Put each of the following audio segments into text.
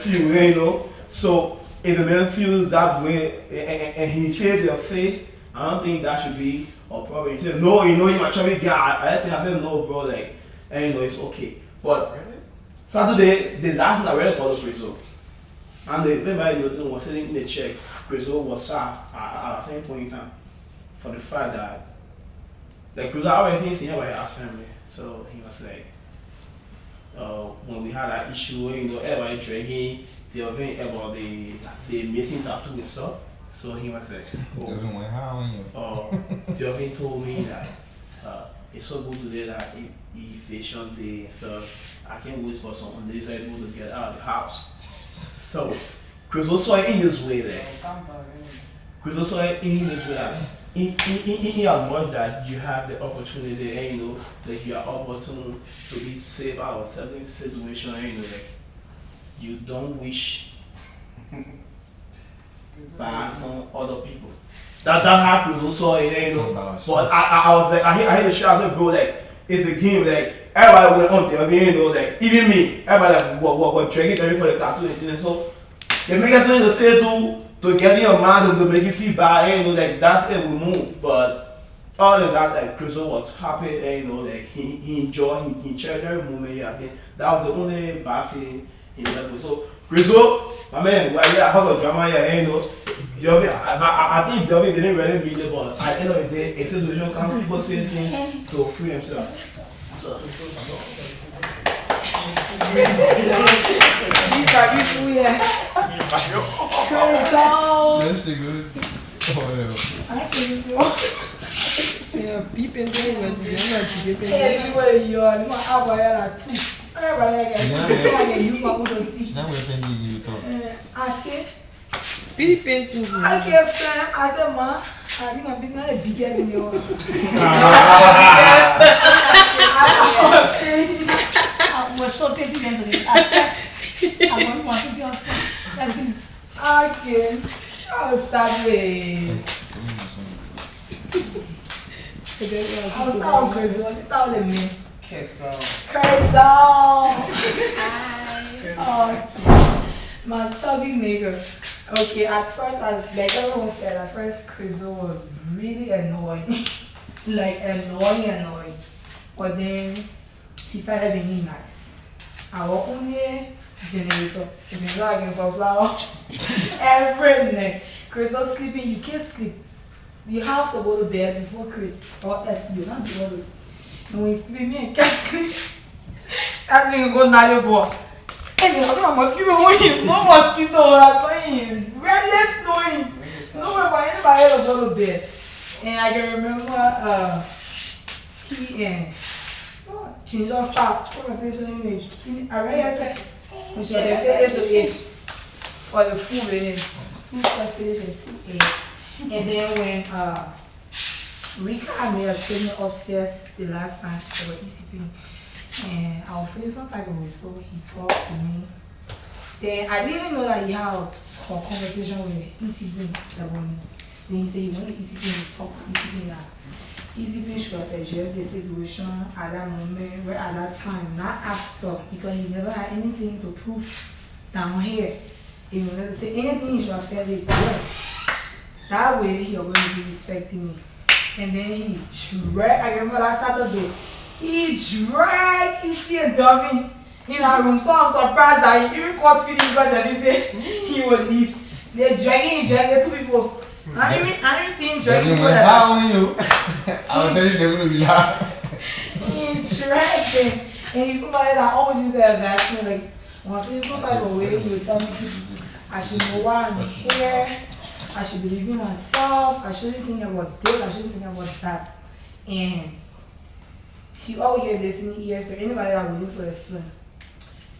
feel, you know. So if the man feels that way and he says to your face, I don't think that should be a problem. He said, no, you know, you might try to get. I said, no, bro, like, and you know, it's okay. But Saturday, the last night I read about the prison. And the remember was sitting in the check. Prezo was sacked at the same point in time for the fact that like Prezo already seen by his family. So he was like when we had that issue, you know, everybody dragging the event about the missing tattoo and stuff. So he was like, the event told me that it's so good today that if they shut the stuff, I can't wait for someone they said able to get out of the house. So, Chris also in this way there. Chris also in this way that in as much that you have the opportunity and you know that you are opportune to be safe out of certain situation and you know like you don't wish bad on other people. That happens also you know. But I was like I hear the shout I said bro like it's a game like everybody went on there, you know, like even me, everybody like what dragging every for the tattoo and things. So they make us something to say to get in your mind to make you feel bad, and you know, like that's it we move. But other than that, like Chris was happy and you know, like he enjoyed, he cherished every moment. Yeah, I think that was the only bad feeling in life. So Chris, my man, well, yeah, I heard of drama here, and you know, I think Joby didn't really mean it, but at the end of the day, a situation can people say things to free themselves. That's good. Yeah, people doing it. Anyway, you're not aware too. I use my own see. Now we're pending you talk. I said, People I kept saying, I said, ma, I think I'm being the biggest in your I was so petty then today. I said, I want to do okay. I'll start with. I'll start with Chris. I'll start with me. My chubby nigga. Okay, at first, like everyone said, at first, Chris was really annoying. Like, annoying. But then, he started being nice. Our only generator, if you like, in flower every night. Chris was sleeping, you can't sleep. You have to go to bed before Chris, or else you don't do all this. And when he's sleeping, me and can't sleep. That's when you go down your board. And then I'm mosquito going, no mosquito, I'm going, redness going. No way for anybody to go to bed. And I can remember he and change of fact, conversation image. I read that we should have for the food in 2 sausage and 2 eggs. And then when Rika and me are staying upstairs the last time for ECP, and I was feeling some type of way, so he talked to me. Then I didn't even know that he had a conversation with ECP that morning. Then he said he wanted ECP to talk to ECP that ECP should address the situation at that moment, where at that time, not after, because he never had anything to prove down here. He wanted to say anything, he should have said it there. That way he was going to be respecting me. And then he dragged, I remember that Saturday, he dragged EC and Dummy in our room. So I'm surprised that he even caught feeling because that he would leave. They're dragging 2 people. I didn't see him dragging people that I was telling you they're going to be loud. He dragged him. And he's somebody that always used to advise me, like, when I feel some type of way, he would tell me I should know why I'm here. I should believe in myself. I shouldn't think about this. I shouldn't think about that. And he always had listening ears to anybody that willing to explain.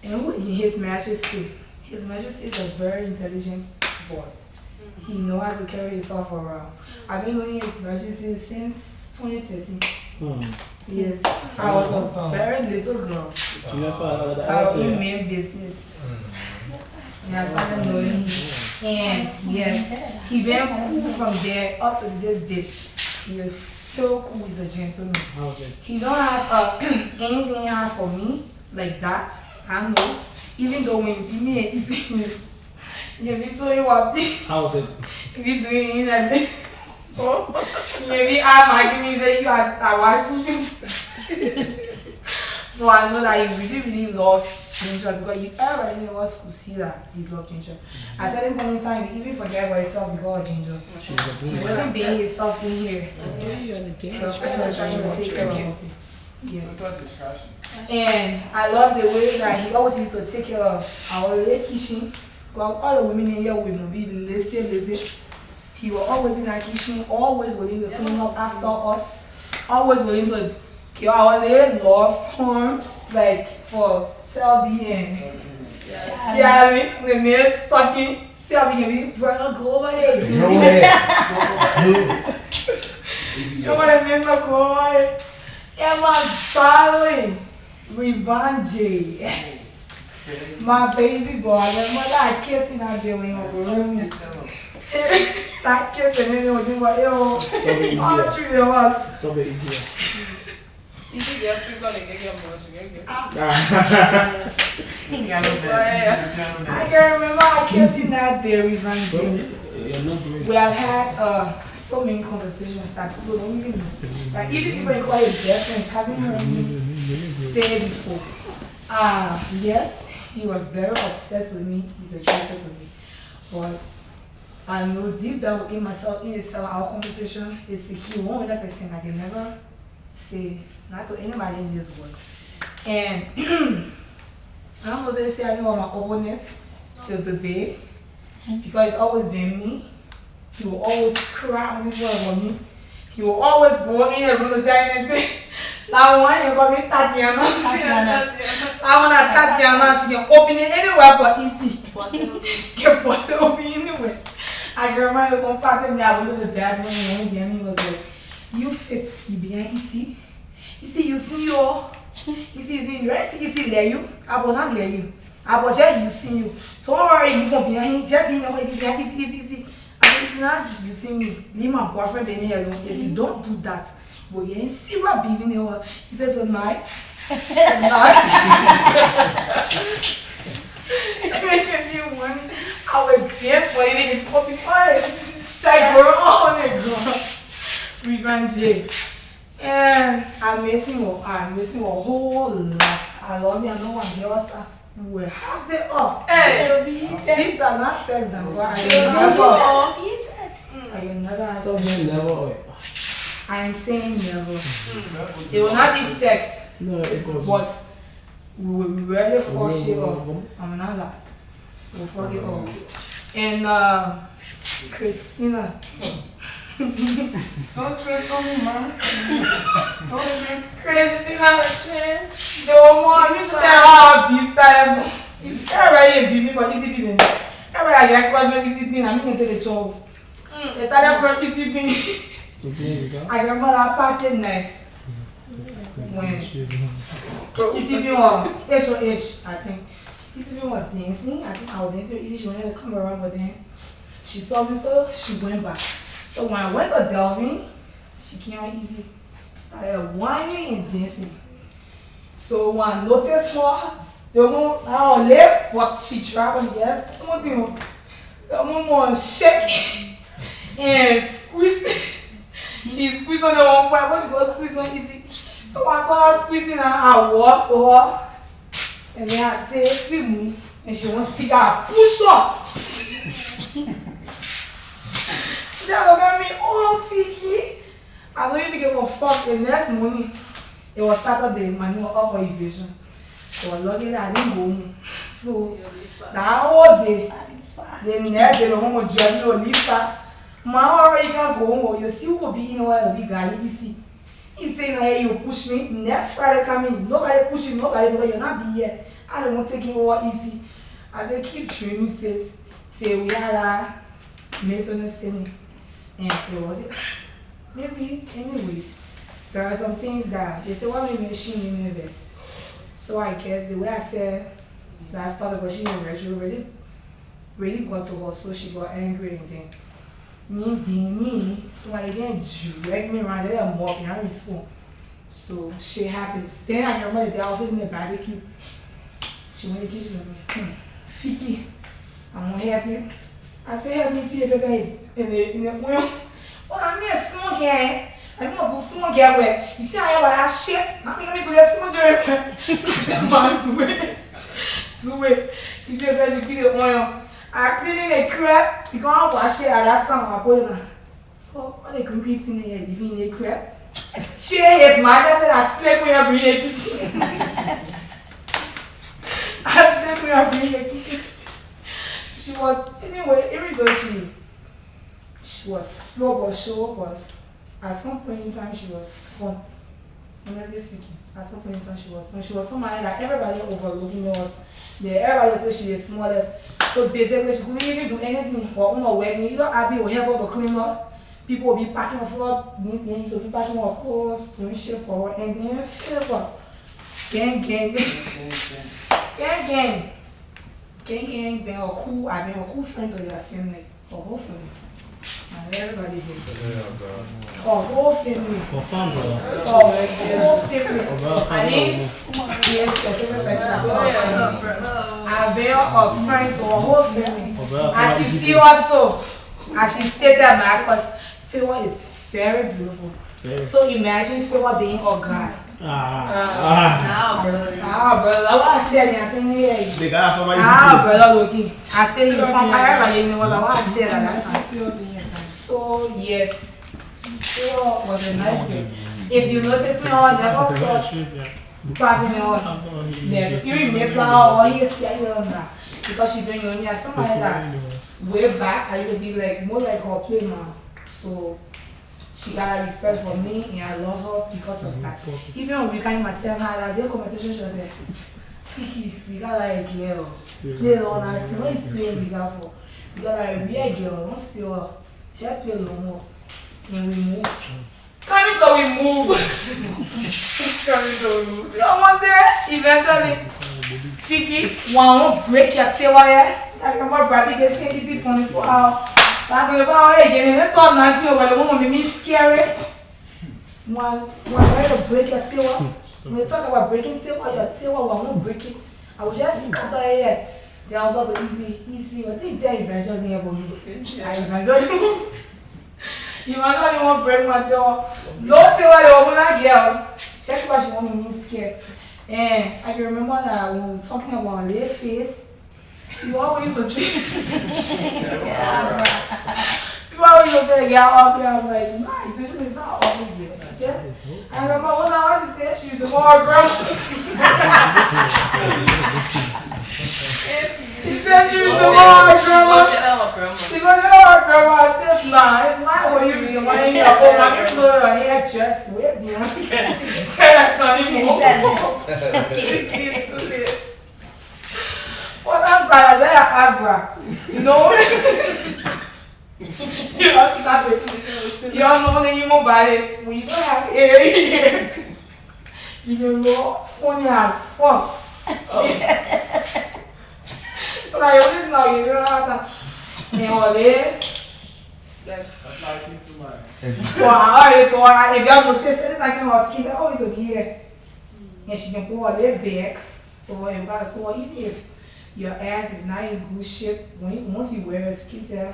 And with his Majesty, his Majesty is a very intelligent boy. He knows how to carry himself around. I've been knowing his Majesty since 2013. Yes, I was a very little girl. I was in main business. And I started knowing him. And yes, he been cool from there up to this day. He is so cool. He's a gentleman. He don't have anything hard for me like that. I know. Even though when you see me, you see me. You be doing what? How was it? You be doing in a day. Maybe I'm making me you are watching you. So I know that you really, really love ginger because you everybody knows to see that you love ginger. At certain point in time, you even forget about yourself because of ginger. He wasn't being himself in here. Your friend was trying to take care of him. Yes. And I love the way that he always used to take care of our little kitchen. Well, all the women in here will be lazy. He was always in our kitchen, always willing to clean up after us, always willing to keep our little love forms, like for Selby and Siari, when they're talking, Selby can be, brother, go over there. You know what I mean? Go over there. And my darling, Evangeline, my baby boy, my mother, I kissing out there when you were room. That kissing me, you know, all three of us. Stop it easier. You think they're free going to get your money? I can remember I kissing that day, Evangeline. We have had so many conversations that people don't even know. Like even people call it best friends, haven't heard me say it before. Yes, he was very obsessed with me. He's attracted to me. But I know deep down within myself, in itself, our conversation is secure 100%. I can never say not to anybody in this world. And I'm going to say I didn't want my opponent till today because it's always been me. He will always cry when he was about me. He will always go in the room and say anything. Now one you call me Tatiana. I want Tatiana. She can open it anywhere for easy. She can post it open anywhere. I can remember one part of me, I went to the bathroom and he was like, you fit, you behind easy. You see, you see you all. You see, right? You see, there you. I will not let you. I will just you see you. So don't worry, you from behind, just being away behind easy. It's not you see me. Leave my boyfriend being here alone. If you don't do that, well, you ain't see Robbie even here. He said tonight. Making me money. I will get for you. It's popping fire. Shy girl on it, girl. Revenge. And I'm missing a whole lot. I love you. I know I'm yours. We'll have it up. Hey, these are not sex now, but I will never have sex. I'm saying never. It will not be sex. No, it goes. But we will really force it up. I'm not like. We'll fuck it up. And Christina. Don't treat on me, man. Don't treat Christina. The one that beef style. It's already a beef, but easy beef. Everybody like was easy beef. I'm going to the job. They started from easy beef. I remember that party night when easy beef was H, I think. Easy beef was dancing. I think I was dancing. Easy, she wanted to come around, but then she saw me, so she went back. So when I went to Delvin, she came out easy, started whining and dancing. So when I noticed her, the woman, I don't live, but she tried to get something. The woman was shaking and squeezing. She squeezed on the one foot, but she go squeeze on easy. So I saw her squeezing and I walked over. And then I take we move and she wants to pick out, push up. She look at me, oh, Fiki. I don't even give a fuck. The next morning, it was Saturday, my new offer evasion. So I lucky that I didn't go home. So that whole day, the next day, the home was driving to Lisa. My already can't go home. You see who will be in a big guy. You see. He's saying, hey, you push me. Next Friday coming. Nobody pushing nobody because you're not be here. I don't want to take it over easy. I said, keep training, sis. Say, we had a misunderstanding. And it was it. Maybe, anyways, there are some things that they say, why we machine in this? So I guess the way I said that I started, but she really got to her, so she got angry and then me being me, somebody then dragged me around there and walk behind his phone. So shit happens. Then I remember the day I was in the barbecue. She went to the kitchen and went, Fiki, I'm gonna help you. I said, help me pay the guy in the well, I mean, a small guy. I don't want to small guy where you see, I have that shit. I'm going to do a small job. Do it. She did that, she did it oil. I clean a crap. You can't wash it at that time. I put it. So, what they competing here, living in a crap. She is mad. I said, I split with her in the kitchen. I split with her in the kitchen. She was, anyway, even though she was slow but sure, but at some point in time she was fun. Honestly speaking, at some point in time she was fun. She was somebody that everybody overlooking us. Everybody said she is smallest. So basically she couldn't even do anything for her wedding. Either Abby will help her to clean up. People will be packing her floor, needs to be packing her clothes, doing shit for her, and then favor. Gang. They are cool. I mean, a cool friend of their family, her whole family, and everybody did. Her whole family. Her whole family. I mean, yes, your favorite person. I bear a friend to her whole family. As you see also, as you stated, because Favor is very beautiful. So imagine Favor being a guy. Bro. What I said, I said, yeah. The guy from my brother, looking. I said, you from fire, but you know what I said at that time. So, yes, Favor was a nice day. If you notice me, I never cross driving us. You remember all you see on that. Because she bring on me as somebody that way back, I used to be like more like her play man. So she got a respect for me and I love her because of that. Even when we kind myself had a real conversation, she was like, Fiki, we got like a girl. Play on her. What is playing we got for? We got like a real girl, don't spill her. She had to play a little more. And we move. Coming to we move. Coming to we move. Someone said, eventually, Fiki, won't break your tail here. I remember Brabee gets easy 24 hours. I'm going to go again. I thought nothing about the woman made me scary. When I to break your tail, when you talk about breaking tail, your tail, I won't break it. I will just scatter here. Then I'll go to easy. But it's there Evangeline about me. Evangeline. Evangeline won't break my tail. No tail, the woman girl. Check what she won't make me scared. And I can remember that when we were talking about their face, you always was get ugly. I'm like, nah, Evangeline is not ugly yet. She just, I remember one time what she said, she was the more grandma. She said she was the more grandma. She was the more grandma. I said, nah, it's not what you be when you're old. I'm just going to hair just wet me. Tell that Tony more. She what I'm glad I have Abra. You know? You don't stop it. You don't know any more about it. When you don't have hair, you don't know funny as fuck. So I always know you don't have to. And all this. That's not into mine. Well, I already told her, if y'all notice anything like her skin, that always will be here. And she can pull her leg back. So even if your ass is not in good shape, once you wear a skin there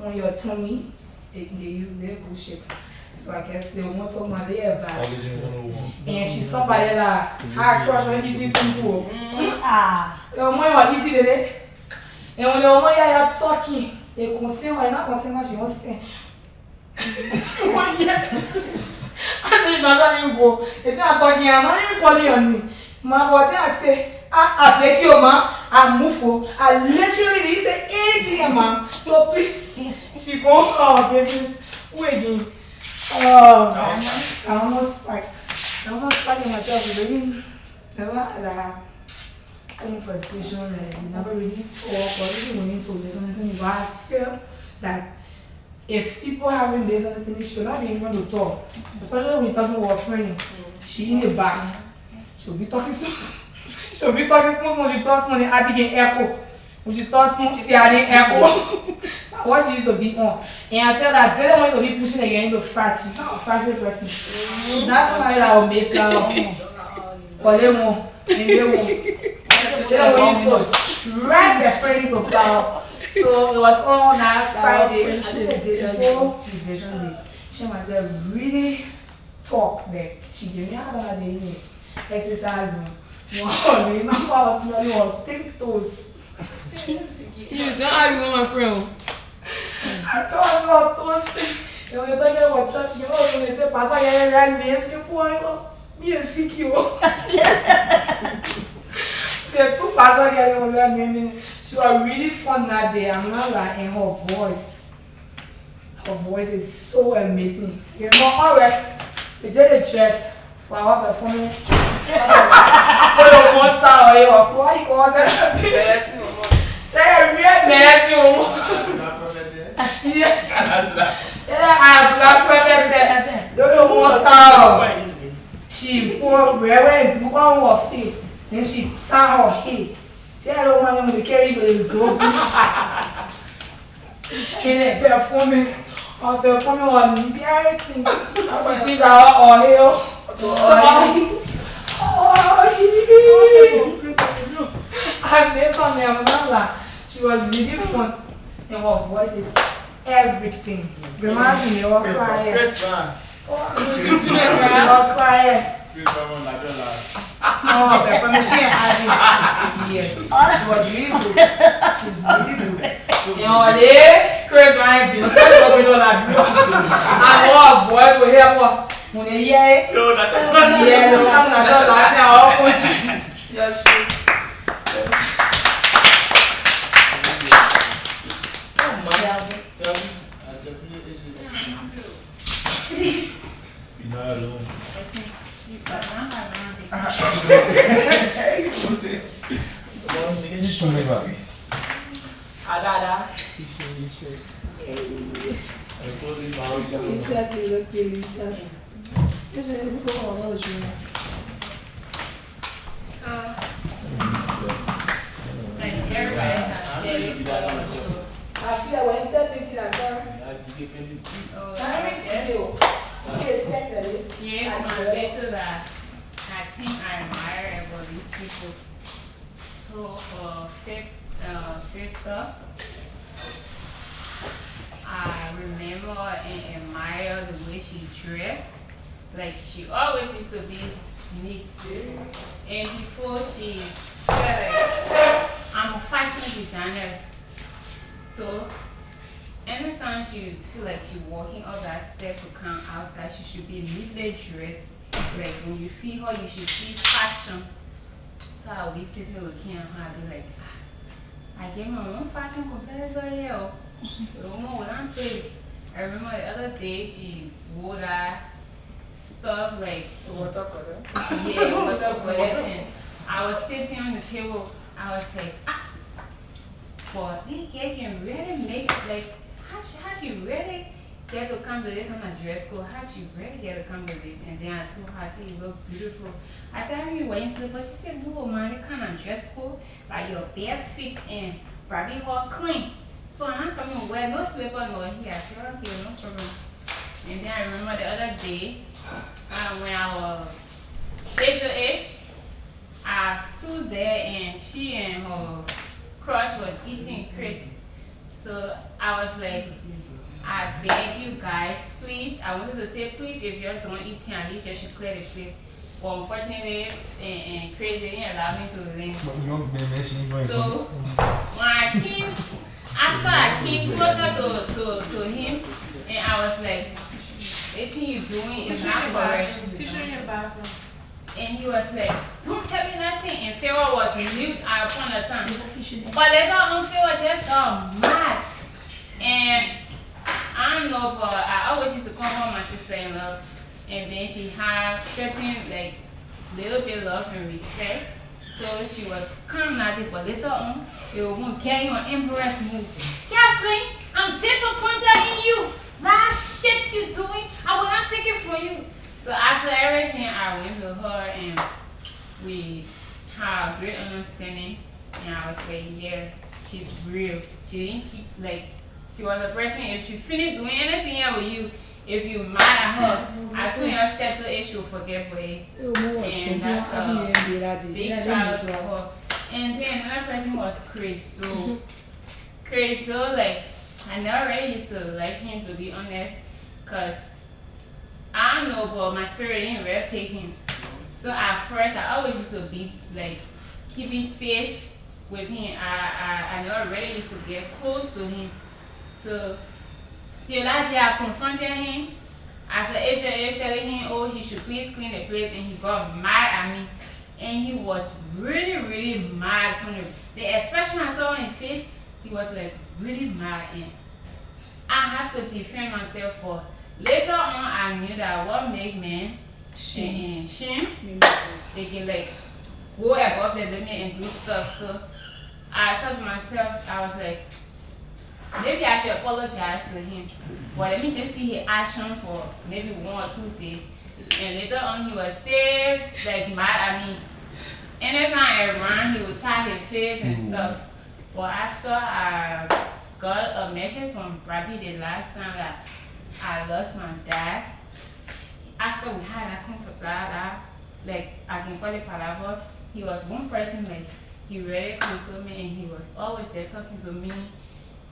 on your tummy, it can get you in good shape. So I guess they won't talk about their advice. And she's somebody that hard crush on easy to do. The woman was easy with it. And when the woman are talking, they concern her, not concern her, she won't stand. She won't hear. I think that's how you go. It's not talking, I'm not even calling your name. My body, I say, I beg you, man. I move for. I literally did say easy, man. So please, she go her business. Wait, I almost spiked myself. Really, never had a kind of frustration. You never really talk or even when you talk. There's something where I feel that if people having business, they should not be even to talk. Especially when you're talking about a friend. She in the back. She'll be talking something. She'll be talking smooth when she talks money, I begin echo. When she talks smooth, see I didn't echo. What she used to be on. And I feel that they don't want to be pushing again into fast. She's not a fast person. She's not somebody that will make but they won't. And they won't. then we used to drag the train to Plow. So it was on that Friday. I think the day before Division Day. She was there really talk there. She gave me another day exercise room. Wow, me now I was smelling was stick toes. You don't argue with my friend. I thought about toasting. You were talking about church. You know, when they say Pastor, you're right, me. You poor, me and sick you. The two Pastor girls were me. She was really fun that day. I'm not like in her voice. Her voice is so amazing. You know, alright. They did the chest for our performance. For the one time, you are poor. You call that. Say a real nasty woman. Yeah. Say I black prophet. Don't know what time. She poured wherever and put on her feet. Then she tied her head. Say I don't want them to carry the zombie. And then performing on Liberia. She changed her oil. And this one, she was really fun. And her voice is everything. The man in the crying. Crying. Oh, she had it. Yes. She was really good. She was really good. You know, Chris Ryan, and her voice will hear what? When they hear it, no, I'm not laughing at all. Yes, I think I admire about these people. So, fifth stuff, I remember and admire the way she dressed. Like, she always used to be neat. And before she said, like, I'm a fashion designer. So, anytime she feel like she's walking up that step to come outside, she should be neatly dressed. Like, when you see her, you should see fashion. So I'll be sitting looking at her and be like, I gave my own fashion competitor here. The woman will not play. I remember the other day she wore that stuff like Watercolor. Yeah, watercolor. And I was sitting on the table. I was like, but this girl can really make like how she really get to come to this on a dress code? How she really get to come to this? And then I told her, I said, you look beautiful. I said, are you wearing slippers? She said, no, man, it kind of dress code, like your bare feet and Brabee all clean. So I'm coming to wear no slipper no here. I said, okay, no problem. And then I remember the other day, when I was facial-ish, I stood there and she and her crush was eating crisp. So I was like, I beg you guys, please. I wanted to say, please, if you're done eating, at least you should clear the place. But unfortunately, and crazy, they didn't allow me to leave. So when I came, after I came closer to him, and I was like, anything you're doing is not correct. Teacher in your bathroom. And he was like, don't tell me nothing. And Pharaoh was mute upon the time. But later on, Pharaoh just got mad. And I don't know, but I always used to call her my sister-in-law. And then she had certain, like, little bit of love and respect. So she was calm at it, but later on, they won't get your embarrassed move. Kathleen, I'm disappointed in you. That shit you doing, I will not take it from you. So after everything, I went to her and we had a great understanding. And I was like, yeah, she's real. She didn't keep, like, she was a person, if she finished doing anything here with you, if you mad at her, as soon as you settle it, she'll forget for it. And that's a big shout out to her. And then another person was Chris. So Chris, so like I never really used to like him, to be honest, cause I don't know, but my spirit didn't really take him. So at first I always used to be like keeping space with him. I never really used to get close to him. So till that day I confronted him. I said, H telling him, oh, he should please clean the place, and he got mad at me. And he was really, really mad from the expression I saw on his face. He was like really mad, and I have to defend myself. For later on I knew that what make men shame, they can like go above the limit and do stuff. So I told myself, I was like, maybe I should apologize to him, but let me just see his action for maybe 1 or 2 days. And later on he was still like mad at me. Anytime I ran, he would tap his face and stuff. But after I got a message from Brabee the last time that I lost my dad, after we had that conflict, like I can call it palaver, he was one person like he really consoled me, and he was always there talking to me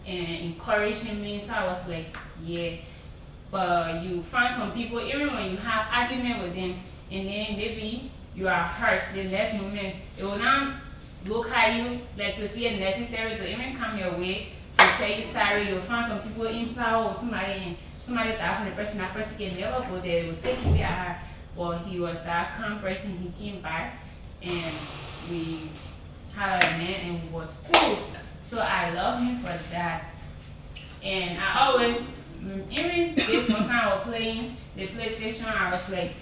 and encouraging me. So I was like, yeah. But you find some people, even when you have argument with them, and then maybe you are hurt the next moment, it will not look at you like to see it necessary to even come your way to tell you sorry. You'll find some people in power or somebody, and somebody that from the person, that person can never go there. They will still keep it at her. But he was a calm person. He came back and we had a man, and he was cool. So I love him for that. And I always, even this one time I was playing the PlayStation, I was like,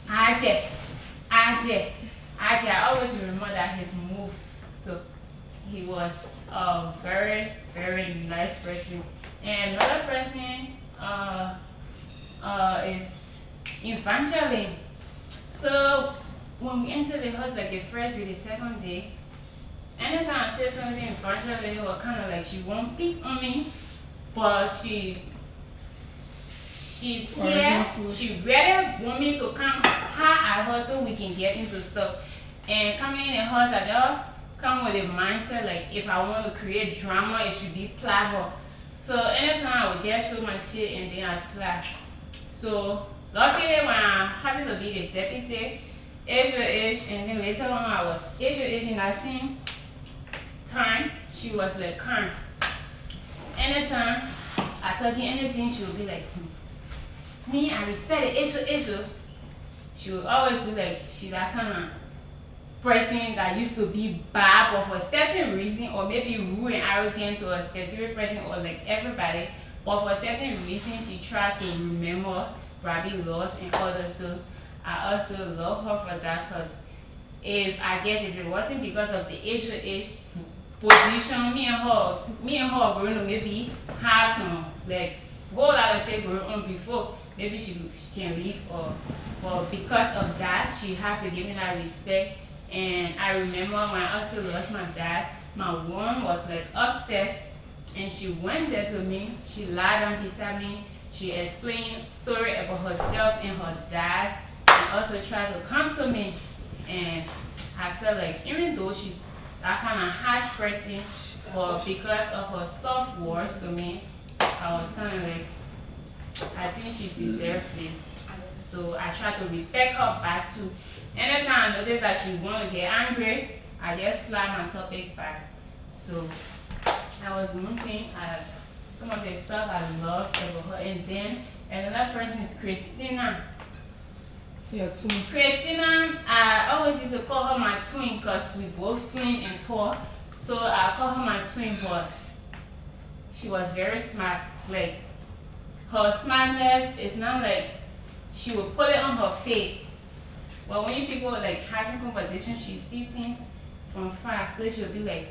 Aje. I always remember that his move. So he was a very, very nice person. And another person is Evangeline. So when we entered the house, like the first day, the second day, anytime I say something, Evangeline was kind of like she won't pick on me, but she's here. She really want me to come high at her so we can get into stuff. And coming in the house, I just come with a mindset like if I want to create drama, it should be platter. So anytime I would just show my shit and then I slap. So luckily when I happened to be the deputy, H, and then later on I was H in that same time, she was like calm. Anytime I tell her anything, she would be like, me, I respect the issue. She would always be like, she's that kind of person that used to be bad, but for a certain reason, or maybe rude and arrogant to a specific person, or like everybody, but for a certain reason, she tried to remember Brabee laws and others. So I also love her for that, because if it wasn't because of the H position, me and her were going to maybe have some like whole lot of shit going on before maybe she can leave, or because of that she has to give me that respect. And I remember when I also lost my dad, my mom was like upstairs and she went there to me, she lied down beside me, she explained story about herself and her dad, and also tried to console me. And I felt like even though she's that kind of harsh person, but because of her soft words to me, I was kind of like, I think she deserves this. So I try to respect her back too. Anytime I notice that she want to get angry, I just slap my topic back. So that was one thing, some of the stuff I love about her. And then another person is Christina. Your twin. Christina, I always used to call her my twin because we both slim and tall. So I call her my twin, but she was very smart. Like, her smartness is not like she would put it on her face. But when people like having conversation, she see things from far. So she'll be like,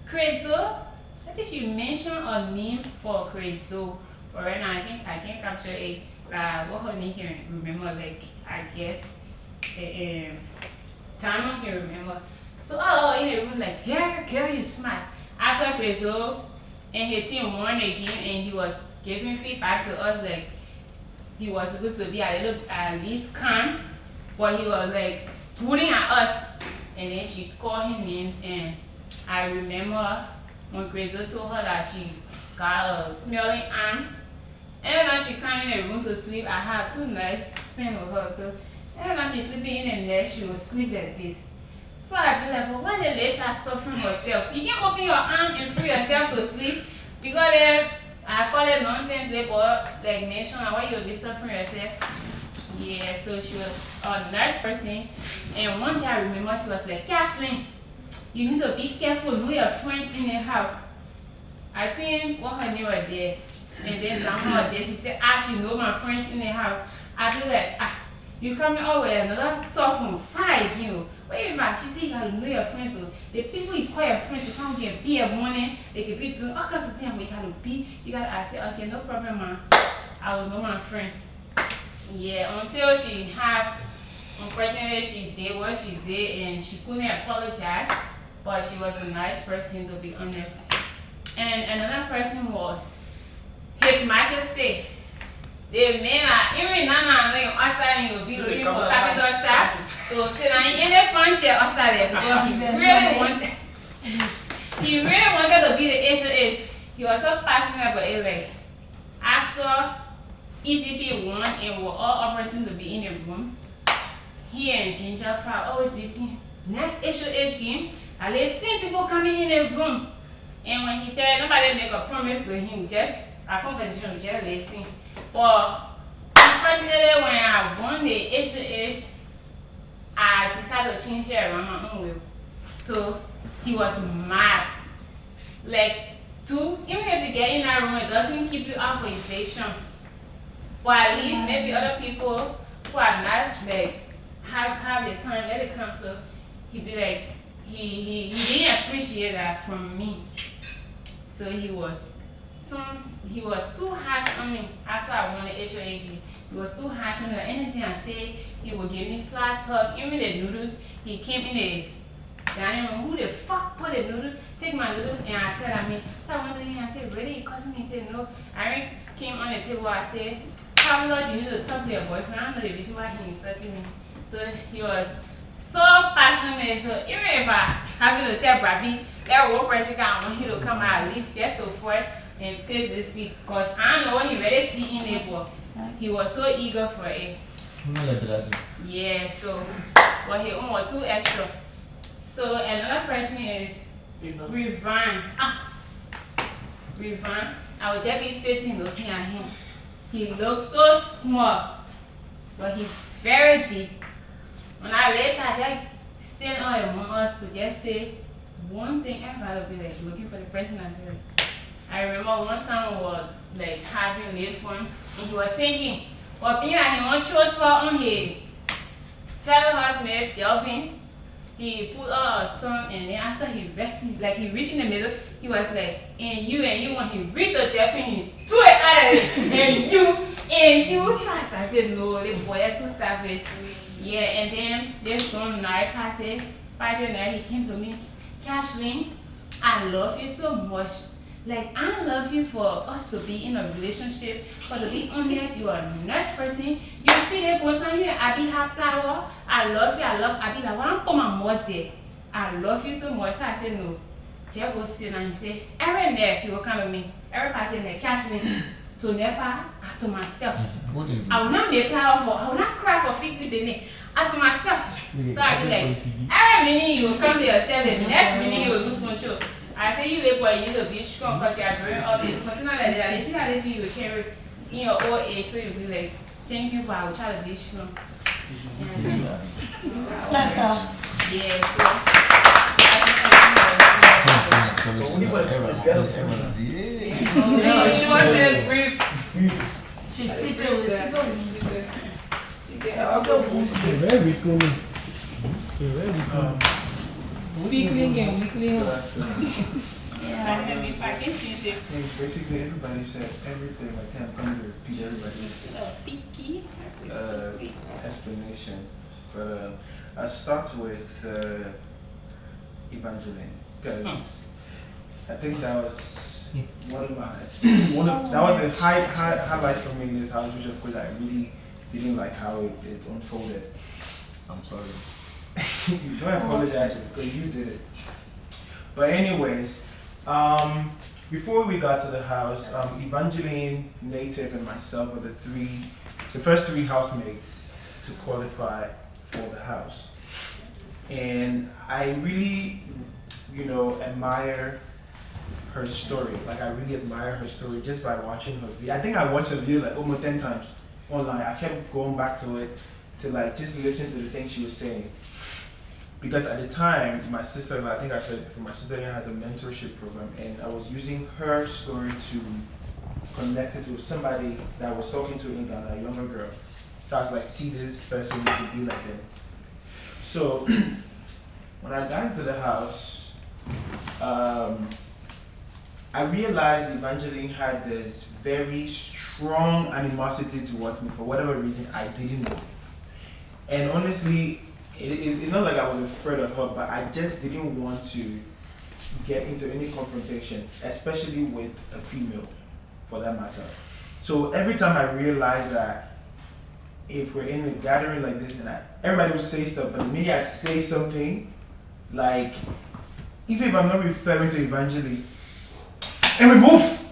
Crezo? I think she mentioned a name for Crezo. But right now, I can't capture it. What her name can remember, like, I guess. Tamma can remember. So, in the room, like, girl, you smart. After Crezo and her team won again, and he was giving feedback to us, like, he was supposed to be a little at least calm, but he was like booting at us. and then she called him names. And I remember when Grazel told her that she got smelling arms. And when she came in the room to sleep, I had 2 nights spent with her. So and when she's sleeping in the bed, she would sleep like this. So I feel like, well, why the lady is suffering herself? You can't open your arm and free yourself to sleep because then I call it nonsense labor, like nation, and why you'll be suffering yourself. Yeah, so she was a nice person. And one day I remember she was like, Cashlin, you need to be careful, know your friends in the house. I think what her name was there. And then Tamma was there. She said, she know my friends in the house. I be like, you coming out with another tough one, fight again. Wait a minute, she said you gotta know your friends. So the people you call your friends, you can't get be a morning, they can be doing all kinds of things, but you gotta be, you gotta ask, okay, no problem, man. I will know my friends. Yeah, until she had, unfortunately, she did what she did and she couldn't apologize, but she was a nice person, to be honest. And another person was His Majesty. The man, even now, outside, he will be looking for capital shop. So, sit down in the front chair outside there because he really wanted to be the HOH. He was so passionate about it. Like, after ECP won and we're all operating to be in the room, he and Ginger Fry always be seeing next HOH game. And they see people coming in the room. And when he said nobody make a promise to him, just a conversation, just listening. But unfortunately, when I won the HOH, I decided to change it around my own way. So he was mad. Like, even if you get in that room, it doesn't keep you out for inflation. But at least maybe other people who are not like have the time, let it come. So he'd be like, he didn't appreciate that from me. So he was too harsh on me after I won the HOA. He was too harsh on me. Like anything I said, he would give me slack talk. Even the noodles, he came in the dining room. Who the fuck put the noodles? Take my noodles. And I said, so I went to him and I said, really? He cussed me. He said, no. I came on the table. I said, Carlos, you need to talk to your boyfriend. I don't know the reason why he insulted me. So he was so passionate. So even if I having to tell Brabee, that one person I want him to come out at least just so far and taste the seed. Because I don't know what he really see in it, but he was so eager for it. Yeah, so but he only 2 extra. So another person is Revan. Revan. I would just be sitting looking at him. He looks so small, but he's very deep. When I let I just stand on among us to just say one thing, everybody will be like looking for the person as well. I remember one time we were like having late fun and he was singing, but being like he wants to on his fellow housemate, Delvin. He put out a song and then after he reached in the middle, he was like, and you, when he reached the Delvin, he threw it out of it, and you, I said, no, the boy is too savage. Yeah, and then this one night party night, he came to me, Cashlin, I love you so much. Like, I love you for us to be in a relationship, but to be honest, you are a nice person. You see the person here, Abby have flower. I love Abby. Like, why don't come and more there? I love you so much. So I said, no. Jeff goes sit and he said, every day he will come with me. Every party there, Cashlin, to Nepa, and to myself. I will not make flower I will not cry for fig with the name. And to myself. So I be like, every minute you will come to yourself, and the next minute you will lose control. I say you labor, you need to be strong because you are growing up. It's something like that. They see how they you will carry in your old age, so you'll be like, thank you, but I will try to be strong. Let's go. Yeah, so. She wasn't brief. She's sleeping with that. Very cool. Weekly game. Yeah, basically everybody said everything. I can't repeat everybody's explanation. But I start with Evangeline because I think that was that was the highlight for me in this house, which of course I really didn't like how it unfolded. I'm sorry. You don't apologize because you did it. But anyways, before we got to the house, Evangeline, Native, and myself were the first three housemates to qualify for the house. And I really, admire her story. Like, I really admire her story just by watching her video. I think I watched her video like almost 10 times online. I kept going back to it to like just listen to the things she was saying. Because at the time, my sister, I think I said before, my sister has a mentorship program, and I was using her story to connect it to somebody that was talking to in Ghana, a younger girl. So I was like, see this person, you could be like them. So when I got into the house, I realized Evangeline had this very strong animosity towards me for whatever reason I didn't know. And honestly, it's not like I was afraid of her, but I just didn't want to get into any confrontation, especially with a female, for that matter. So every time I realized that if we're in a gathering like this and everybody will say stuff, but the minute I say something, like, even if I'm not referring to Evangeline, and we move,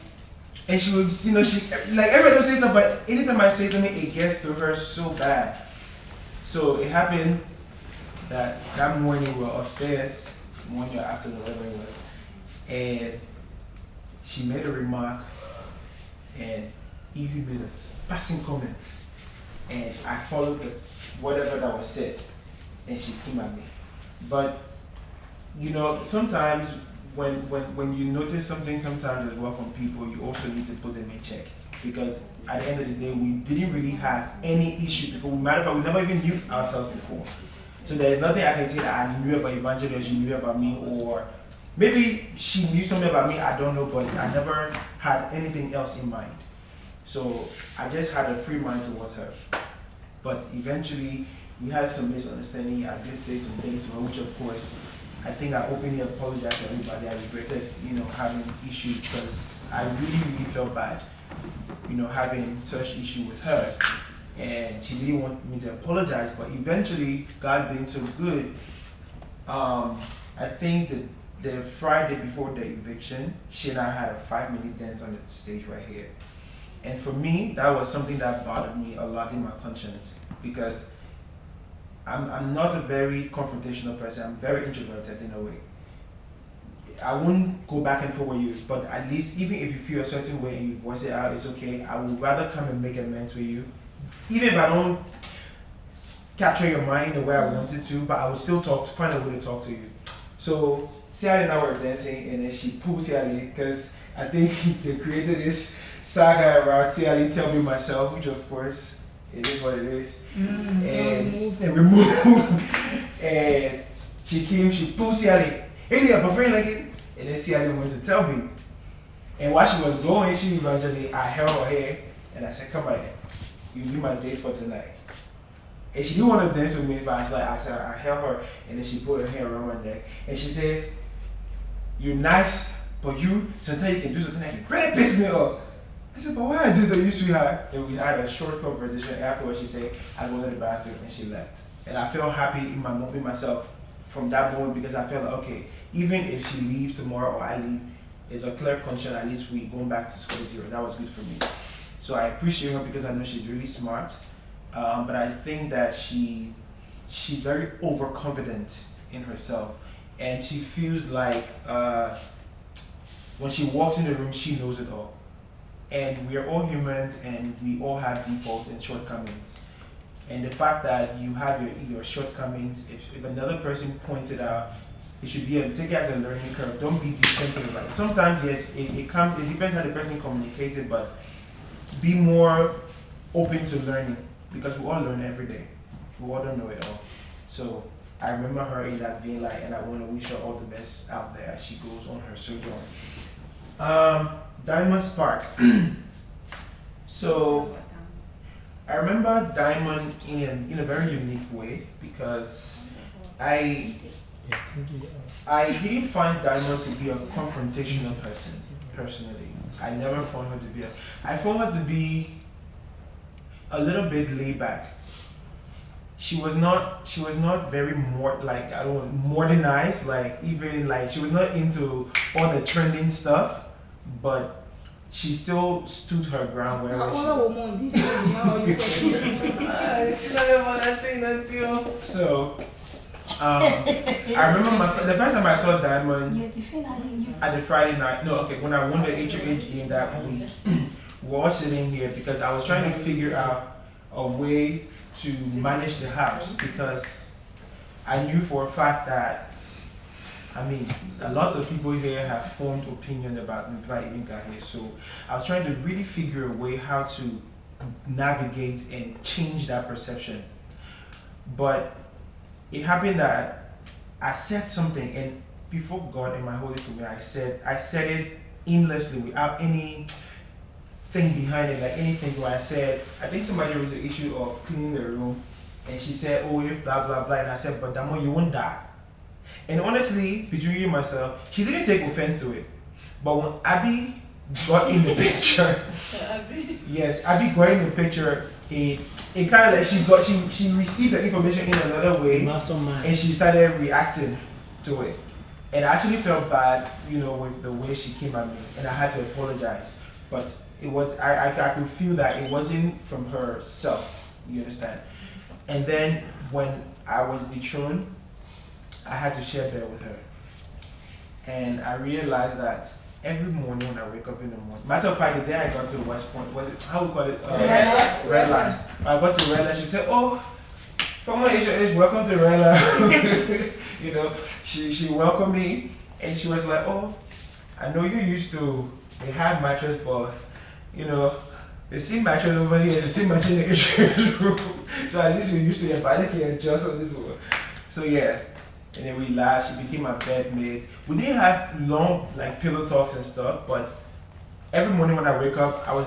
and she would, like everybody will say stuff, but anytime I say something, it gets to her so bad. So it happened that morning we were upstairs, morning or afternoon, whatever it was, and she made a remark, and Easy made a passing comment, and I followed whatever that was said, and she came at me. But sometimes when you notice something sometimes as well from people, you also need to put them in check, because at the end of the day, we didn't really have any issue before. Matter of fact, we never even knew ourselves before. So there's nothing I can say that I knew about Evangeline or she knew about me, or maybe she knew something about me, I don't know, but I never had anything else in mind. So I just had a free mind towards her. But eventually, we had some misunderstanding. I did say some things to her, which of course, I think I openly apologized to everybody. I regretted, having issues, because I really, really felt bad, having such issue with her. And she didn't want me to apologize, but eventually, God being so good, I think that the Friday before the eviction, she and I had a 5-minute dance on the stage right here. And for me, that was something that bothered me a lot in my conscience, because I'm not a very confrontational person. I'm very introverted in a way. I wouldn't go back and forth with you, but at least even if you feel a certain way and you voice it out, it's okay. I would rather come and make amends with you. Even if I don't capture your mind the way I wanted to, but I would still find a way to talk to you. So Ciali and I were dancing, and then she pulled Ciali, because I think they created this saga around Ciali tell me myself, which of course it is what it is. And we moved. And she came, she pulled Ciali, hey, your boyfriend like it? And then Ciali went to tell me. And while she was going, she eventually, I held her hair, and I said, come on, you'll be my date for tonight. And she didn't want to dance with me, but I held her, and then she put her hair around my neck, and she said, you're nice, but sometimes you can do something that can really piss me off. I said, but why I did that, you sweetheart? And we had a short conversation. Afterwards, she said, I go to the bathroom, and she left. And I felt happy in myself from that moment, because I felt like, okay, even if she leaves tomorrow or I leave, it's a clear conscience, at least we're going back to square zero. That was good for me. So I appreciate her, because I know she's really smart. But I think that she's very overconfident in herself, and she feels like when she walks in the room, she knows it all. And we are all humans, and we all have defaults and shortcomings. And the fact that you have your shortcomings, if another person points it out, it should be take it as a learning curve. Don't be defensive about it. Sometimes, yes, it depends how the person communicated, but be more open to learning, because we all learn every day. We all don't know it all. So I remember her in that vein, and I want to wish her all the best out there as she goes on her sojourn. Diamond Spark. So I remember Diamond in a very unique way, because I didn't find Diamond to be a confrontational person, personally. I never found her to be I found her to be a little bit laid back. she was not very more like I don't know, modernized, like even like she was not into all the trending stuff, but she still stood her ground wherever she so I remember the first time I saw Diamond at the Friday night. No, okay, when I won the HOH game that week, we're all sitting here because I was trying to figure out a way to manage the house because I knew for a fact that a lot of people here have formed opinion about me before I even got here. So I was trying to really figure a way how to navigate and change that perception. But it happened that I said something, and before God and my Holy Spirit, I said it aimlessly without any thing behind it, like anything where I said, I think somebody raised the issue of cleaning the room, and she said, oh, if blah blah blah, and I said, but Damo, you won't die. And honestly, between you and myself, she didn't take offense to it. But when Abby got in the picture, yes, Abby got in the picture, it kind of like she received the information in another way, and she started reacting to it. And I actually felt bad, with the way she came at me, and I had to apologize. But it was I could feel that it wasn't from herself. You understand? And then when I was dethroned, I had to share bed with her, and I realized that every morning when I wake up in the morning, matter of fact, the day I got to West Point, was it how we call it? Red Line. I got to Red Line. She said, "Oh, from my age, welcome to Red Line." She welcomed me, and she was like, "Oh, I know you used to a hard mattress, but the same mattress over here, the same mattress in the insurance room. So at least you used to your body can adjust on this one." So yeah. And then we laughed. She became my bedmate. We didn't have long pillow talks and stuff, but every morning when I wake up, I'm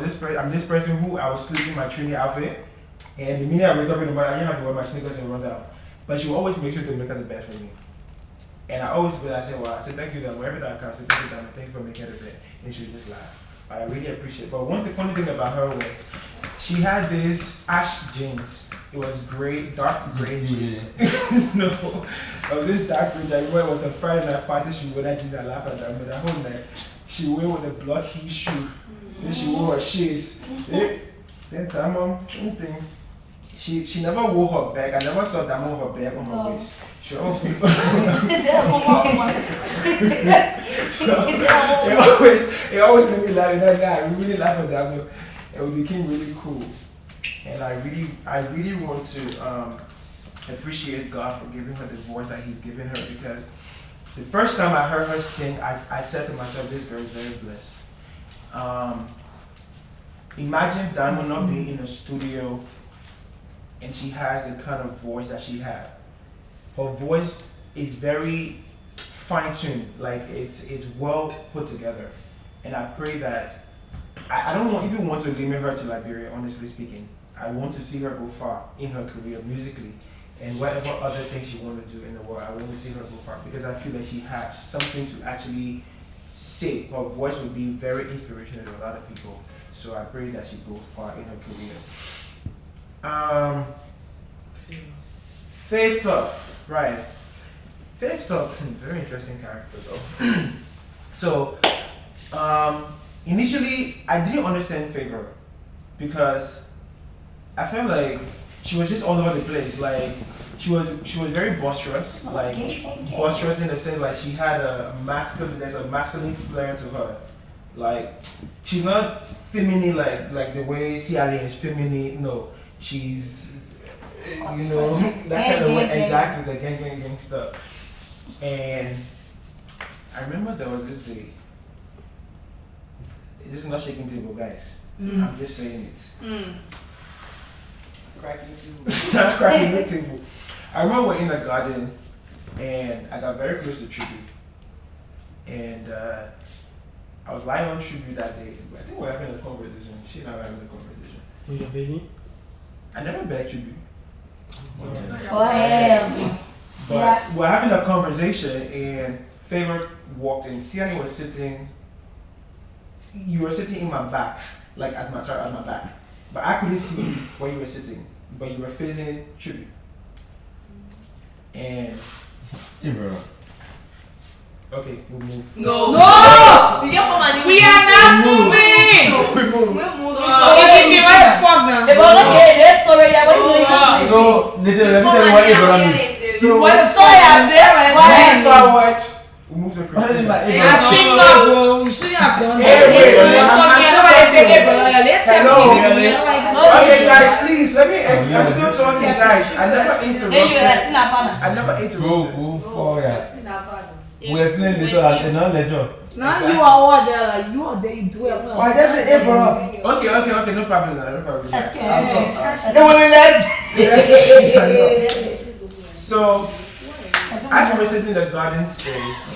this person who I was sleeping in my training outfit, and the minute I wake up in the morning, I didn't have to wear my sneakers and run down. But she will always make sure to make her the best for me. And I always I said thank you, Dan. Wherever that comes, I said thank you, Dan. Thank you for making her the best. And she would just laugh. But I really appreciate it. But the funny thing about her was she had this ash jeans. It was gray, dark gray jeans. No, it was this dark gray. I remember it was a Friday night party. She wore that jeans. I laughed at that. But that whole night, she wore with a block heel shoe. Then she wore her shades. Then Tamma, anything. She never wore her bag. I never saw Tamma her bag on her waist. She always so it always made me laugh. That guy, I really laughed at that one. And we became really cool. And I really want to appreciate God for giving her the voice that He's given her, because the first time I heard her sing, I said to myself, this girl is very blessed. Imagine Diamond not being in a studio and she has the kind of voice that she had. Her voice is very fine-tuned, like it's well put together. And I pray that, I don't even want to limit her to Liberia, honestly speaking. I want to see her go far in her career musically, and whatever other things she wants to do in the world, I want to see her go far, because I feel that she has something to actually say. Her voice will be very inspirational to a lot of people. So I pray that she goes far in her career. Faith Talk, right. Faith Talk, very interesting character though. So, initially, I didn't understand Favor because I felt like she was just all over the place. Like she was very boisterous, boisterous in the sense like she had there's a masculine flair to her. Like she's not feminine like the way Cialia is feminine. No, she's that kind of way. Exactly, the gang stuff. And I remember there was this day. This is not shaking table, guys. I'm just saying it. Cracking table. Cracking the table. I remember we're in the garden, and I got very close to Tribute, and I was lying on Tribute that day. I think we're having a conversation. She and I were having a conversation. With your baby? I never begged Tribute. But we're having a conversation, and Favor walked in. Ciani was sitting. You were sitting in my back, like at my back, but I couldn't see where you were sitting. But you were facing Tribute. And Hey, bro. okay, we'll move. No. No! We are not moving. We move. Give me what the fuck now? The brother here, let's go right there. What you doing? So, Nathan, let me tell you what Abraham is. So What the fuck are there? moving forward, we move to Christina. I think no, bro. You shouldn't have done Hey, that. wait, You're I'm talking not about talking. it, brother. Let's Hello. Okay, guys, please let me. I'm still talking, guys. I never Then you interrupted. have a partner. I never Go, interrupted. go for ya. We explain later as another lecture. Now you are all there, like you are there, you do it. Why does it Abraham? Okay, no problem, no problem. So, as we were sitting in the garden space,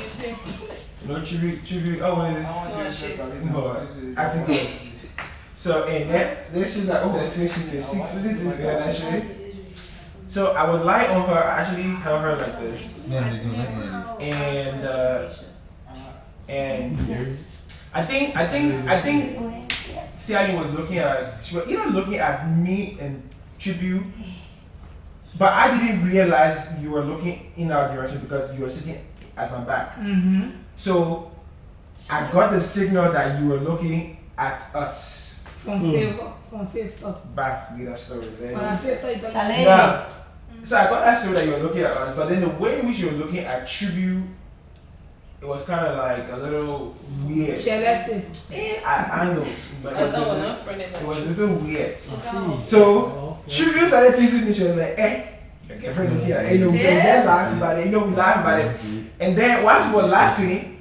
tribute always acting good. So, and then this is like overfishing the secret actually. So I was lying on her, I actually held her like this. And I think Ciali was looking at, she was either looking at me and Tribute, but I didn't realize you were looking in our direction because you were sitting at my back. So I got the signal that you were looking at us. From fifth up. Back, get that story. On fifth up, Yeah. So I got that story that you were looking at us, but then the way in which you were looking at Tribute, it was kind of like a little weird. I know, but it was a little weird. So Tribute started teasing me. She was like, your girlfriend looking at it. You know, we laughing about it. You know, we laugh about it. And then while we were laughing,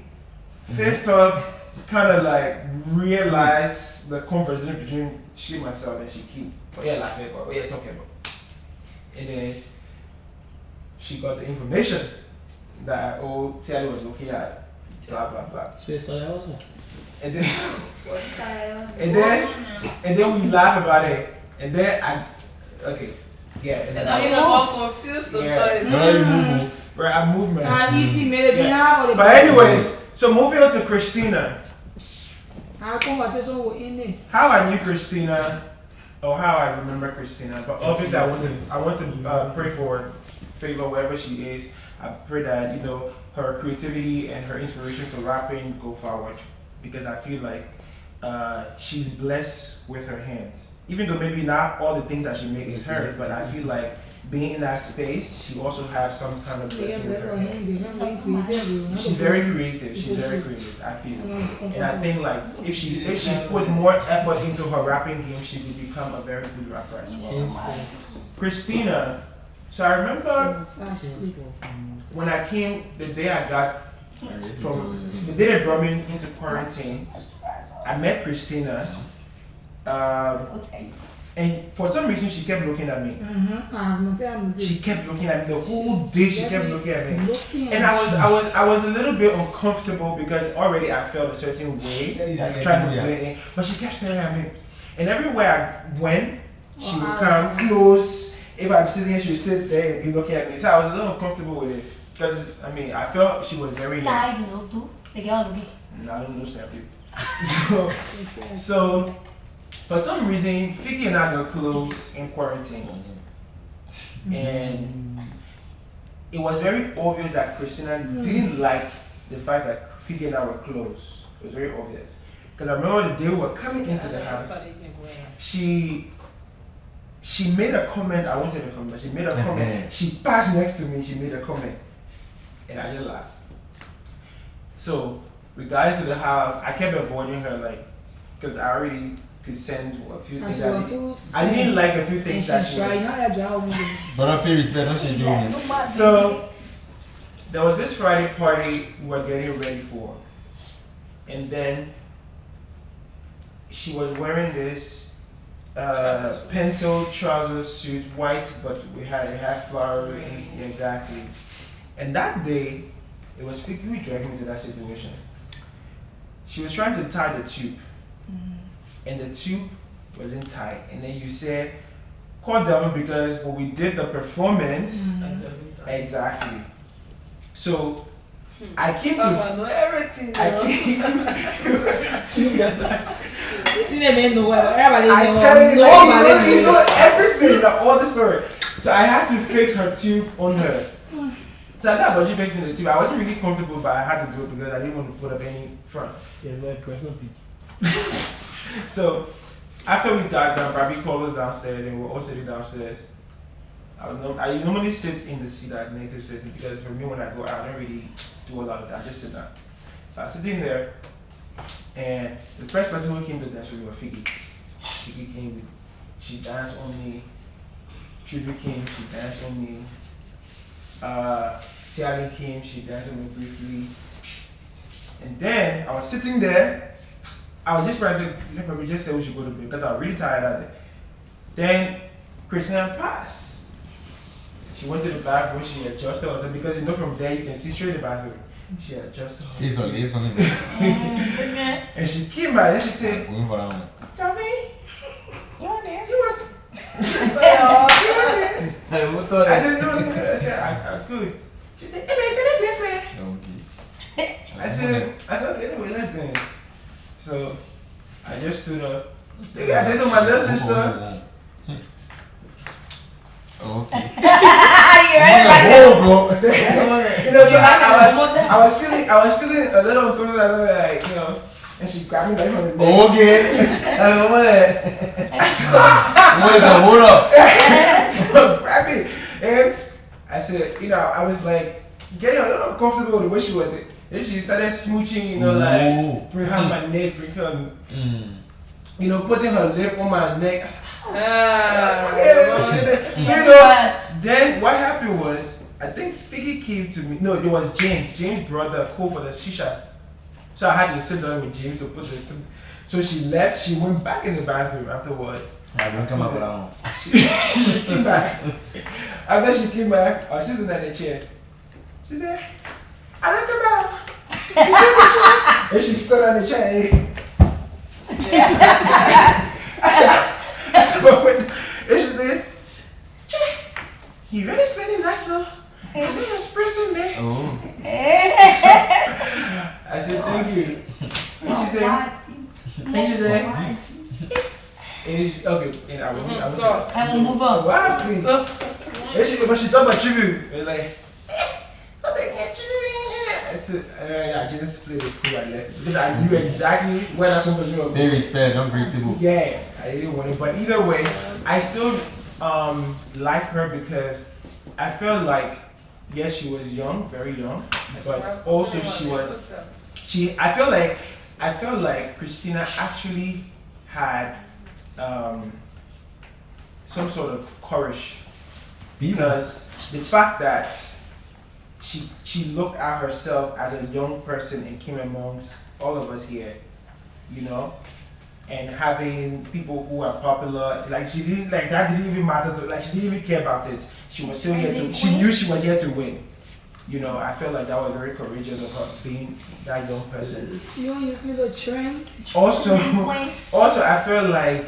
Fifth Up kind of like realized the conversation between she, myself, and she keep laughing about what you're talking about. And then she got the information that Tiali was looking at, blah blah blah. So it's not also. And then and then we laugh about it. And then and then I movement. Easy, maybe now. But anyways, so moving on to Christina. Our conversation will end it. How I knew Christina, or how I remember Christina, but obviously I want to pray for favor wherever she is. I pray that her creativity and her inspiration for rapping go forward, because I feel like she's blessed with her hands. Even though maybe not all the things that she makes is hers, but I feel like being in that space, she also has some kind of blessing with her hands. She's very creative. I feel, and I think like if she put more effort into her rapping game, she would become a very good rapper as well. Christina. So I remember when I came, the day I got the day they brought me into quarantine, I met Christina. And for some reason she kept looking at me. She kept looking at me the whole day. She kept looking at me, and I was a little bit uncomfortable because already I felt a certain way, trying to blend in. But she kept staring at me, and everywhere I went, she would come close. If I'm sitting here, she would sit there and be looking at me. So I was a little uncomfortable with it because I felt she was very. No, I don't know snap you. So. For some reason, Figgy and I got close in quarantine. And it was very obvious that Christina didn't like the fact that Figgy and I were close. It was very obvious. Because I remember the day we were coming into the house, she made a comment, I won't say the comment, but she made a comment. She passed next to me, she made a comment. And I just laughed. So we got into the house, I kept avoiding her because I already could sense a few things I didn't like a few things that she was. But I pay respect, what she doing? So there was this Friday party we were getting ready for, and then she was wearing this pencil trouser suit, white, but it had flowers. Exactly. And that day, it was Figgy who dragged me to that situation. She was trying to tie the tube. And the tube wasn't tight. And then you said, call Delvin because when we did the performance, exactly. So I came to everything. I tell you, you know everything, all the story. So I had to fix her tube on her. So I got budgie fixing it too. I wasn't really comfortable, but I had to do it because I didn't want to put up any front. Yeah, like personal pic. So after we got done, Brabee called us downstairs and we were all sitting downstairs. I normally sit in the seat at native sitting because for me when I go out I don't really do a lot of that. I just sit down. So I was sitting there and the first person who came to dance with me was Figgy. Figgy came, she danced on me. Tribute came, she danced on me. Ciaran came, she danced on me briefly. And then I was sitting there. I was just trying to say, we just said we should go to bed because I was really tired of it. Then Christina passed. She went to the bathroom, she adjusted herself because you know from there you can see straight in the bathroom. She adjusted herself. It's on the And she came back and she said, Tommy, you want this? You want this? I said, no. I said, I'm good. She said, hey man, can I dance, man? I said, okay, anyway, let's dance. So I just stood up. I danced with my little sister. Okay. Bro. You know, so I was feeling a little uncomfortable, like, you know, and she grabbed me back from the neck. Okay. Hold up. Grab me. And I said, you know, I was like getting a little uncomfortable with the way she was. Then she started smooching, you know, like bring her my neck, bring her, you know, putting her lip on my neck. I said, so, you know, then what happened was, I think Figgy came to me. No, it was James. James brought the coal for the shisha. So I had to sit down with James to put the. So she left. She went back in the bathroom afterwards. I don't come up around. She came back. After she came back, I was sitting in the chair. She said, I don't come out. And she stood on the chair. I said, and she said, you really spending nice, so you really expressing me. Oh. I said, thank you. And she said, okay, and I will move on. What happened? And she talked about tribute. And like, I said, I just played it cool. I left because I knew exactly when I was going. They respect, unbreakable. Yeah, I didn't want it. But either way, I still like her because I felt like, yes, she was young, very young, but also I felt like Christina actually had some sort of courage because the fact that she looked at herself as a young person and came amongst all of us here, you know, and having people who are popular, like she didn't, like that didn't even matter to, like she didn't even care about it. She was still here to, she knew she was here to win. You know, I felt like that was very courageous of her being that young person. You want to use me to trend? Also, I felt like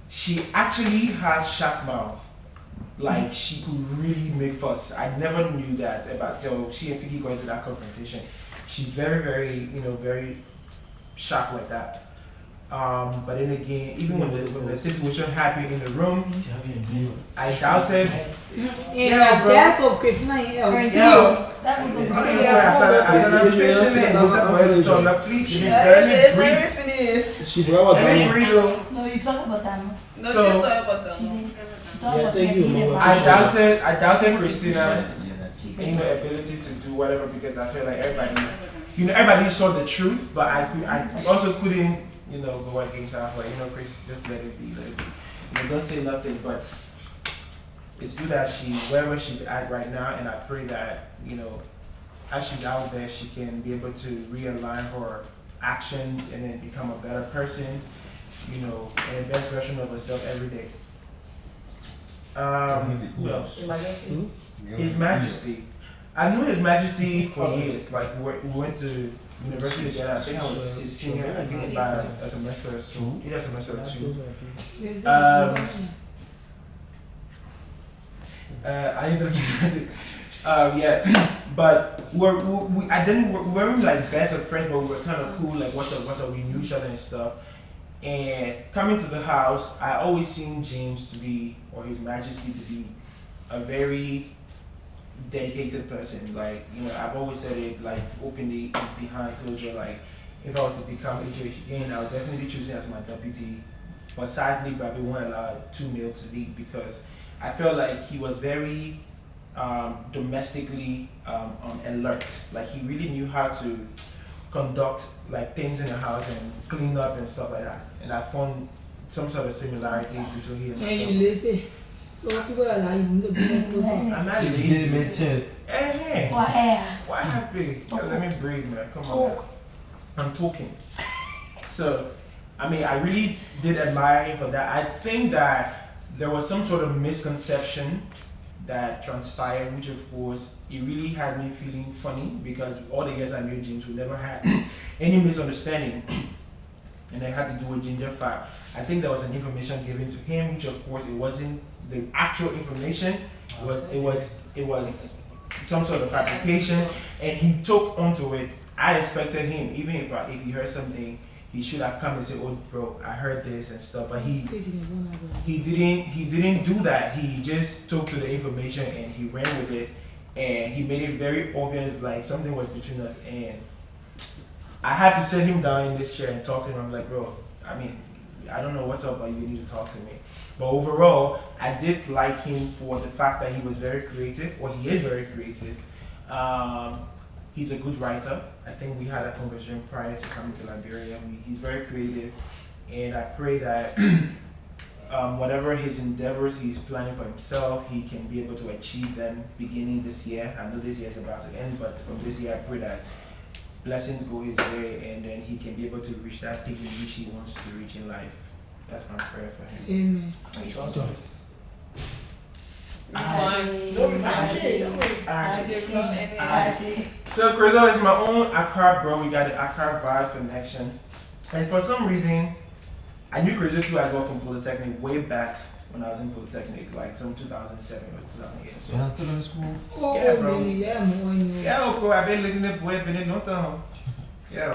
she actually has sharp mouth. Like she could really make fuss. I never knew that about till she and Figgy got into that confrontation. She's very, very, you know, very sharp like that. But then again, even when the situation happened in the room, I doubted. Yeah, bro. Christina, She brought No, you talk about that. No, she talk about that. I doubted Christina in her ability to do whatever because I feel like everybody saw the truth, but I also couldn't, you know, go against her. Like, you know, Chris, just let it be. You know, don't say nothing. But it's good that wherever she's at right now, and I pray that, you know, as she's out there, she can be able to realign her actions and then become a better person, you know, and the best version of herself every day. Who else? Majesty. His Majesty. I knew His Majesty for years. Like we went to university together. I think I was his senior. I think by a semester or so. Either a semester or two. I need to yeah, but we weren't like best of friends, but we were kind of cool. Like what's up? We knew each other and stuff. And coming to the house, I always seen James to be, or His Majesty to be, a very dedicated person. Like, you know, I've always said it, like, openly behind closed door, like, if I was to become HOH again, I would definitely choose him as my deputy. But sadly, Brabee won't allow 2 male to lead because I felt like he was very domestically alert. Like, he really knew how to conduct like things in the house and clean up and stuff like that. And I found some sort of similarities between him and And you lazy. So people are like, I'm not lazy. Hey, what happened? Let me breathe, man. Come on. I'm talking. So, I mean, I really did admire him for that. I think that there was some sort of misconception that transpired, which of course, it really had me feeling funny because all the years I knew James, we never had any misunderstanding. And I had to do a ginger fact. I think there was an information given to him, which of course it wasn't the actual information. It was some sort of fabrication, and he took onto it. I expected him, even if he heard something, he should have come and said, "Oh, bro, I heard this and stuff." But he didn't do that. He just took to the information and he ran with it, and he made it very obvious like something was between us. And I had to sit him down in this chair and talk to him. I'm like, bro, I mean, I don't know what's up, but you need to talk to me. But overall, I did like him for the fact that he was very creative, or he is very creative. He's a good writer. I think we had a conversation prior to coming to Liberia. He's very creative, and I pray that whatever his endeavors he's planning for himself, he can be able to achieve them beginning this year. I know this year is about to end, but from this year I pray that blessings go his way, and then he can be able to reach that peak in which he wants to reach in life. That's my prayer for him. Amen. So Crizo is my own Accra bro. We got the Accra vibe connection, and for some reason, I knew Crizo too as well from Polytechnic way back when I was in Polytechnic, like some 2007 or 2008. So I'm still in school. Oh, yeah, bro. Yeah, bro. I've been living the boy, been in no time. Yeah.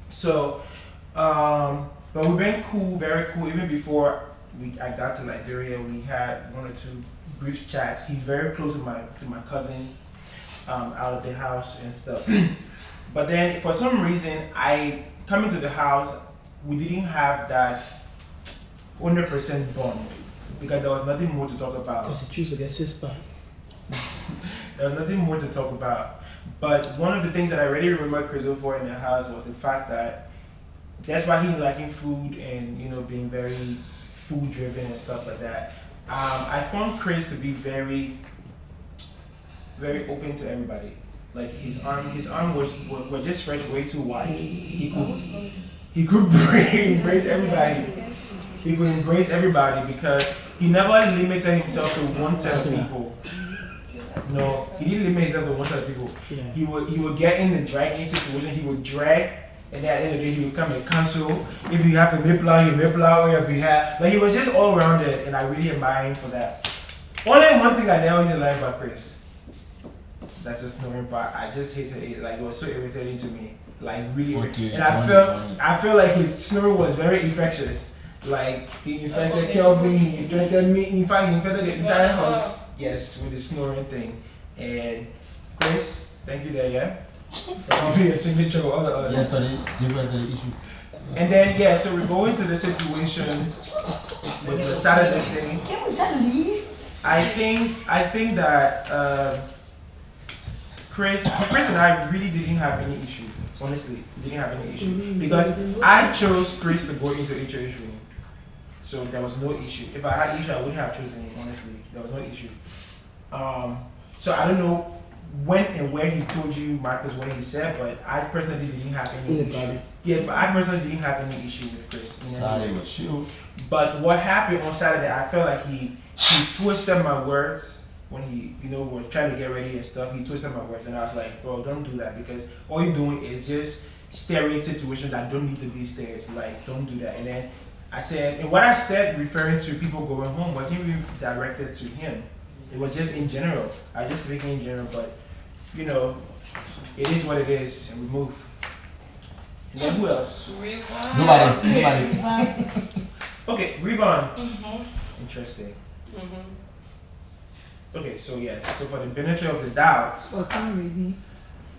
So, but we've been cool, very cool. Even before I got to Liberia, we had 1 or 2 brief chats. He's very close to my cousin out of the house and stuff. But then for some reason, I come into the house, we didn't have that 100% bond because there was nothing more to talk about. Because he chose to get sister. There was nothing more to talk about. But one of the things that I really remember Crizo for in the house was the fact that that's why he liking food and, you know, being very food driven and stuff like that. I found Chris to be very, very open to everybody. Like his arm was just stretched way too wide. He could embrace everybody. He could embrace everybody because he never limited himself to one set of people. No, he didn't limit himself to one set of people. Yeah. He would get in the dragging situation. He would drag, and then at the end of the day, he would come and cancel. If you have to nip out, you nip out on your behalf. Like he was just all rounded, and I really admire him for that. Only one thing I never used to like about Chris. That's the snoring part. I just hated it. Like it was so irritating to me. Like really, and I felt like his snoring was very infectious. Like he infected Kelvin, he infected me. In fact, he infected the entire house. Yes, with the snoring thing. And Chris, thank you there, yeah. Thank you for your signature or other. Yesterday, different issue. And then yeah, so we're going to the situation with the Saturday thing. Can we just leave? I think that Chris and I really didn't have any issue. Honestly, didn't have any issue because I chose Chris to go into HOH with me. So there was no issue. If I had issue, I wouldn't have chosen him. Honestly, there was no issue. So I don't know when and where he told you, Marcus, what he said, but I personally didn't have any issue. Yes, but I personally didn't have any issue with Chris. Saturday was chill. But what happened on Saturday, I felt like he twisted my words when he, you know, was trying to get ready and stuff. He twisted my words, and I was like, bro, don't do that because all you're doing is just staring situations that don't need to be stared. Like, don't do that. And then I said, and what I said referring to people going home wasn't even directed to him. It was just in general. I was just speaking in general, but you know, it is what it is, and we move. And then who else? Nobody. Okay, Revon. Interesting. Okay, so yes. So for the benefit of the doubt, For some reason.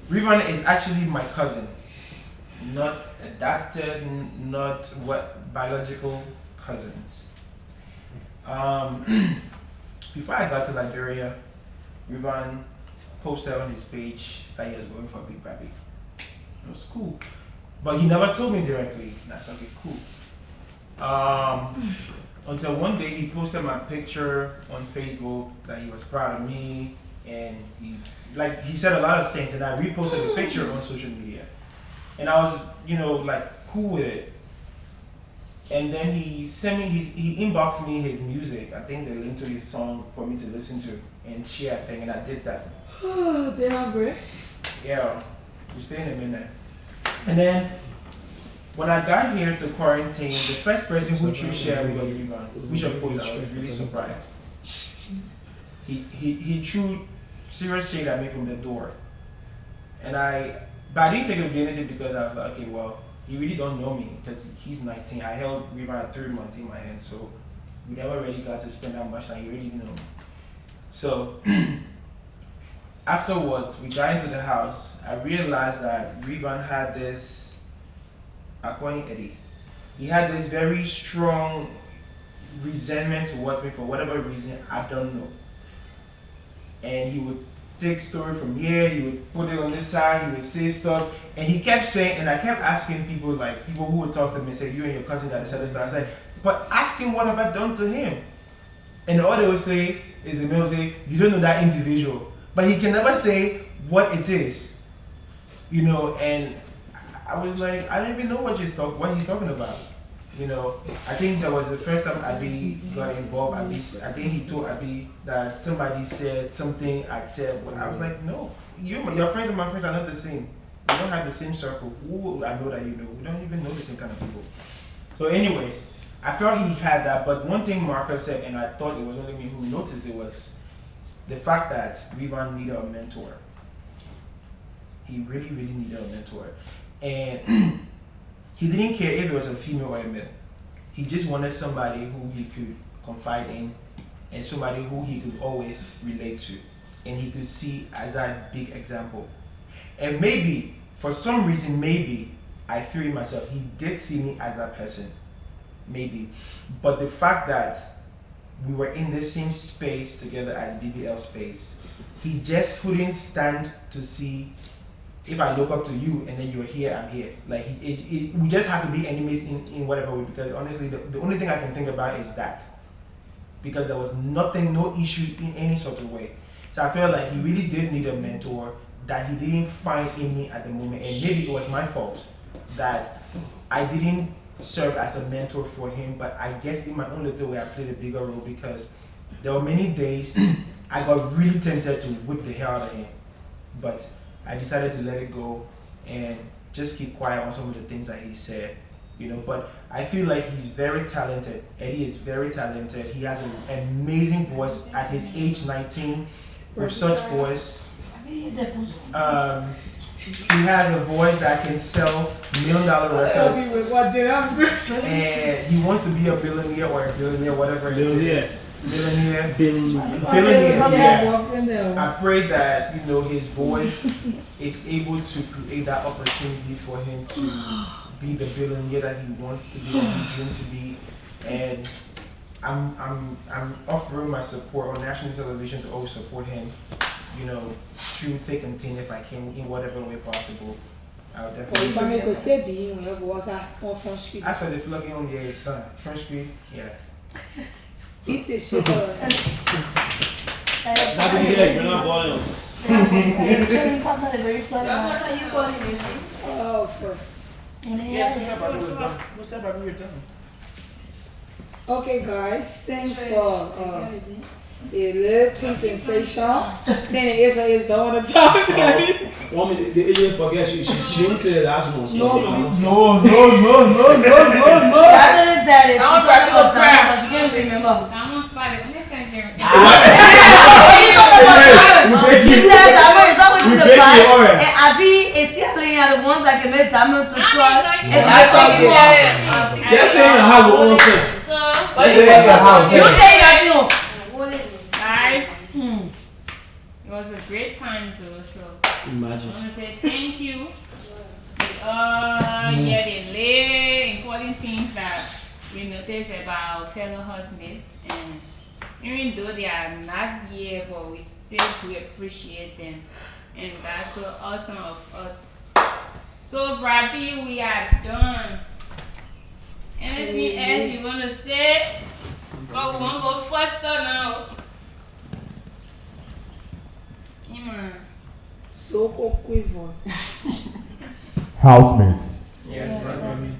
Rivan is actually my cousin, not adopted, not what biological cousins. Before I got to Liberia, Rivan posted on his page that he was going for Big Brabee. It was cool, but he never told me directly. That's okay, cool. Until one day he posted my picture on Facebook that he was proud of me, and he said a lot of things, and I reposted the picture on social media, and I was cool with it. And then he sent me he inboxed me his music, I think the link to his song for me to listen to and share a thing, and I did that. Oh, damn, bro. Yeah, we stay in a minute. And then when I got here to quarantine, the first person who chose shared was Rivan, which of course I was really surprised. He threw serious shade at me from the door, but I didn't take it to be anything because I was like, okay, well, you really don't know me because he's 19. I held Rivan at 3 months in my hand, so we never really got to spend that much time. You really didn't know me. So afterwards, we got into the house. I realized that Rivan had this, I call him Eddie. He had this very strong resentment towards me for whatever reason, I don't know. And he would take story from here, he would put it on this side, he would say stuff, and he kept saying, and I kept asking people who would talk to me, say, you and your cousin got this other stuff. I said, but ask him what have I done to him? And all they would say is, the male would say, you don't know that individual. But he can never say what it is. And I was like, I don't even know what he's talking about. I think that was the first time Abi got involved. I think he told Abi that somebody said something I said. Well, I was like, no, your friends and my friends are not the same. We don't have the same circle. Who I know that you know. We don't even know the same kind of people. So anyways, I felt he had that. But one thing Marcus said, and I thought it was only me who noticed it, was the fact that Rivan needed a mentor. He really, really needed a mentor. And he didn't care if it was a female or a male. He just wanted somebody who he could confide in and somebody who he could always relate to and he could see as that big example. And maybe, for some reason, I feel in myself, he did see me as that person. Maybe. But the fact that we were in the same space together as BBL space, he just couldn't stand to see if I look up to you and then you're here, I'm here. Like, we just have to be enemies in whatever way, because honestly, the only thing I can think about is that. Because there was nothing, no issue in any sort of way. So I felt like he really did need a mentor that he didn't find in me at the moment. And maybe it was my fault that I didn't serve as a mentor for him, but I guess in my own little way I played a bigger role, because there were many days I got really tempted to whip the hell out of him. But I decided to let it go and just keep quiet on some of the things that he said, but I feel like he's very talented. Eddie is very talented. He has an amazing voice at his age 19 with such voice. He has a voice that can sell $1 million records, and he wants to be a billionaire or a billionaire, whatever it is. Billionaire. Yeah. I pray that his voice is able to create that opportunity for him to be the billionaire that he wants to be, and he dreams to be. And I'm offering my support on national television to always support him, through thick and thin if I can, in whatever way possible. I'll definitely. As for the flogging on the son, French speed, yeah. Eat this shit up. You're not boiling. Oh, fuck. Yes, what's that about? We're done. Okay, guys, thanks for the little presentation. Saying Asia is the one to talk. The agent forgets she didn't say the last one. No. I didn't say it. She tried to cry, but she can't remember. I'm on spot. We and Abi is the ones that can make Tamma to try. Just saying how we all say. So, you say that you. guys. was a great time too. So Imagine. I want to say thank you. Yeah, the little important things that we notice about fellow housemates, and even though they are not here, but we still do appreciate them, and that's so awesome of us. So Brabee, we are done. Anything else you want to say? But we won't go faster now. Soko quivers. Housemates. Yes, Brabee.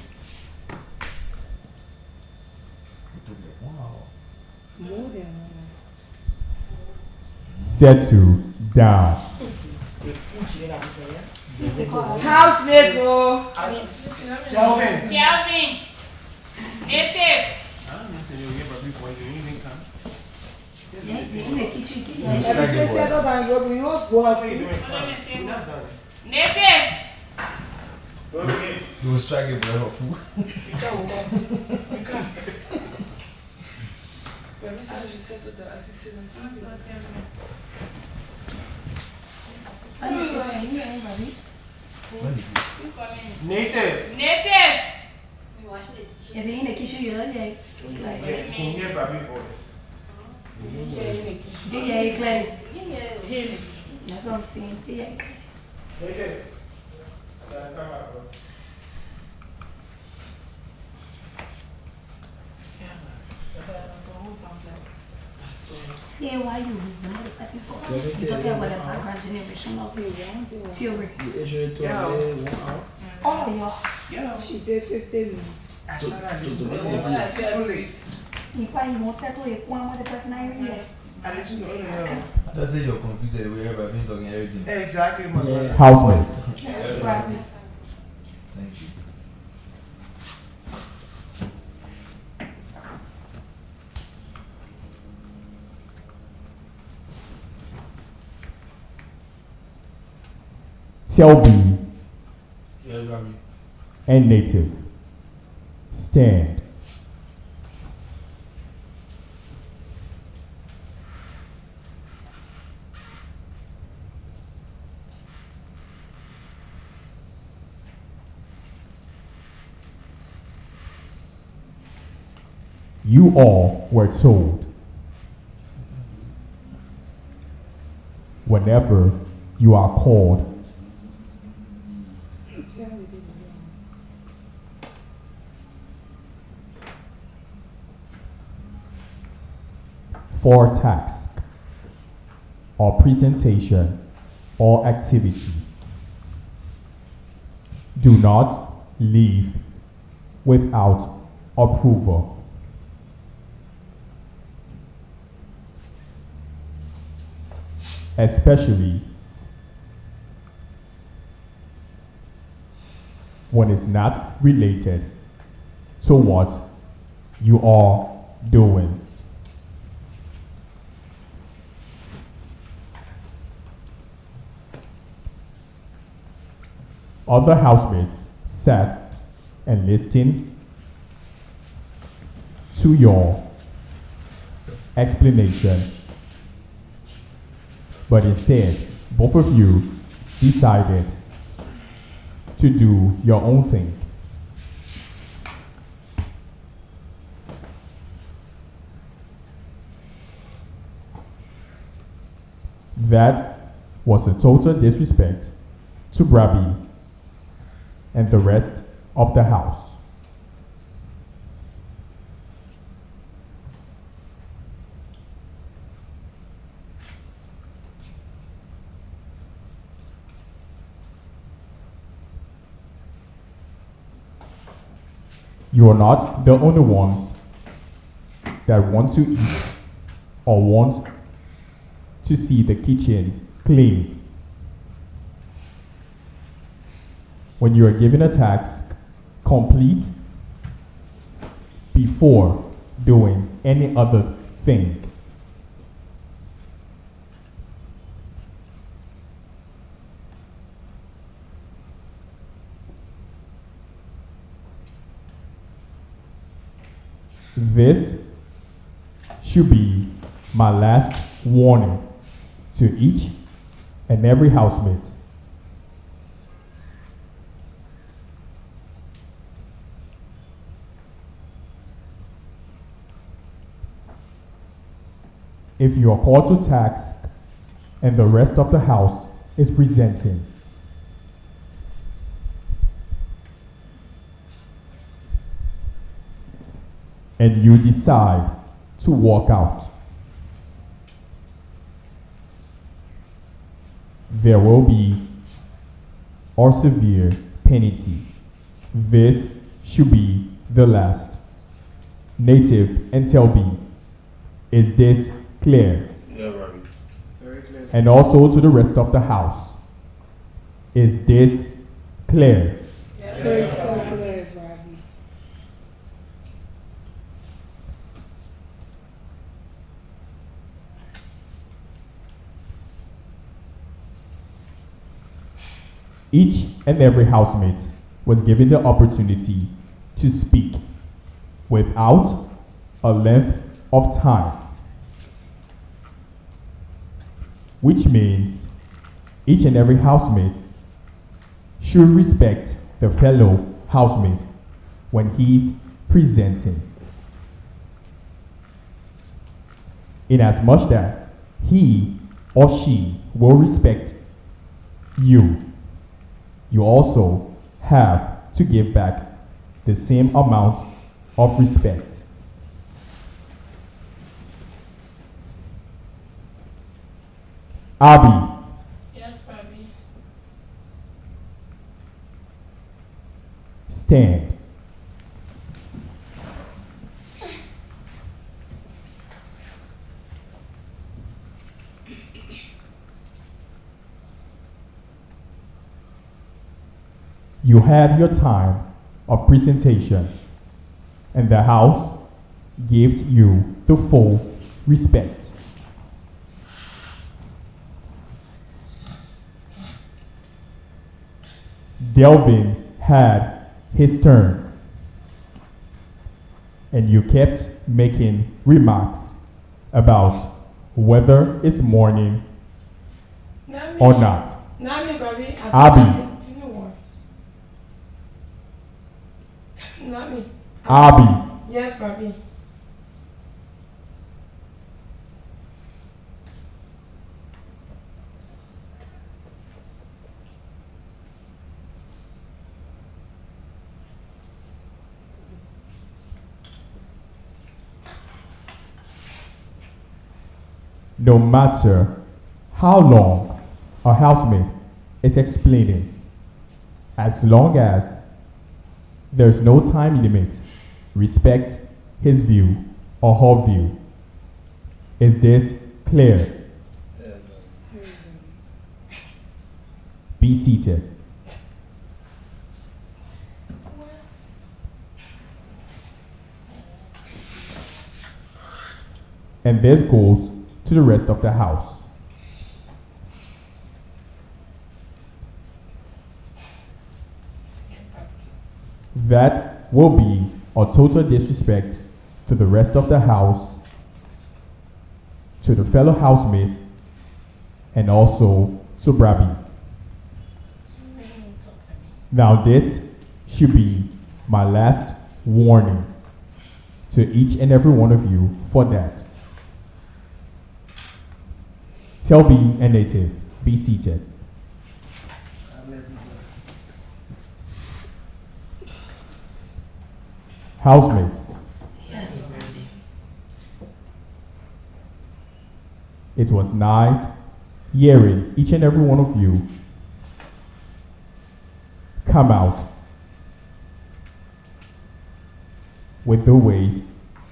More than Settle down. housemates, oh. Kelvin. Kelvin, native. I don't know if you'll get Brabee for you. You even come. Everything settled down, you go What are you doing? We're not done. Native. Okay. You will strike it for food. Every time she settled that, I can say Native. Native. If you're in the kitchen, you're not there. Yeah, can you get Brabee for it? Yeah, it's like, that's what I'm saying. Yeah. Native. Come out, bro. See why you not the person for you talking about the background generation of theory. Oh, yeah. Yeah. She did 50 minutes. I saw that fully. If I won't settle it, one with the person I really yes. I listen to all of That's it, you're confused the way I've been talking everything. Exactly, my brother. Housemates. Yes, Brabee. Thank you. Selby Yeah, Brabee. and Native. Stand. You all were told whenever you are called for task or presentation or activity, do not leave without approval. Especially when it's not related to what you are doing. Other housemates sat and listened to your explanation, but instead, both of you decided to do your own thing. That was a total disrespect to Brabee and the rest of the house. You are not the only ones that want to eat or want to see the kitchen clean. When you are given a task, complete before doing any other thing. This should be my last warning to each and every housemate. If you are called to task and the rest of the house is presenting, and you decide to walk out, there will be a severe penalty. This should be the last. Native and tell B, is this clear? Yeah, Robbie. Very clear. And also to the rest of the house, is this clear? Very so clear, Brabee. Each and every housemate was given the opportunity to speak without a length of time, which means each and every housemate should respect the fellow housemate when he's presenting, inasmuch that he or she will respect you. You also have to give back the same amount of respect. Abby, Yes, Brabee. stand. You had your time of presentation, and the house gave you the full respect. Delvin had his turn, and you kept making remarks about whether it's morning or not. Not me, Brabee. Abby. You know what? Not me. Abby, Yes, Brabee. no matter how long a housemate is explaining, as long as there's no time limit, respect his view or her view. Is this clear? Be seated. And this goes to the rest of the house. That will be a total disrespect to the rest of the house, to the fellow housemates, and also to Brabee. Now this should be my last warning to each and every one of you for that. Tell B and Native, be seated. Housemates. Yes. It was nice hearing each and every one of you come out with the ways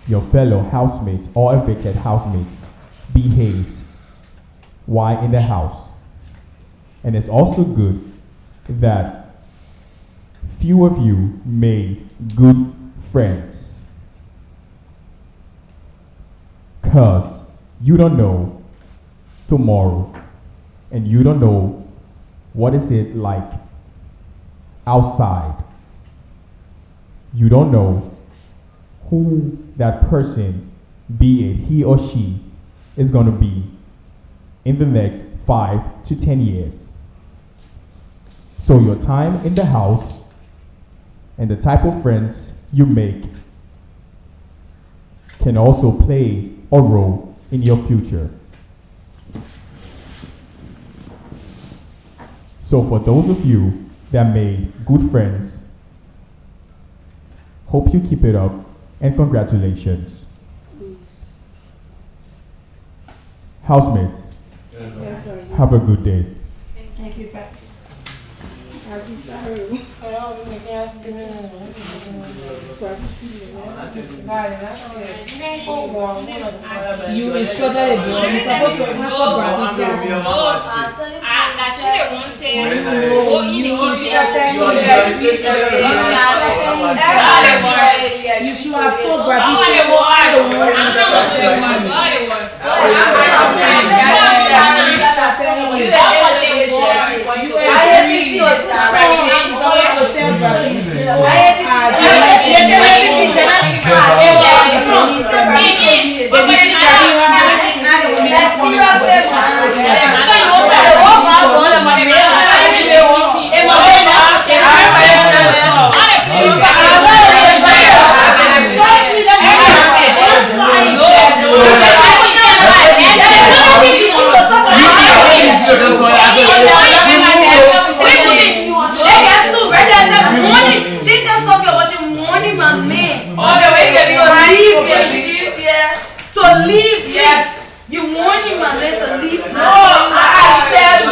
your fellow housemates or evicted housemates behaved while in the house. And it's also good that few of you made good friends, because you don't know tomorrow, and you don't know what is it like outside. You don't know who that person, be it he or she, is going to be in the next 5 to 10 years. So your time in the house and the type of friends you make can also play a role in your future. So for those of you that made good friends, hope you keep it up and congratulations. Housemates, have a good day. Thank you, Pat. You instructed it, you're supposed to ask for Brabee class. You should have told Brabee. She just talking about she wanting my man. All the way to leave. Yes. You warning my man to leave. No, I said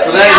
Today,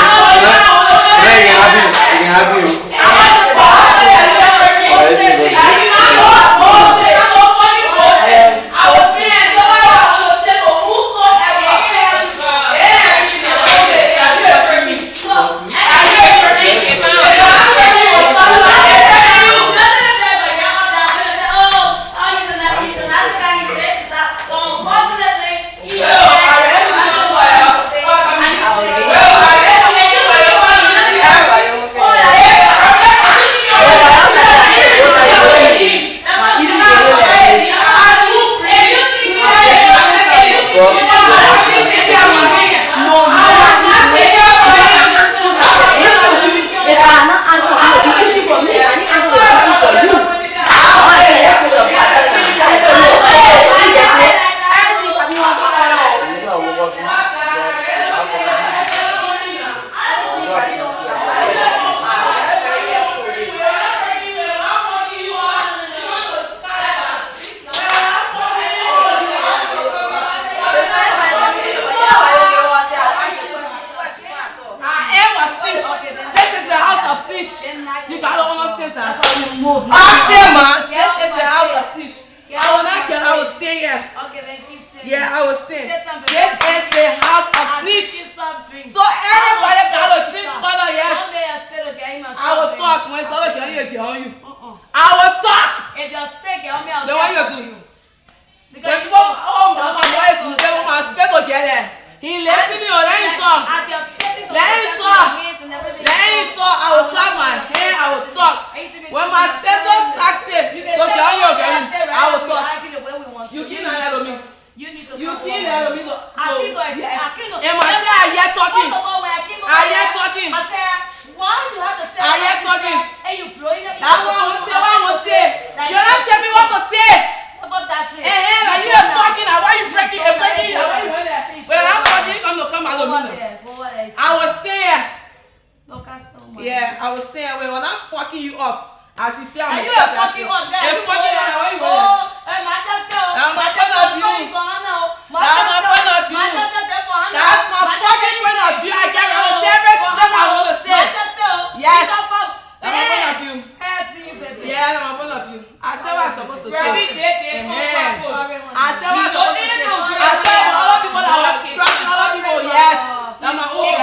This is the house of snitch. So everybody got to change color, yes. I will talk when it's all get on you. I will talk. If you're sick, I'll be Then what you do? When people, oh my voice will say, my spirit will get there. He listening or let him talk. Let him talk. Let him talk. I will clap my hand. I will talk. When my special success, you get on your game. I will talk. You can't handle me. You can't handle me. And my say, I hear talking. I hear talking. Why you have to say I hear talking. And you blowing it? That's what I will say. What I will say. You're not telling me what to say. Fuck that shit. Like you are talking. Why you breaking? Why you went there? When I'm talking, you come out of me. I will stay here. Yeah, I will stay away. When I'm fucking you up, as you say, I'm you are fucking up there. I'm fucking you up. Why you went there? Majesty. That's my point of view. That's my point of view. That's my fucking point of view. I can't say every shit I want to say. Yes. That's my point of view. Yeah, that's my point of view. I said what I'm supposed to say. I said what I'm supposed to say. I tell all the people that were crushing all the people, yes. That's my own.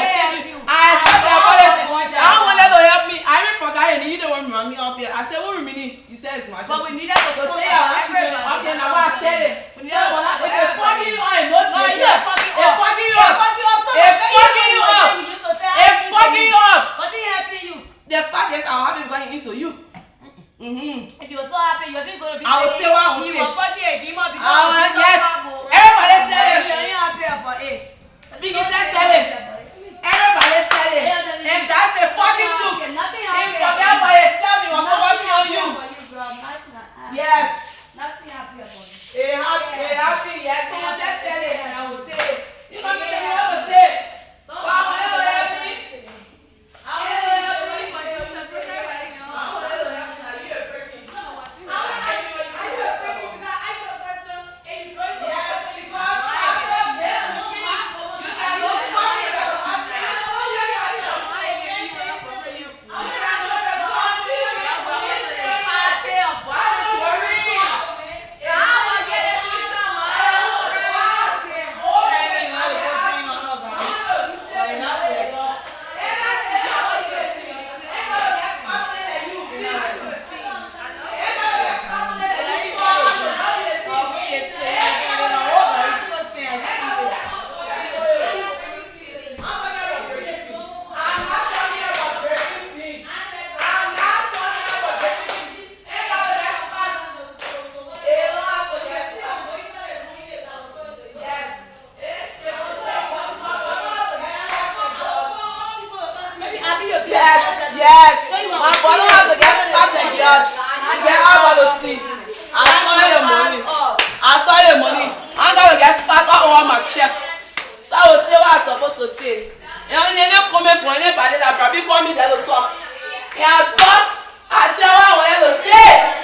I accept the apology. I don't want them to help me. I even forgot you. You don't want me up here. I said, what do you mean? You said it's Majesty. But we needed to go say everybody. Okay, now what I said it. If you're fucking you on, no, you're fucking you up. Fucking you up. Fucking you up. Fucking you up. What did he have to you? The fact is, I'll have it going into you. If you were so happy, you didn't go to be I will say what I will say. You were fucking a demon because yes. Everybody said it. You're not happy about it. Biggie said sell it. Everybody said it. And that's the fucking truth. Nothing He happened. forgot about yourself. He was focusing on you. Yes. Nothing happened about it. It happened, yes. Someone said sell it, and I will say it. You can't tell me what to say. But I will never help me. I will never help me. Yes, my brother has to get stuck the girls. She get out of the sea. I saw the money. I'm gonna get spat all over my chest. So I will say what I'm supposed to say. And when they're not coming for anybody that probably call me there to talk. And I talk, I say what I want to say.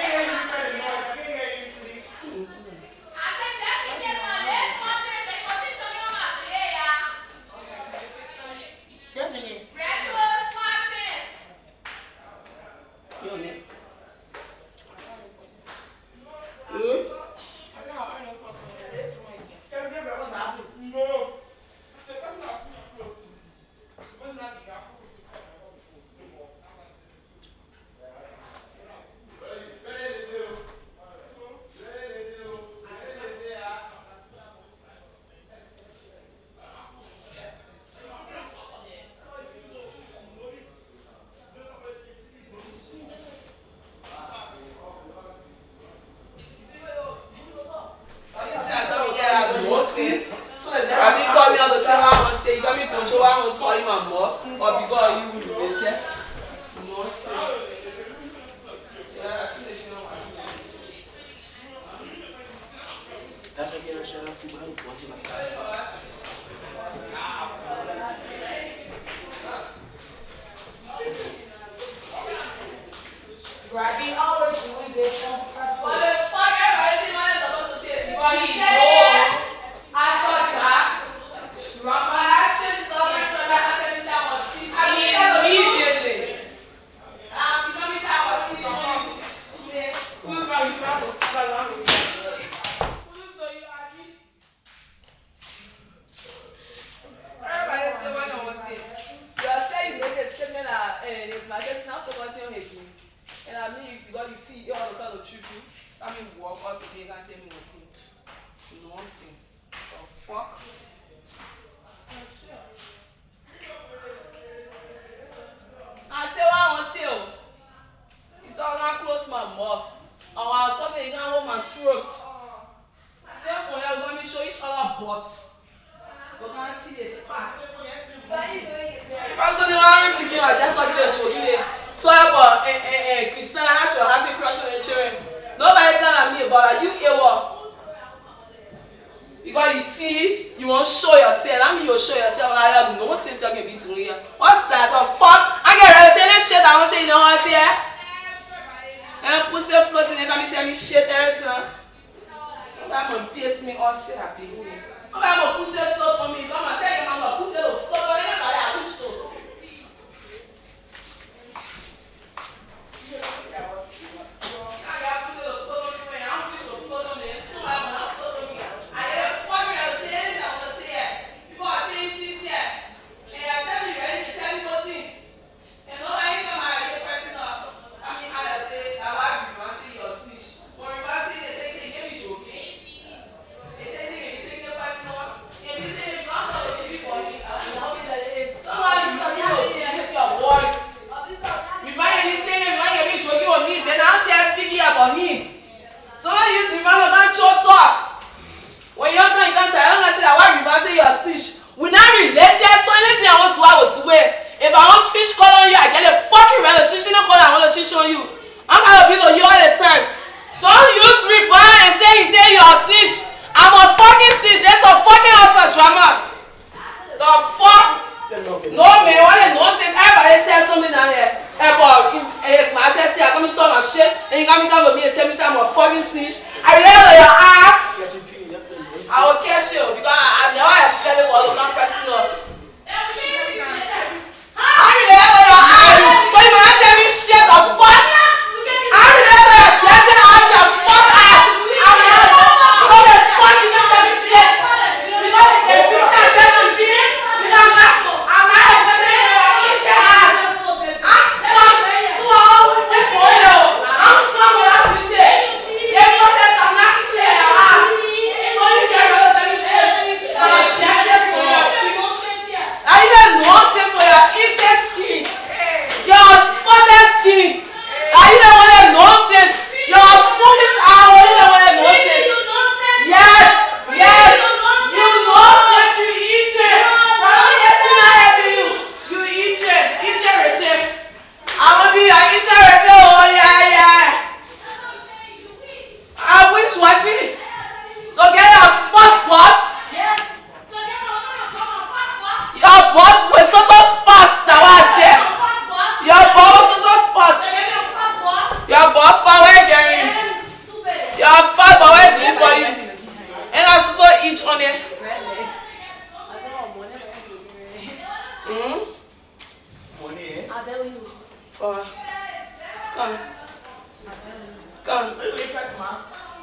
I just talking to Jolie. So about Christina has your happy crush on the children. Nobody tell me about you ever. Because you feel you want to show yourself. I mean you show yourself. I have no sense you can be doing here. What's that? What fuck? I get ready to say this shit. I want to say you know what I say. And pussy floating. They come tell me shit every time. I'm gonna piss me off. Shit happy. I'm gonna pussy float on me. Come on, say I'm gonna pussy float on me. I wish so. About him. So when you use River don't show talk. When you're talking, you can't tell. I'm gonna say that why River say your speech. We not relate here, so anything I want to I will do it. If I want fish call on you, I get a fucking relative call I want to fish on you. I'm gonna be on you all the time. So don't use River and say he say you're a snitch. I'm a fucking snitch. That's a fucking house of drama. The fuck? No man, what the nonsense? Everybody says something down here. About it's Majesty, I come to talk my shit, and you come with me and tell me I'm a fucking snitch. I lay on your ass. I will catch you because I'm your ass scared for the long pressing up. I lay on your ass. So you might tell me shit the fuck? I lay on your dirty ass, your fuck ass. I'm not going to fuck you can tell me shit. Because if they pick that person feeling, because I'm not expecting your shit ass.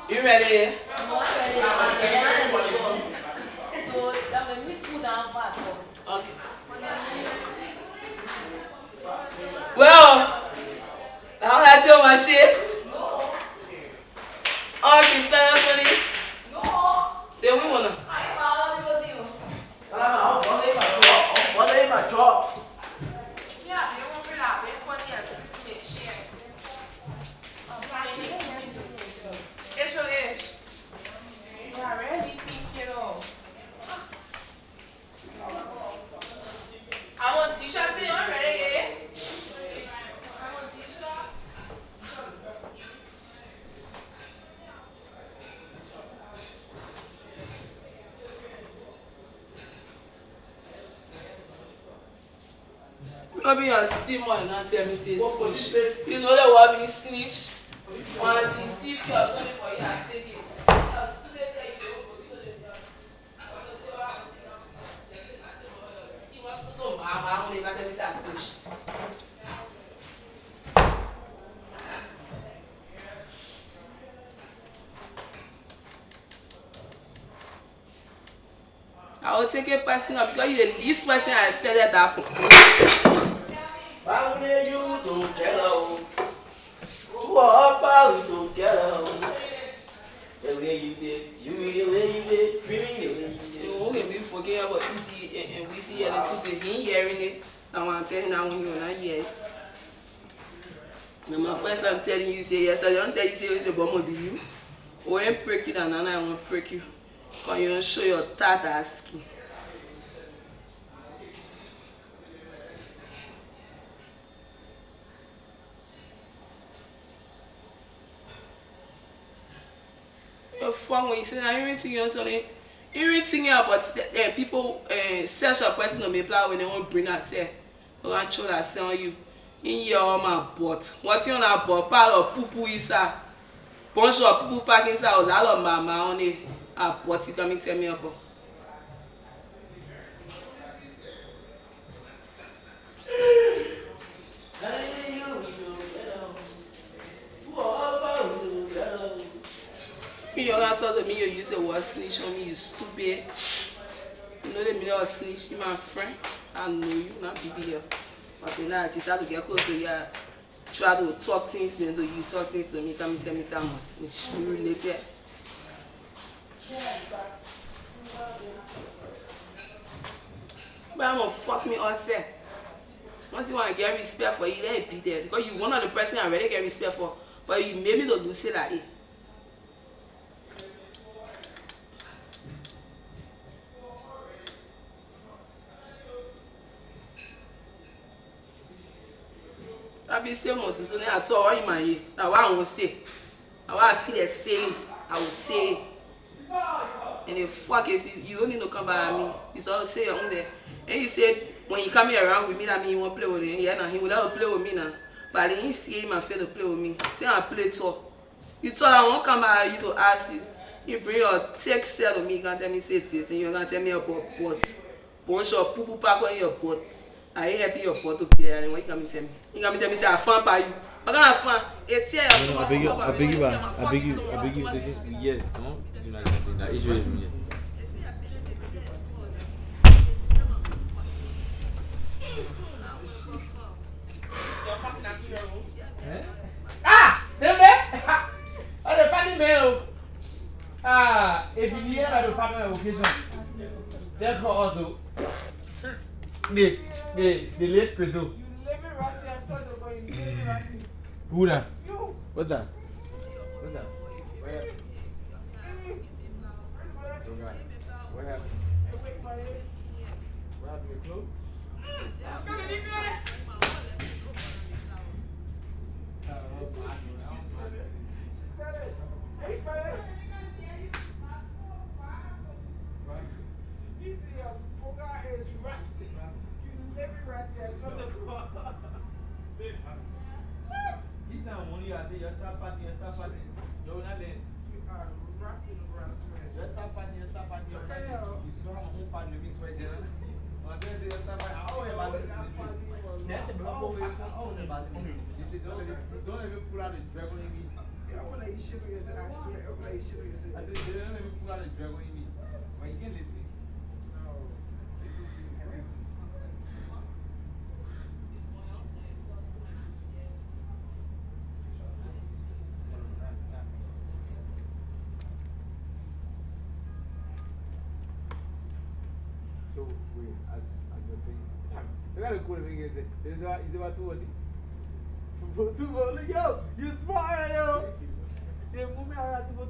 You ready? Okay. Well, now that's your my shit. Oh, Christina, funny. No. Say we wanna. Robbie and steam one and tell me say snitch. You know the word means snitch. Want to see if you're sorry for you and take it. I will take it personal because you're the least person I expected that from. Why would you do hello? What about to hello? The way you did, the way you did, dreaming the way you did. You won't be forgetting about easy and we see the two to him hearing it. I want to tell you now when you're not here. Now my first I'm telling you say yes, I don't tell you say the bomb will be you. Or I prick you and I won't prick you. Because you don't show your tata skin. You're fun when you say everything you're saying. Everything about people search a person on me when they won't bring that say. Or I'm sure that say on you. In your man butt. What you on that butt? Pile of poo is a bunch of poo packing inside or lot of mama on it. What you coming tell me about? You're not telling me you use the word snitch on me, you stupid. You know the meaning of snitch, you my friend. I know you, not BBL. But you know, it's hard to get close to you. Try to talk things to you, talk things to me, come and tell me some snitch. You related. But I'm gonna fuck me all set. Once you want to get respect for you, let it be there. Because you one of the person I already get respect for. But you made me to lose it like it. I be saying more to so I told all in my ear. Now what I will say. Now what I feel the same, I will say. And the fuck is you don't need to come by me. It's all say your own there. And he said when you come here around with me, that mean you want to play with him. Yeah, now he will never play with me now. But I didn't see him and fail to play with me. Say I play talk. You told I won't come by you to ask you. You bring your text cell to me, you can tell me say this, and you're gonna tell me about butt. Bunch of poo pack on your butt. I ain't happy your butt to be there, and what you come and tell me? You come and tell me say I fan by you. I'm gonna fan. It's here. I beg you, this is yeah, come on. Do not get that issue is me. If you hear about the family occasion, therefore also the late Chriso. Who that? What's that? What's that? Where happened? What happened? What happened with clothes? Don't even pull out the dragon in me. I want to eat shit on yourself. I swear, I want to eat shit on yourself. I said, don't even pull out the dragon in me. When you can listen. No. So, wait, I was saying, I got a cool thing here. Is about 2 yo, you smart, yo. They move me around to go.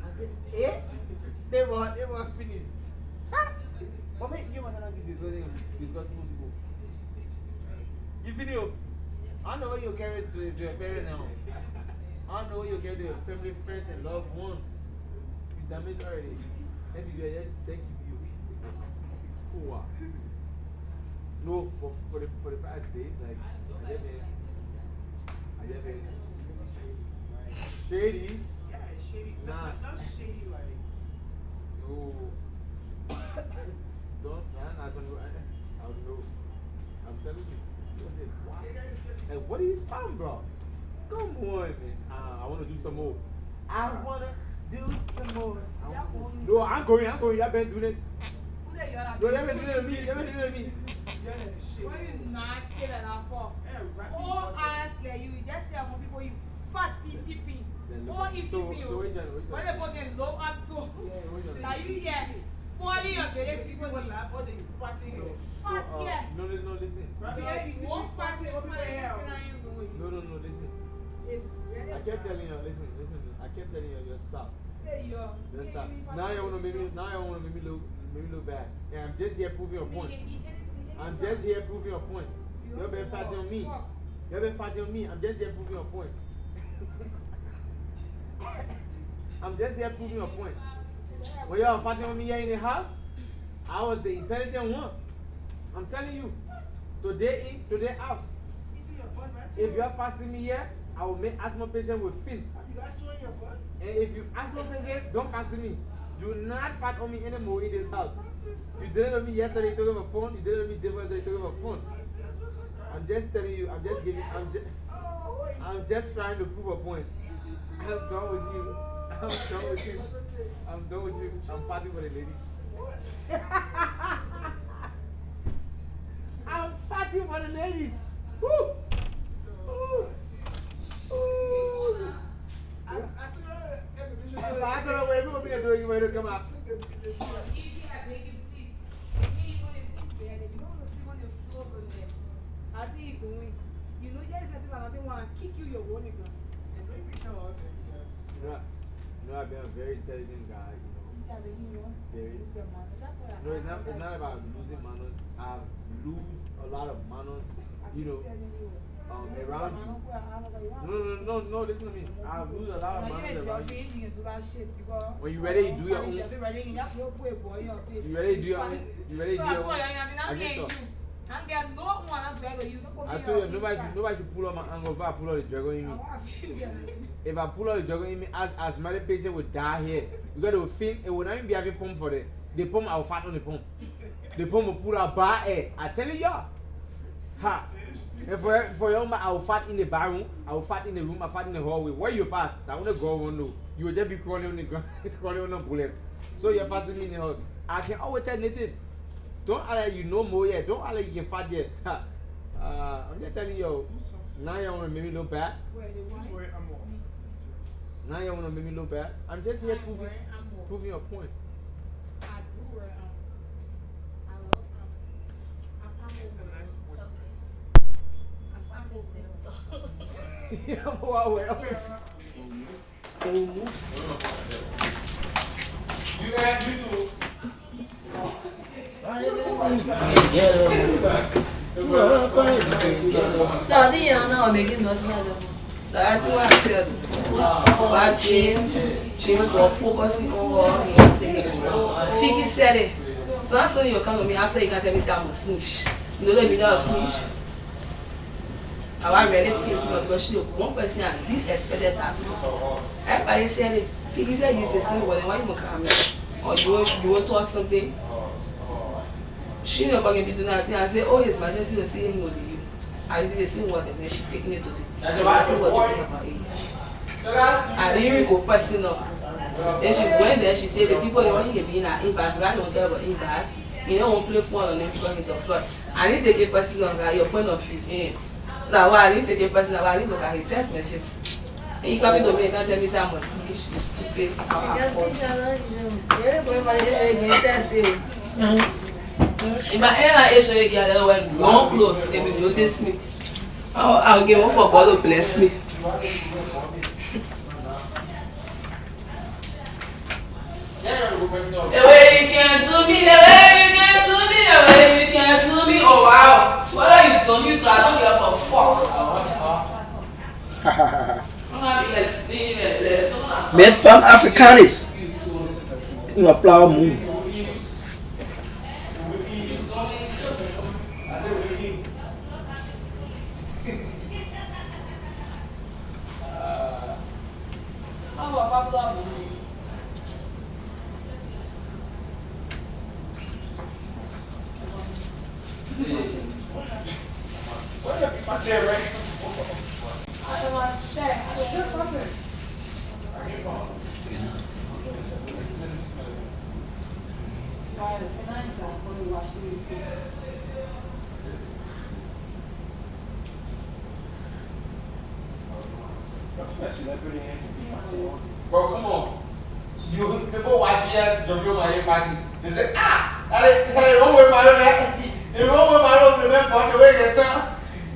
I said, eh? They were finished. What make you want to get this wedding? This got to go. You video. I don't know what you carry to your parents now. I don't know what you carry to your family, friends, and loved ones. You damaged already. Maybe you are just taking you. Cool. No, for the past days, like, shady? Yeah, it's shady. Nah. Not shady like. No. Don't, man. I don't know. I'm telling you. Hey, what are you talking about? Come on, man. I want to do some more. I want to do some more. No, I'm going. Y'all been doing it. No, y'all been doing it with me. Why you not say that I'm for? Oh, honestly, you just say about people you fat PCP. Oh, ECP. What about them low up to? Now you hear, falling your various people will laugh or they fat here. Fat here. No, listen. One fat here. No, listen. I kept telling you, listen. I kept telling you, just stop. Just stop. Now you want to make me look bad. And I'm just here proving your point. You've been fighting on me. I'm just here proving your point. I'm just here proving a point. When you are fighting with me here in the house, I was the intelligent one. I'm telling you, today in, today out. If you are fasting me here, I will make asthma patient with fin. And if you asthma patient, don't cancel me. Do not fight on me anymore in this house. You did it on me yesterday, you took over phone. You did it on me day before, you took over phone. I'm just telling you, I'm just trying to prove a point. I'm done with you. I'm done with you. I'm done with you. I'm fighting for the lady. I'm fighting for the ladies. Woo! Ooh. Ooh. I don't know where people are doing. You might come out. I think you're going. You know, there's nothing I don't want to kick you your own again. You know, I've been a very intelligent guy, you know. Very. No, it's not about losing manners. I've lose a lot of manners, you know, around you. No, listen to me. I've lose a lot of manners around you. When you ready, you do your own. You ready to do your own. You ready to do your own. I told you, nobody should pull up my angle if I pull out the dragon in me. If I pull out the dragon in me, as many patients would die here. You got to film, it will not even be having pump for the pump. I will fight on the pump. The pump will pull out bar air. I tell you, y'all. Ha. And for your I will fight in the bar room, I will fight in the room, I fight in the hallway. Where you pass, I want to go on no. You will just be crawling on the ground, crawling on the bullet. So you're fasting me in the house. I can always tell Nathan. Don't act like you know more yet. Don't act like you can fight yet. I'm just telling you, now you want to make me look bad. Now you want to make me look bad. I'm just here proving your point. I do wear I love So I think you're now making those that's what I said. But she was focusing on Figgy said it. So that's when you come to me after you can tell me I'm a snitch. You know, let me know a snitch. I was really pissed because she one person at least expected that. Everybody said it. Figgy said you say why you come or you want to something. She never gave me to nothing and say, oh, His Majesty will see him with you. I see the same word and then she taking it to the I didn't even go personal. Then she went there, she said the people they want him being an impasse. I don't tell about impasse. You don't want to play phone on him because he's a fraud. I need to take a personal guy, your point of view. Now why I need to take a personal I need to look at his text messages. And you come to me and tell me I'm a snitch, you stupid. If I ever issue again, I went one close if you notice me. I'll give one for God to bless me. The way you can do me, the way you can do me, the way you can do me. Oh wow. What are you doing? You do? I don't give a fuck. Miss Pan Africanis. You apply moon. Bro, come on. You people watch here, the room my party. They say, they won't wear my own. They won't wear my own. Remember the way they say,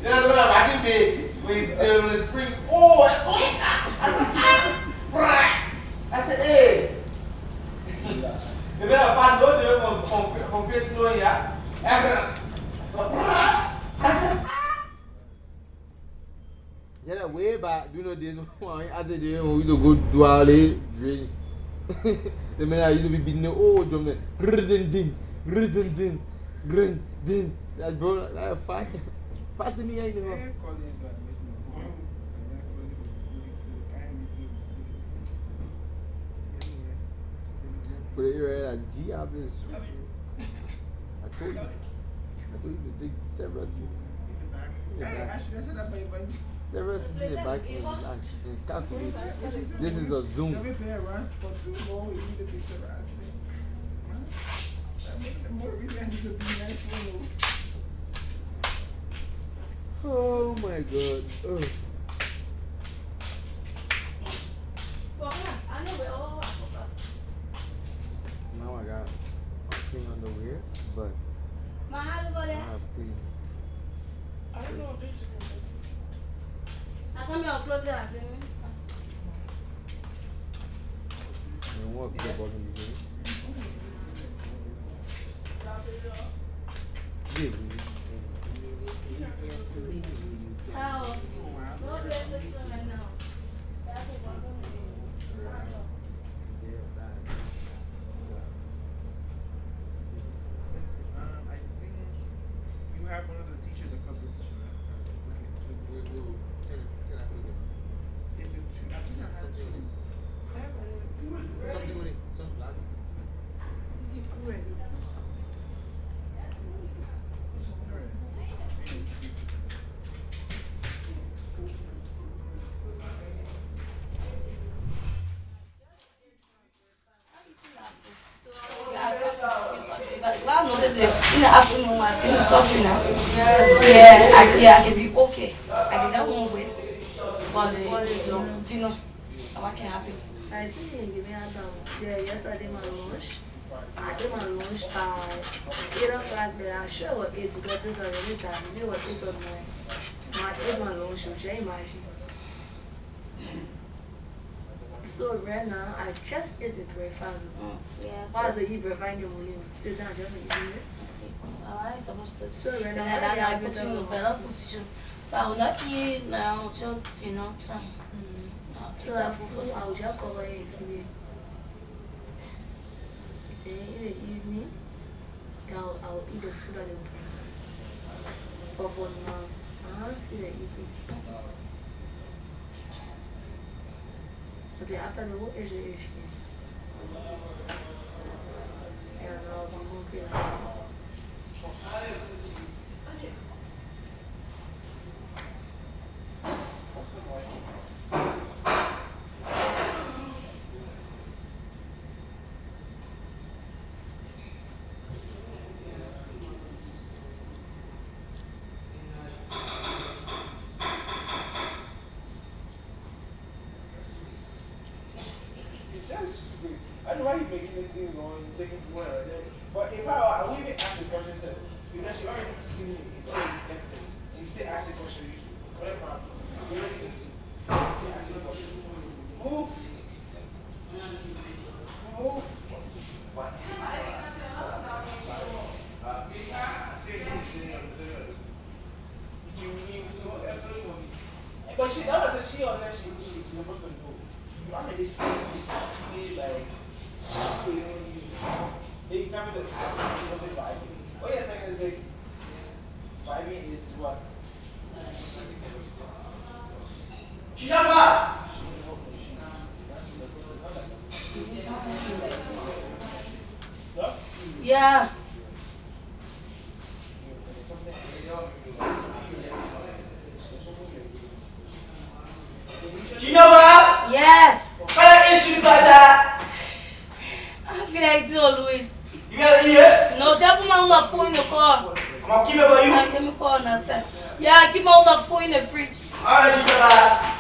you know what I'm with the spring. Oh, I said, hey. And then I found out from Christina here. I said, Yeah, way back. You know this one. I said, you know, we to go do all the drink. The man I used to be beating the old drum. Din. That bro, like fire. Fast me, I know. Put it here at G out this. I told you to take several seats. Several seats in the back and relax and calculate. This is a Zoom. Oh my God. Oh. Now I got a thing on the weird, but I have clean. I don't know if it's I come here close it. And what people about me doing? How? No restriction right now. I think you have one of the teachers that comes to teach you. I think I have two. Some black. Is it cool? Well, notice this. In the afternoon, I feel suffering now. Yeah, I can be okay. I can that one wait for the dinner. What can happen? I see you give me a down. Yeah, yesterday my lunch. I did my lunch by 8 o'clock there. I sure was 8 o'clock this already time. Maybe it was 8 or 9. I ate my lunch, which I imagine. So right now, I just ate the breakfast. Yeah. Why is the eat breakfast in the morning? Still down, just eating it. I'm supposed to. So right now, I put you in a better position. So I will not eat now until dinner time. So I will just cover it. Then in the evening, I'll eat the food that they bring. But for now, I don't feel like eating. But then after the whole education, and I'll be hungry like that. I know why you're making the thing going, taking the word. But if I would even ask the question, because you already seen it, it's already evident. And you still ask the question, whatever, you already see. Still ask the question. Move. But she never said she was supposed to go. You already see like, they come to the vibing. Oh, yeah, thing is like, vibing is what? Chinapa! Yeah. Chinapa! Yes. Why is you like that? How can I do always? You are here? No, just put my own phone in the car. I'm gonna keep it for you. Let me call now, sir. Yeah, keep my own phone in the fridge. Alright, Chinapa.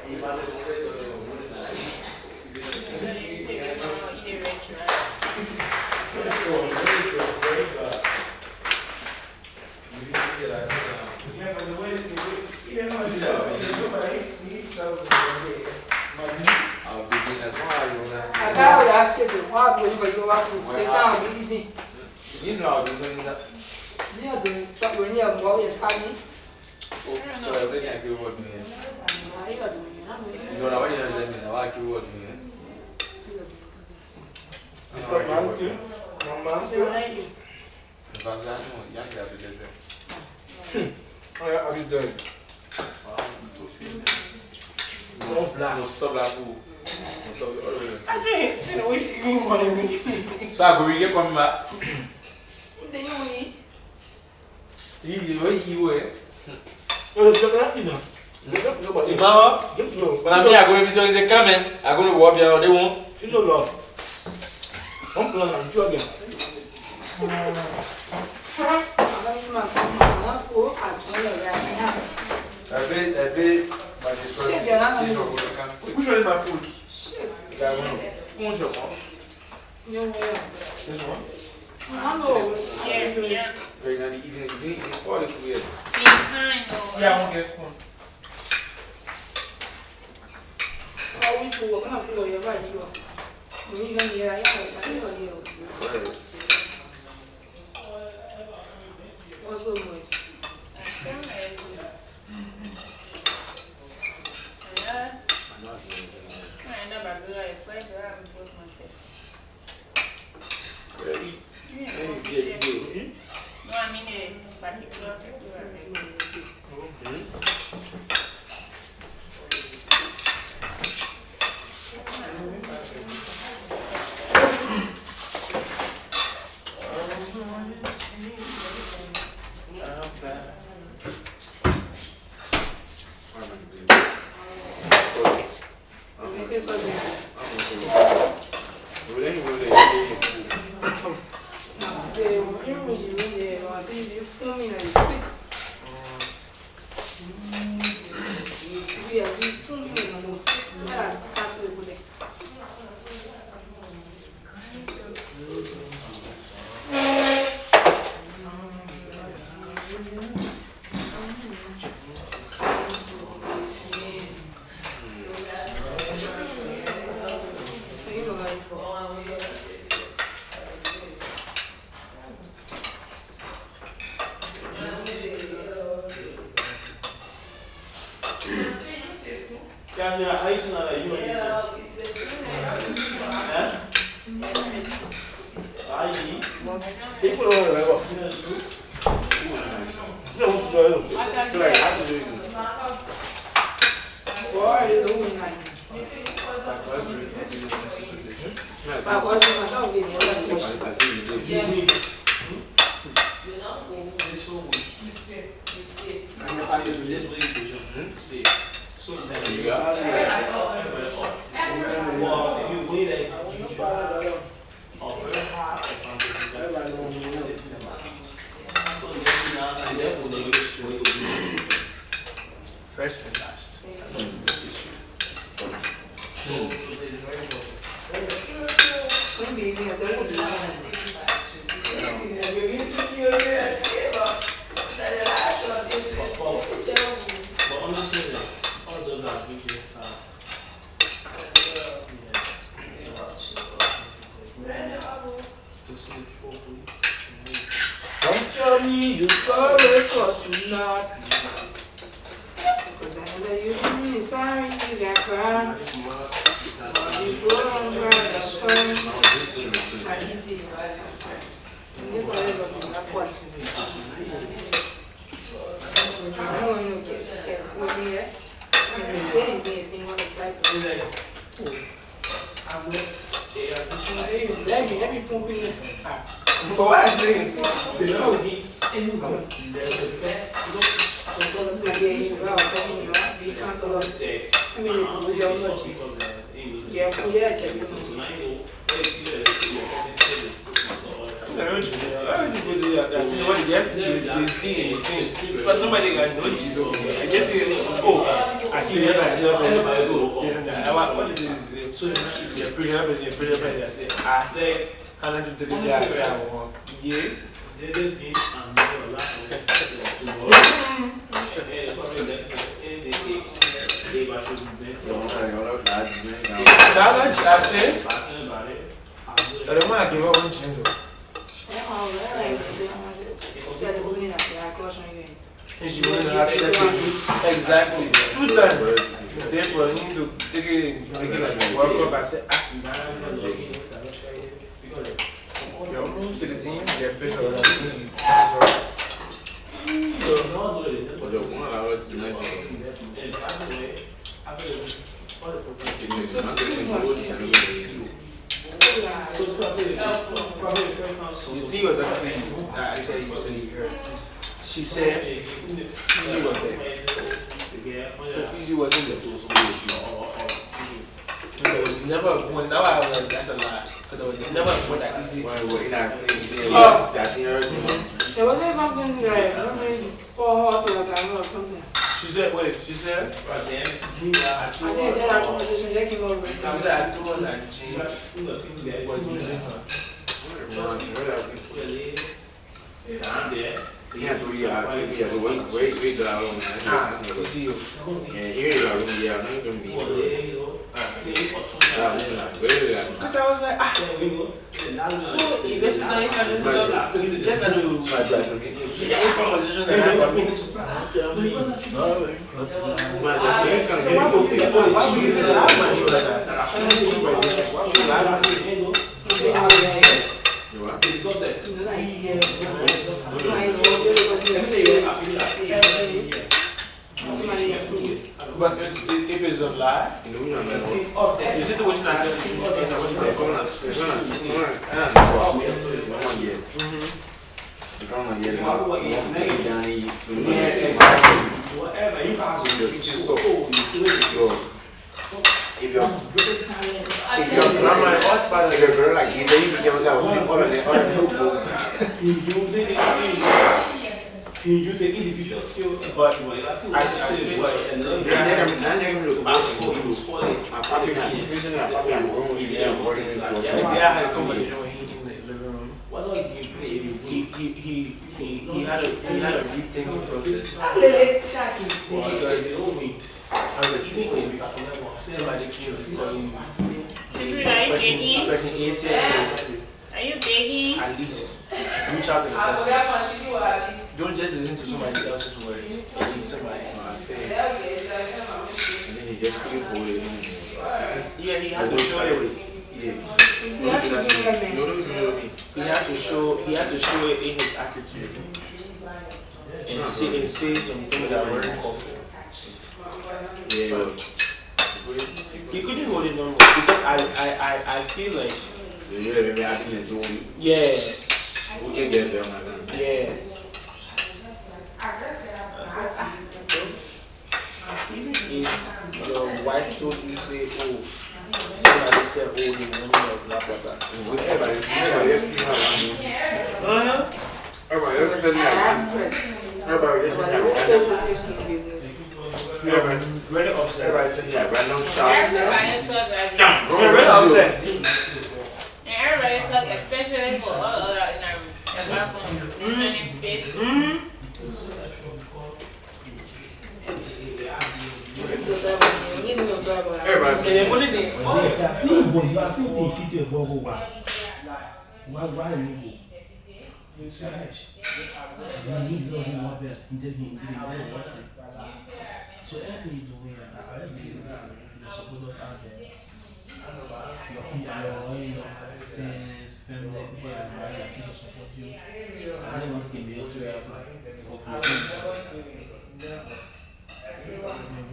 You know how to do that. You know, when you're more, you're funny. So every time you work me. You know what you're saying? I like you work me. Mr. Matthew, Mama, how are you doing? Stop that fool. I can't. You know, you want to. So I go get coming back. You were. Mama, when I'm here, I'm going to be doing the comment. I'm going to walk here. They won't. You know, Lord. I'm going to do again. I bet. Shit, you're not going to do. Which one is my food? Shit. Yeah, I don't know. Who's your mom? No way. This one? I know. Yeah. Very nice. Eating all the food. Behind or Yeah, I won't get spoon. I wish we were going to feel your body. We're going to hear you. Also, boy. No, I mean a particular First and last. Don't tell me you sorry, cause you're not. Sorry, you got crying. You go on crying, that's crying. Not easy. And this already was in that pot. I don't want to get school here. There is anything on the type of let me pump in there. But what I say is, they know me. But nobody can know Jesus. I just say, oh, I see the other go. What is this? So it's a prayer, I say, I can't take this guy. Yeah. I said, I don't want to give up on change. And she wouldn't have exactly 2 times. Therefore, I need to take it like work up. I said, you're almost to the team, they're better than the team. She said, she was there. She was in there. Never, when now I was like, that's a lie. Because there was never one that easy. There wasn't something like, for her to like, or something. She said, wait, she said, I think that conversation that came over. I said, I told her that James was using her. I'm there. Yeah, 3 years. Wait, till I don't See you. yeah, I'm not going to be. Because I was like, so if it's nice, I don't know. Check and do my conversation that happened. But if it's a lie, the situation I had to do if you're girl like this, then you can give us all of the he used an individual skill, but I say what and then he had a rethinking process. Because I was thinking somebody came and tell you person A said, are you begging? at least reach out to the person. Don't just listen to somebody else's words. Need somebody. And then he just couldn't hold it in. Yeah, he had to show it. Yeah. He had to show it in his attitude. And say something that weren't coffee. Yeah. He couldn't hold it no more because I feel like yeah. Yeah. Even if your wife told you say, oh, somebody said, oh, the money of blah blah blah. Everybody else said that. Ready upstairs. Everybody said that. Random shots. Everybody talk like that. Ready upstairs. And everybody talk, especially for all other in our platforms concerning faith. Everybody. Why inside? He's loving my best. He did so anything you do, I believe you're supposed to out there. Your friends, family, people that are your future support you. I don't want to give you extra effort for things.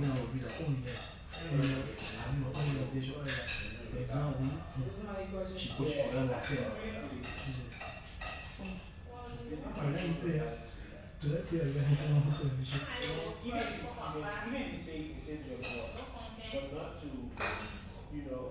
Now we'll be like, oh yeah. I'm not only of this or that. But now she pushed forever. I said, I didn't say to that year, even if you say to your boss, but not to, you know.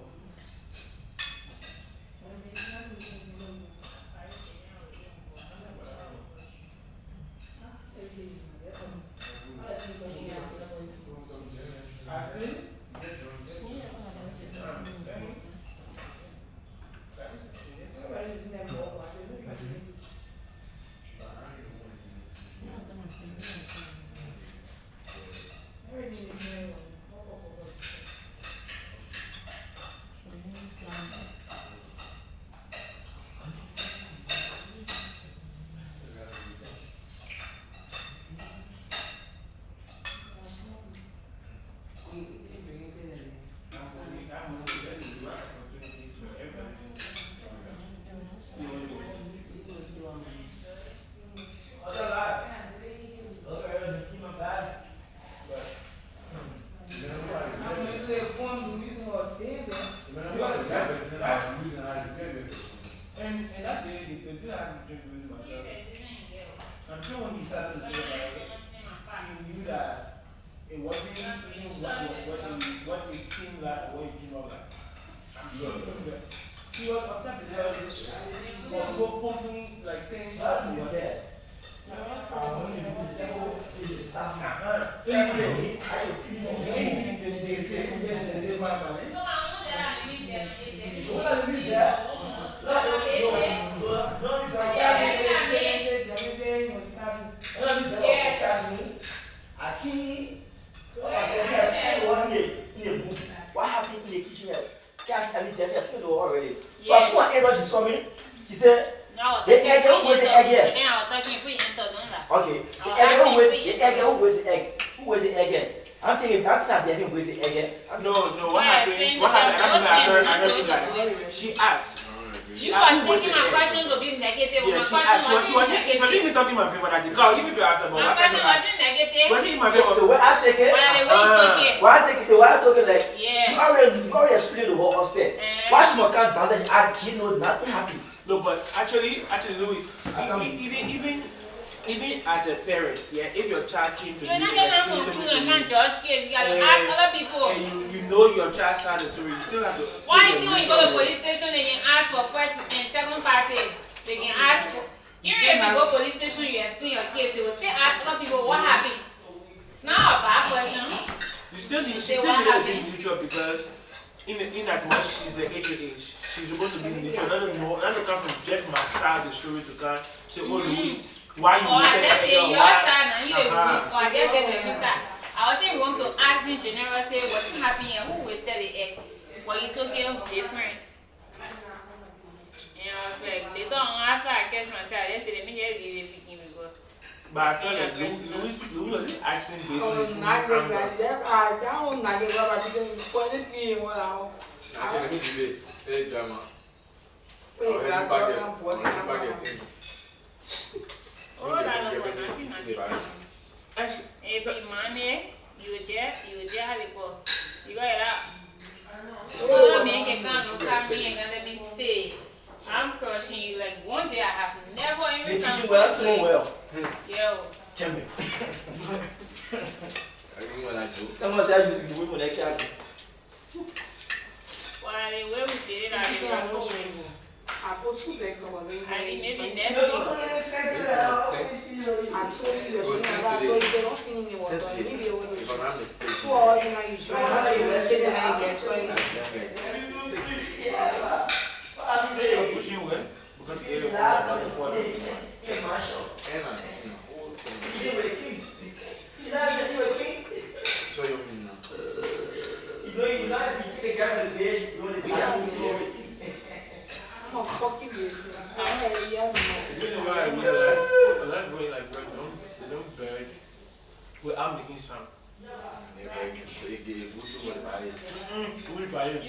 seemed like when you came out like, I'm good. He was upset because people pumping, like saying stuff to your desk. What happened in the kitchen? Already. So as soon as she saw me, he said, no, the egg, who was the egg here? I was talking for you into Okay. The egg, who was the egg? Who was the egg here? I'm thinking that they who was the egg here. No, what happened? What happened? I heard that. She asked. You was taking my question to be negative. Yeah, My question wasn't she wasn't even talking my favor that day. Go, give me to ask her. My question wasn't negative. She wasn't in my favor. The way I take it, the way I took it, like, she already explained the whole upstairs. Why she can't dance? She know nothing happy. No, but actually, Louis, even as a parent, yeah, if your child came to you and explain something to you, ask other people. And you know your child's side of the story, you still have to. Why you think when you go to the police station they can ask for first and second party? They can ask for. Even if you go to the police station, you explain your case, they will still ask other people what happened. It's not a bad question. You still need to be neutral because in that much she's the age of age. She's supposed to be neutral. Not to come from just my side of the story to come say, oh, Louis, why you I just say your side and you or I just say the side. I wasn't wrong to ask in general, say what's happening and who wasted the egg. But you took it different. And I was like, later on after I catch myself, I just said, let me just leave it picking me go. But I feel like Louis was acting based on his not get that. That one not get rubber because it's quality one out. Let me give it. Hey, drama. Wait, that's all I'm Oh, that was nothing. If you money, you just have it go. You got it out. Oh, make it come and let me say, I'm crushing you. Like one day I have never even come close to you. Yo. Tell me. I think what I do. Tell me what you do when they can't. Well, the way we did it, I didn't know. I put 2 bags over there. I maybe next week. I told you you're so you don't feel any water. Maybe you will do it. So, you know, you try not to let it and you get trying. I'm pushing away because the area was before So you mean now? You know, if you take a gap in the day, you want to I'm a fucking business. It's really why I realized a lot of going like they don't bury without making sound. You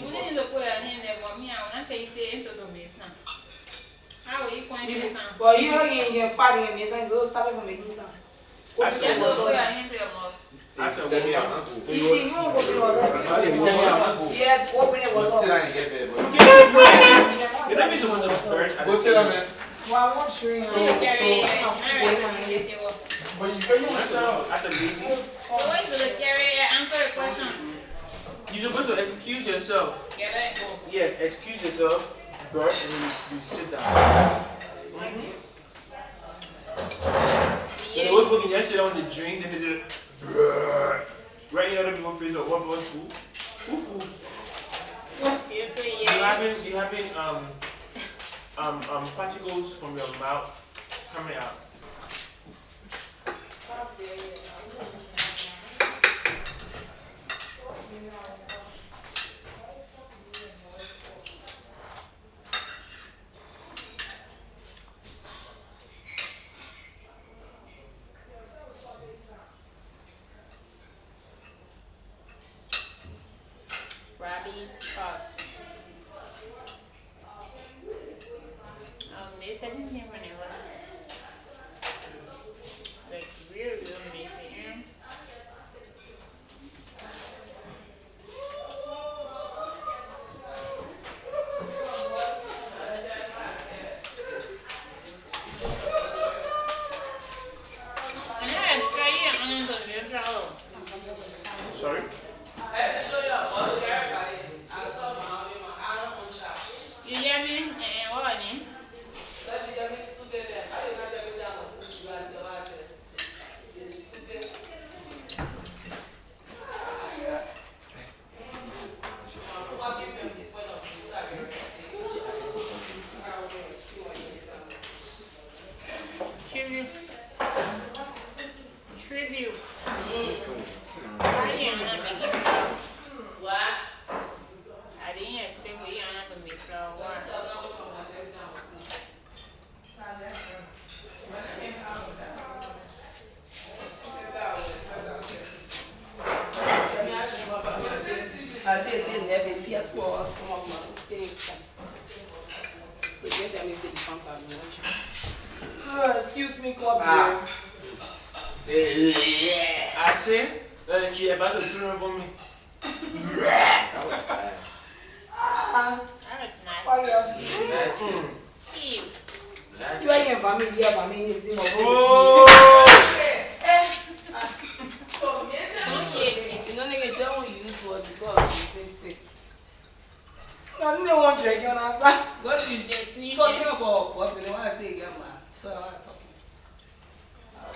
wouldn't look where I there for me. I want to say into the mason. How will you point to sound? But you know you're fighting a mason, so stop it from making sound. Just look where I hand to your mouth. After what we are not you see, you don't go to your yeah, open it was sit down and get there, but you don't be the one that's burned. go sit down, man. Well, I want to So you carry it. But you as a lady. So what is the carry? Answer the question. You're supposed to excuse yourself. Get it? Yes, excuse yourself, burn, and then you sit down. Then the people can just sit on the drink, then they do right in other people's face or what was food? Who food? You having particles from your mouth coming out. Robbie, us. They said in here when it was like real messy. And I had to try it on the Sorry? I had to show you a That's what I was from my mistake. So get them into the pump and watch. Excuse me, Kobe. I say that you're about to turn up on me. That was nice. Oh, yeah. Cute. You ain't for me, yeah, for me. It's you know, nigga, don't use word because it's sick. No, no one drinking on our side. What is this? Talking about what they want to say again, man. So I'm talking.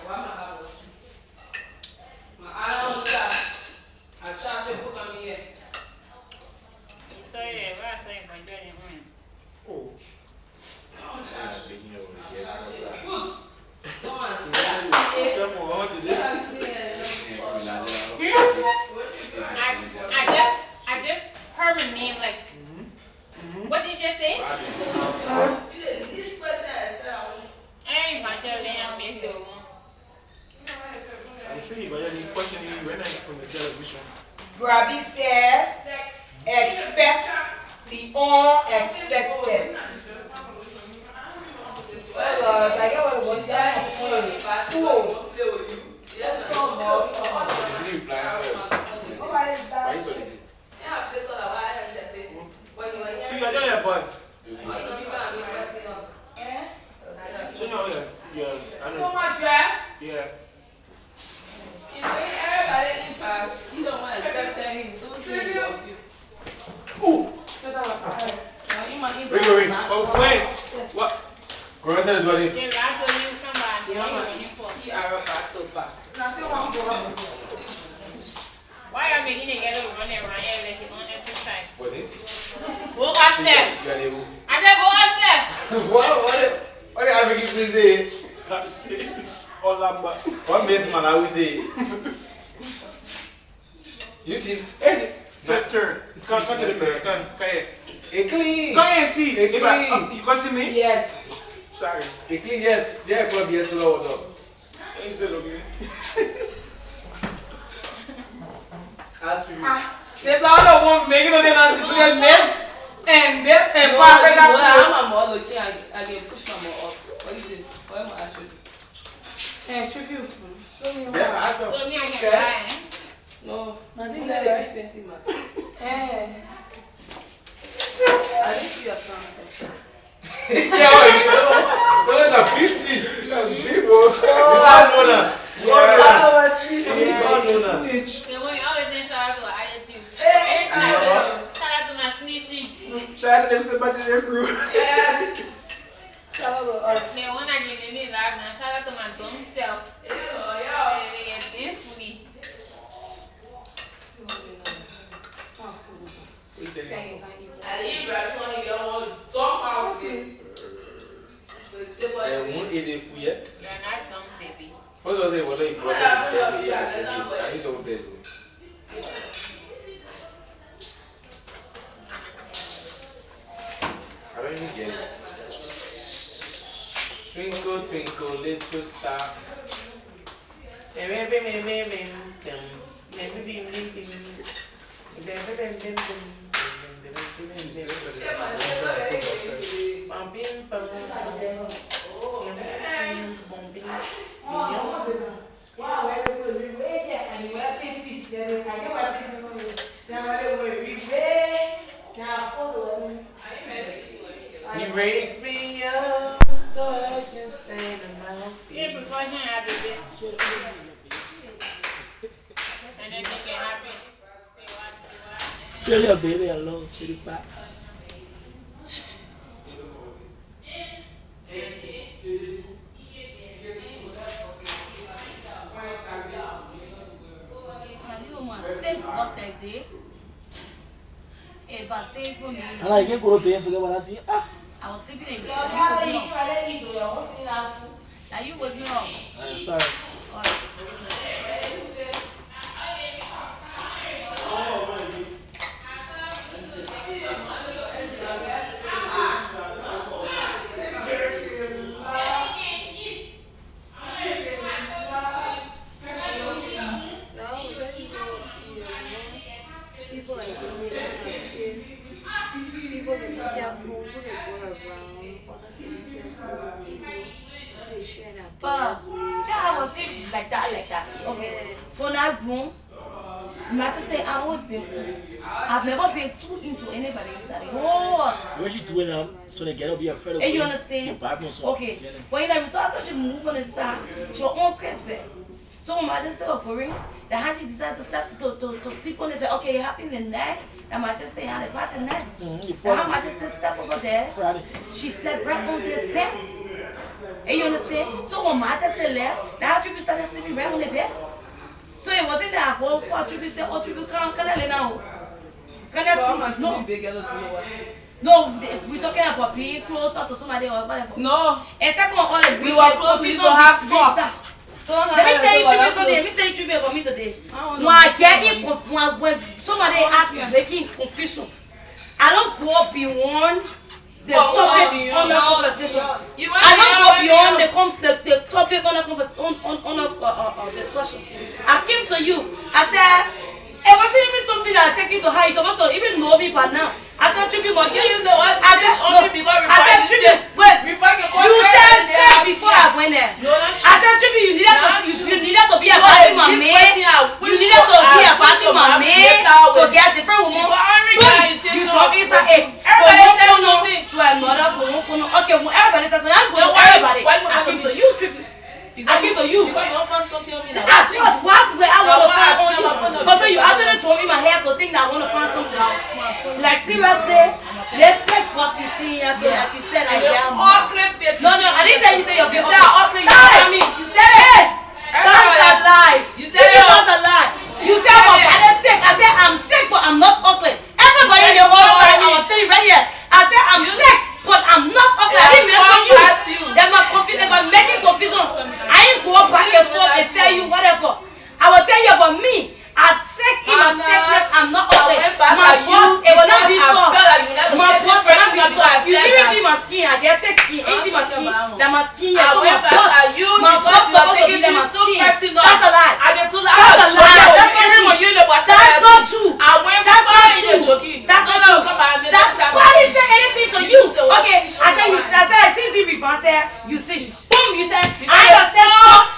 Why am I house? I don't know that. I charge you for coming here. Sorry, I saw you my journey. Oh. I don't charge you. I just heard my name like. What did you just say? This person is Hey, Evangeline, I missed it. I'm sure you got any questioning you when I'm from the television. Brabee said, expect the unexpected. Well, I get what it was that school. So you're doing your boss? So no, yes, I know. Yeah. Everybody in class, you don't want to accept him. Someone you love you. Ooh! Wait. Oh, wait. What? Go ahead and do it. Yeah, I told you come back. You are a back to back. Nothing wrong with you. Why are you making it get over running around here like you want exercise? What is Go out there. I said go out there. What are you making me say? Can't say. All that, but What makes man I will say? You see? hey, turn. Come to the mirror. Come here. A clean. Come here and see. A clean. You can see me? Yes. Sorry. A clean, yes. Yeah, probably yes, Lord. It's still okay. As for you. The blood won't make it on the answer to the left and this and part. I'm more looking. I can push my more up. What is it? What am I asking? And tribute. So me no, nothing that painting man. I didn't see your sunset. Yeah, you know that busy. You are big one. You Stitch. The one you always think shout out to attitude. Shout out to my snitching. Shout out to the budget crew. Yeah. Shout out to us. The one I give me that now. Shout out to my dumb self. Yeah. They get painfully. I didn't grab it when you get one jump out here. So it's still what won't eat it for you. You're not dumb, baby. First of all, say what are you I need some bed. I don't even get it. Twinkle, twinkle, little star. He raised me up so I can stand on my feet. Yeah, precaution, baby. And then you can happy. Leave your baby alone, to the back. Take what they did. If I stay for me, I like it, go to bed, forget what I did. I was sleeping in bed. Now you was wrong. I'm sorry. People like me, space. wasn't like that. Okay. For that room, Majesty, I always been cool. I've never been too into anybody inside the whole. What you doing now? So they get up, be afraid of. And you understand? Okay. For you, so after she moved on the side, she was on Christmas. So when Majesty was worried, that how she decided to sleep on this bed. Okay, it happened the night that Majesty had a party night. That how Majesty slept over there. Friday. She slept right on this bed. And you understand? So when Majesty left, now Tribute started sleeping right on the bed. So it wasn't that whole Tribute said, oh Tribute, can I lay now? Can I sleep? No, we're talking about being closer to somebody or whatever. No. And second of all, we were close, we used to have talk. So let me tell you Tribute something. Let me tell you Tribute about me today. When somebody asks me making confusion, I don't go beyond the topic on the conversation. I don't go beyond the topic on the conversation on discussion. I came to you. I said, it wasn't even something that I take you to how you're supposed to even know me by now. I said Tribute must you use the word Spanish only because you said before I went there. No, I said Tribute, you needed to be a party man. You needed to be a party man to get different woman. You talking say everybody says something to another for one. Okay, everybody says something. I'm going to everybody. I came to you, Tribute. I came to you. Because you don't find something on me now. I thought what way I want to find on you. But so you actually told me my hair to think that I want to find something. Like seriously, let's take what you see and so like you said I am. No, I didn't tell you say you're beautiful. You said it. That's a lie. You said it. That's a lie. You said I'm a tick. I said I'm tick, but I'm not ugly. Everybody in the whole world, I was standing right here. I said I'm tick, but I'm not ugly. I didn't mention you. They're my confusion. They're making confusion. I ain't go back and forth and tell you whatever. I will tell you about me. I take in my sickness. I'm not ugly. My butt, it will not be soft. My butt will not be soft. You even see my skin. I get thick skin. You see my skin? That my skin. I went back at you because you are taking things so personal. That's a lie. I get told that's a lie. That's not true. That's not true. I went that's not true. Joking. That's not true. Why did say anything to you? Okay, I see the reverse. You see, boom. You said I'm your sister.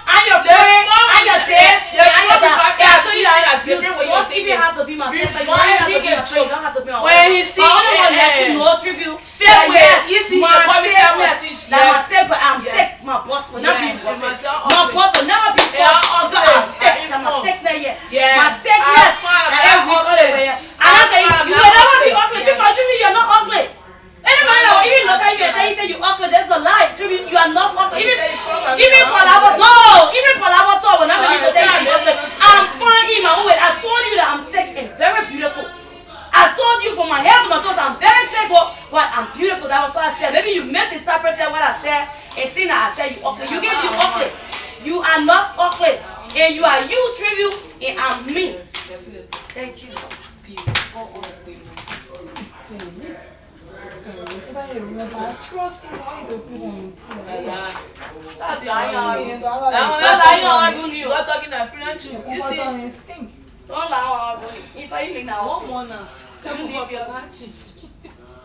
I'm your friend. I'm your dad. I'm your dad. So you different way you're saying it. When he sees Tribute. Fake way. You see your body myself, I'm take my butt will not be my butt will never be soft. I'm take my thickness. My thickness. And I tell you, you will never be ugly. Tribute, you're not ugly. Anybody that will even look at you and tell you say you ugly, that's a lie. Tribute, you are not ugly. Even Palava, no, even Palava talk will not be able to tell you I'm fine in my own way. I told you that I'm thick and very beautiful. I told you from my head to my toes I'm very thick, but I'm beautiful. That was what I said. Maybe you misinterpreted what I said and think that I said you ugly. You gave me ugly. You are not ugly. And you are you, Tribute, and I'm me. Thank you. You are talking that French. You see? Don't lie. If I even now, one more now. Come leave your lunch.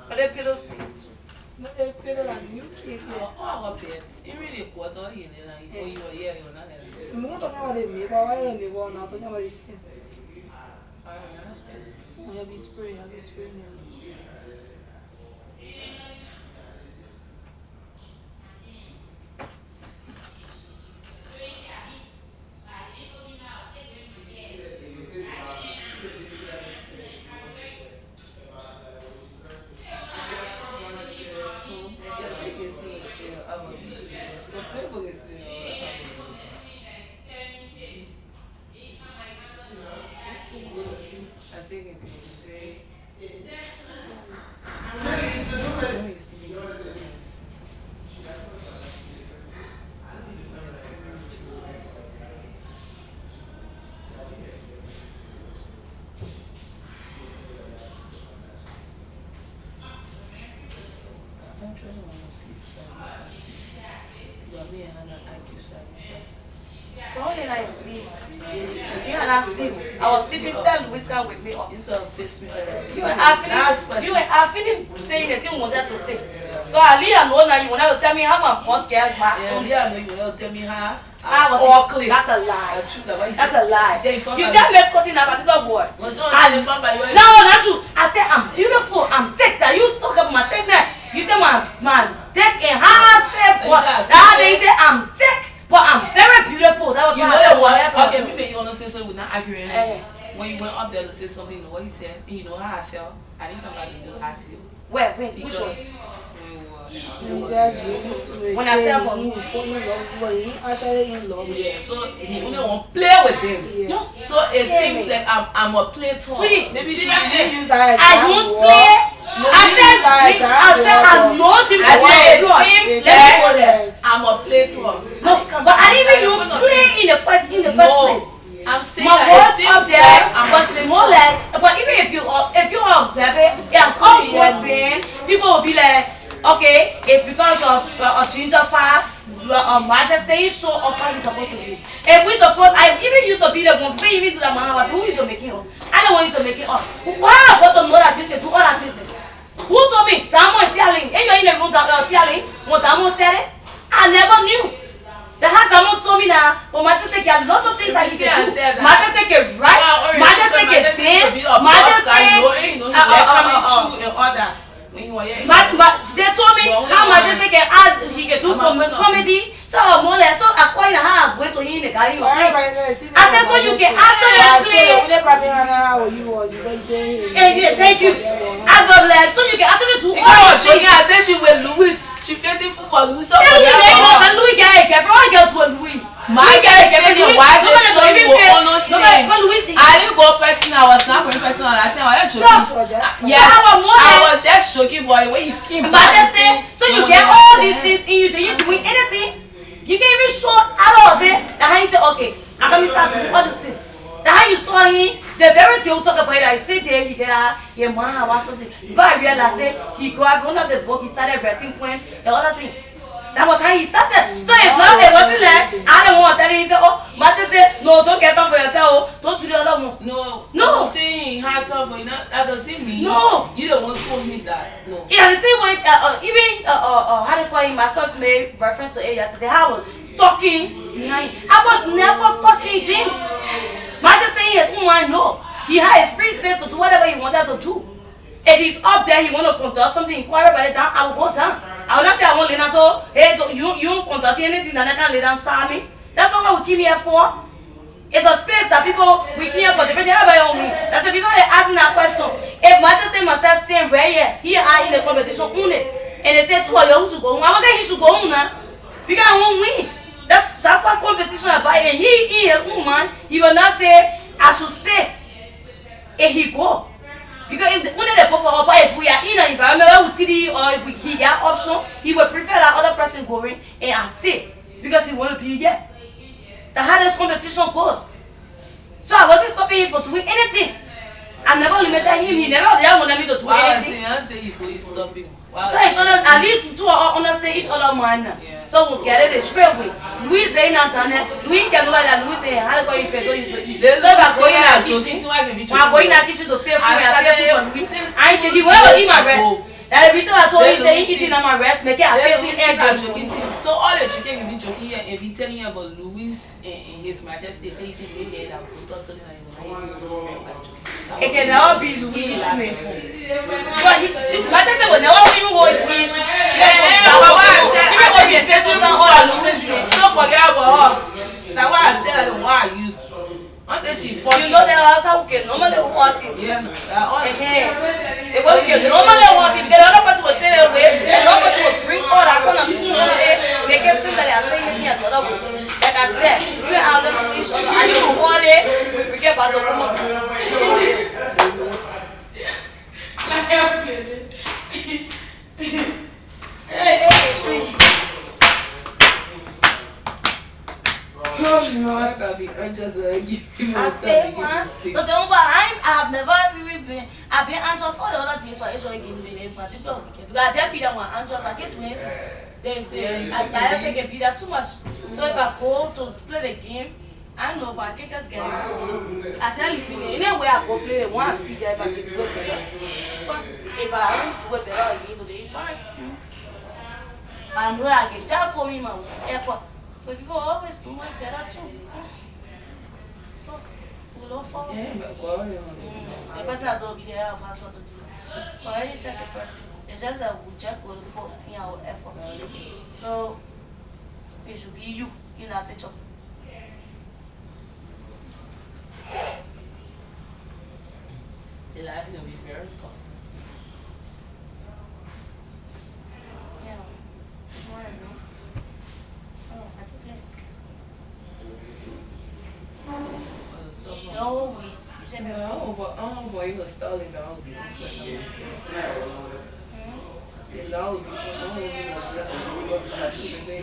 But they pillow stick too. But they pillow and new kids. Oh, pets. You really quarter in and you are here. You're not there. I'm not talking about the make, but why don't they go now? Talking about the sin. I'll be spraying. I was sleeping still, whisper with me up. You are feeling saying the thing you wanted to say. So I know now you want to tell me how my butt get back. Yeah, I know you want to tell me how all clear. That's a lie. That's a lie. You You just misquoting a particular word. No, not true. I said I'm beautiful. I'm thick. That you talk about my thickness. You say man, thick and hard step. That they say I'm thick, but I'm very beautiful. That was you know what? Okay, maybe you want to say something without arguing. When you went up there to say something, you know what he said. You know how I felt. I didn't come back and just ask you. Where? Which one? When I say about him, fall in love, but he actually in love. Yeah, so he only want to play with them. Yeah. No, so it seems like I'm a play toy. Sweetie, Maybe she didn't use that. I don't play. I said I know Jimmy. I said it seems like I'm a play toy. No, but I didn't even use play in the first place. I'm saying my that words up there was more like, but even if you observe it, it's always been people will be like, okay, it's because of a ginger fire, Majesty show up what he's supposed to do. If we suppose, I even used to be the one, even to the man, who used to make it up? I don't want you to make it up. Why I got to know that you do all that things? Who told me? Tammo is yelling. And you're in the room, yelling. What Tammo said it? I never knew. The heart Tammo told me now, but Majesty can lots of things that he can do. Majesty can write, Majesty can dance, Majesty coming true in order. They told me how Majesty can add, he can do comedy. So more like, so according to how I went to him in the guy. I said, so you can actually play. Thank you. I was like, so you can actually do all things. I said she will Louis. She facing food for Louis. So Louis guy, everyone get to a Louis. My guy is getting why she show you honestly. I didn't go personal. I was not going personal. I think I was joking. Yes, I was just joking, boy. When you came back, so you get all these things in you. Do you doing anything? You can even show out of it. That's how you say, okay, I'm going to start to do all these things. That's how you saw him. The very thing we talk about it, I say there, he did your man was something. But I realized he grabbed one of the book, he started writing poems, the other thing. That was how he started. So it's not, it wasn't like, I don't want to tell him, he said, oh, Majesty, no, don't get up for yourself, don't do the other one. No. Saying hard stuff for you, that doesn't mean you don't want to tell him that. No. Yeah, the same way, even, how do you call him, Marcus made reference to it yesterday, I was stalking behind him. I was never stalking James. Majesty, his own mind, no. He had his free space to do whatever he wanted to do. If he's up there, he want to conduct something, inquire about it down, I will go down. I will not say I won't lay down, so, hey, you don't conduct anything that I can lay down, Sammy. That's not what we came here for. It's a space that people, we came here for, depending on everybody on me. That's the reason they ask me that question. If Majesty must stand right here are in the competition, and they say, who should go home? I would say he should go home now. Because I won't win. That's what competition about. And he woman, he will not say, I should stay. And he go. Because if when they go for up, if we are in an environment where we TD or he got option, he will prefer that other person going and I stay. Because he want to be here. The hardest competition goes. So I wasn't stopping him for doing anything. I never limited him. He never wanted me to do anything. I say you go stopping. Wow. So it's not at least two understand each other man. Yeah. So we'll get it straight away. Louis they not done it. Louis can go that Louis say how go you person is to eat. So if I go in that kitchen, I go in that kitchen to fail food and Louis. I say he want to eat my breast. That the reason I told him say he eating on my breast, make it a face with egg. So all the chicken will be joking here and be telling you about Louis and his Majesty say he's really that put something like it can never be Louis Housemate. But Majesty will never even hold Louis. Don't forget about her. That's why I said the one I use. Once she fought, you know there are some who can normally want it. Yeah. They will normally want it because the other person will say their way, and the other person will bring all that kind of thing. They can see that they are saying it here to other people. Like I said, you are the solution. And you will want it, we get back to come up. I say once, so don't I have never even been. I've been anxious for the other things, so I usually give me a particular weekend. Because I just feel that when I'm anxious, I get to it. Then I take a bit too much. So if I go to play the game, I know, but I can just get it. I tell you, anywhere I go play, one see there if I get to it better. If I want to go better again today, fine. I know I can tell me my effort. But people always do my better too. Stop. We don't follow. The person has to be there, I'll pass what to do. For any second person, it's just that we just go to put in our effort. So, it should be you in that picture. The life is going to be very tough. Yeah. Oh, that's okay. No, we. Não, vou ir no stall e dar o vídeo. E lá o vídeo não é no stall, eu vou ficar tudo bem.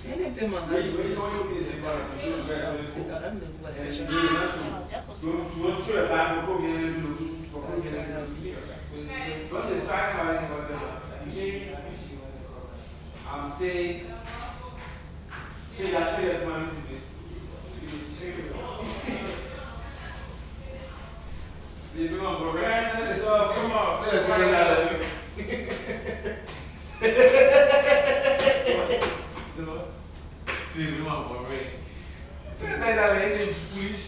Ele tem uma raiva de você, cara, não vai ser I'm saying, say that man. Come on, say that. Say that, please.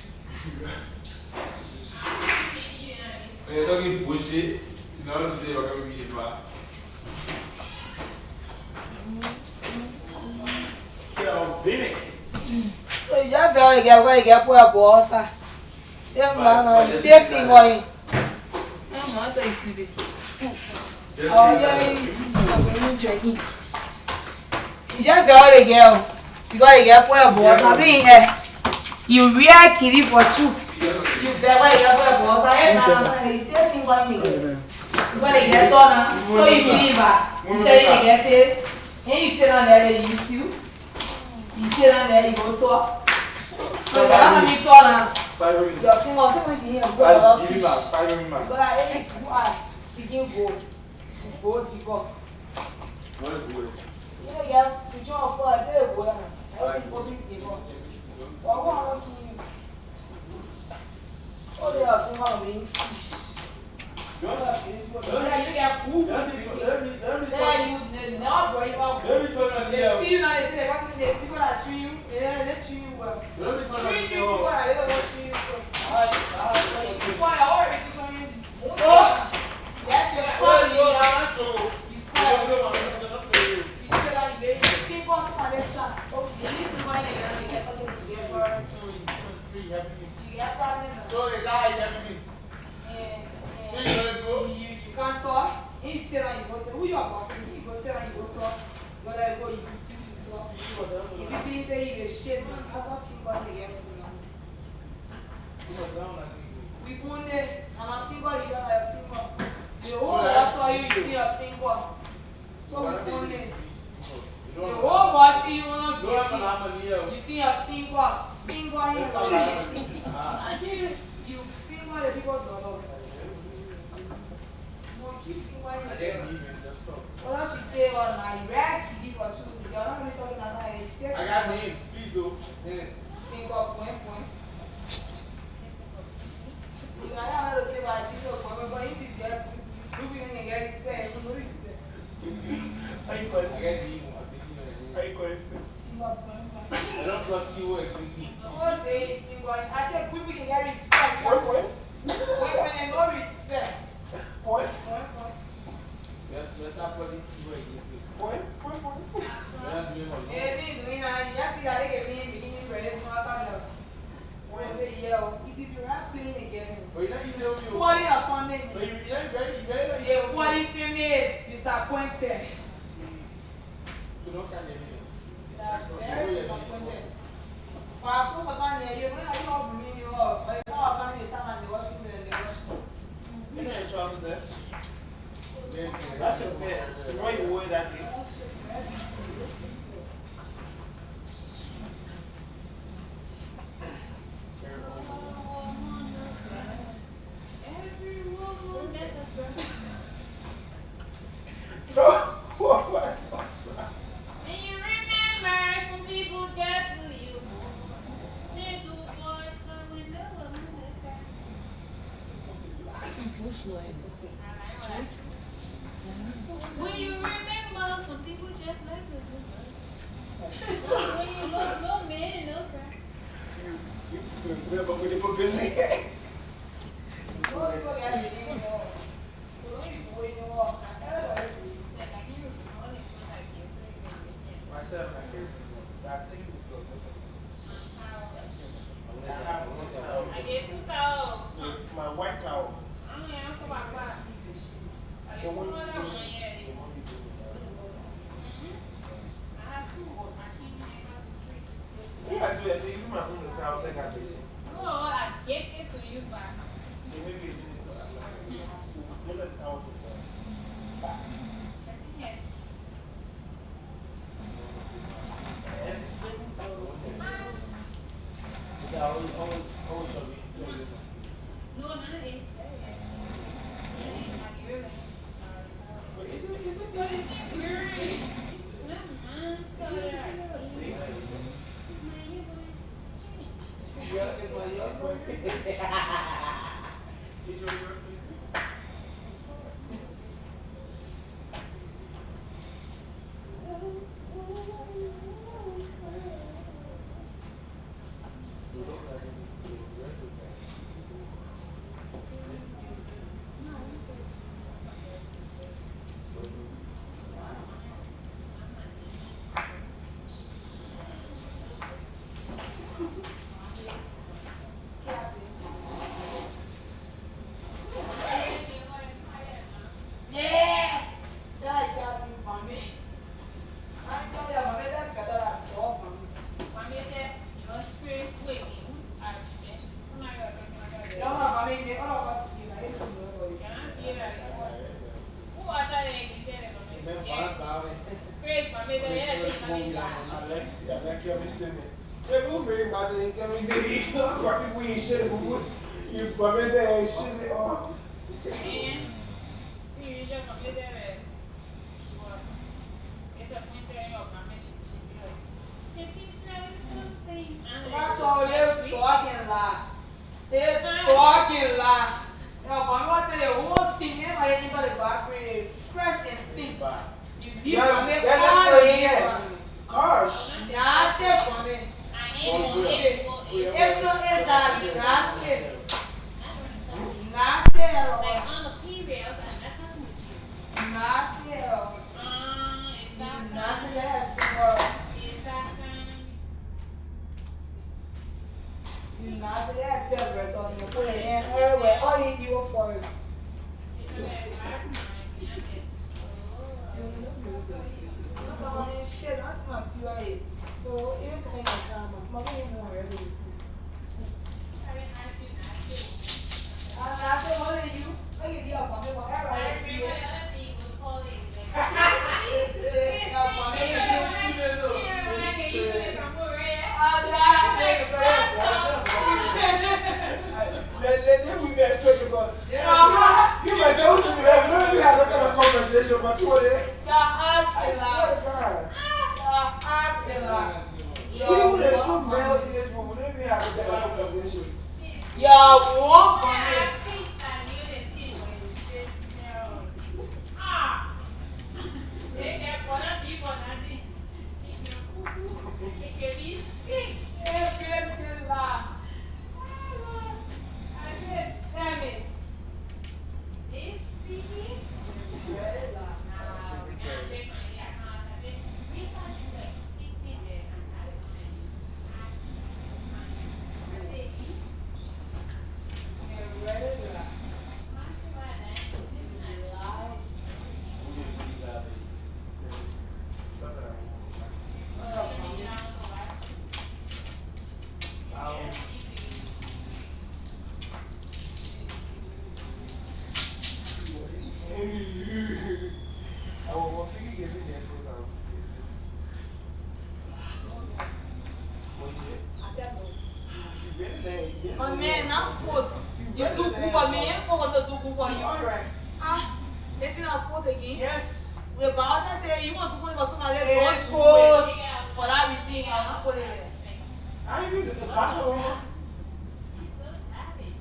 You're talking bullshit. You know what I'm saying? You're going to be back. So you just feel like you put a boss. No, you still think going. I'm not going to see it. Oh, yeah, I'm drinking. You just feel like you got to get put a boss. I mean, you real kitty for two. You feel like you put a boss. I still think going. You got to get done. So you leave her. You tell you to get it. And you sit down there, they use you. You sit down there, you go talk. So you have to be tall now. Your finger, go a lot of fish. Go like, you are begin go. Go deep up. What is good? You know, you have to draw for a day, go down. Everybody see go. But what I want you? Oh, they are so hungry fish. You get cool. Let me see you now, they say the people that treat you, they treat you well. Treat you people that they don't treat you so. People that already treat you. Yes, you're funny. You spoil. You say that you keep on connection. Oh, you need to find it and you get something together. You get problems. So is that everything? You can't talk. He said that you go to who you are talking. He go say that you go talk. But I go, you see you talk. If you say you the shit, man, I don't think about the end. We go there, and I think about you have a finger. The whole boss saw you, you see your finger. So we go there. The whole boss see you want to get shit. You see your finger. Finger in your finger. You finger the people dollar. Well, she said, well, my rag kitty for two. You're not really talking about that. I got name, please do. Think of point. You know, I don't know about Jesus, but if you get, you can get respect, you know respect. I got name. I don't trust you. No day, I said people can get respect. When they no respect. Point. Let's start putting you again. Point. Disappointed. When you remember, some people just like it. When you look, no man, no cry. You remember when they put business? Myself, I can't. I think I get 2 towels. my white towel. I'm going to come back. I just want that one, yeah. I have 2. I keep my house 3. Yeah, I do. I say, you my own towels. I got this. No, I get it to you back. Maybe you don't let the towel go back. No, none of it. But isn't it But it's great. It's not mine. it's my young boy. It's your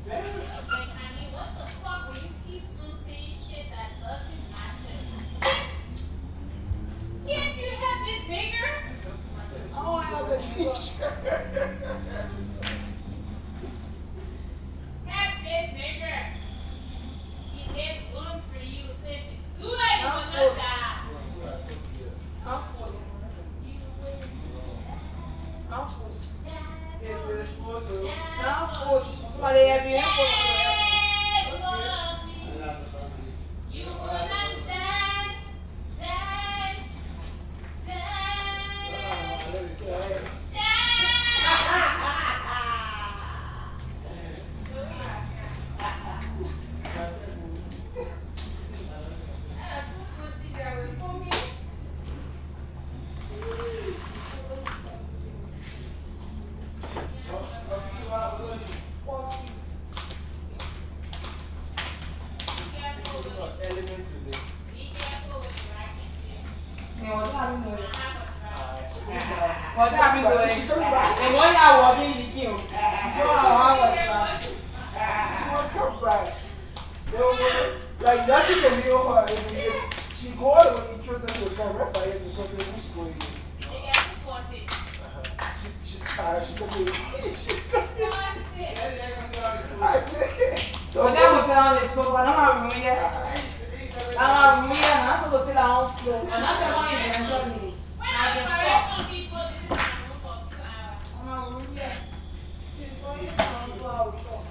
Like, I mean, what the fuck were you keep t-shirt. This nigga. He did once for you. So if it's good, you will not die. I'm forced. Somebody have you You will not die. Die. What have you doing? And when you are walking with you, you Come back. Like nothing can be over her. She go all the way in truth and she'll come right by you to something who's going in. She come in. She come in. I said, When I was on the floor, but I'm not ruining it. I'm not ruining it. I'm supposed to sit down on the floor. And that's the one you enjoy me. I'm not ruining it. She's going to come to our floor.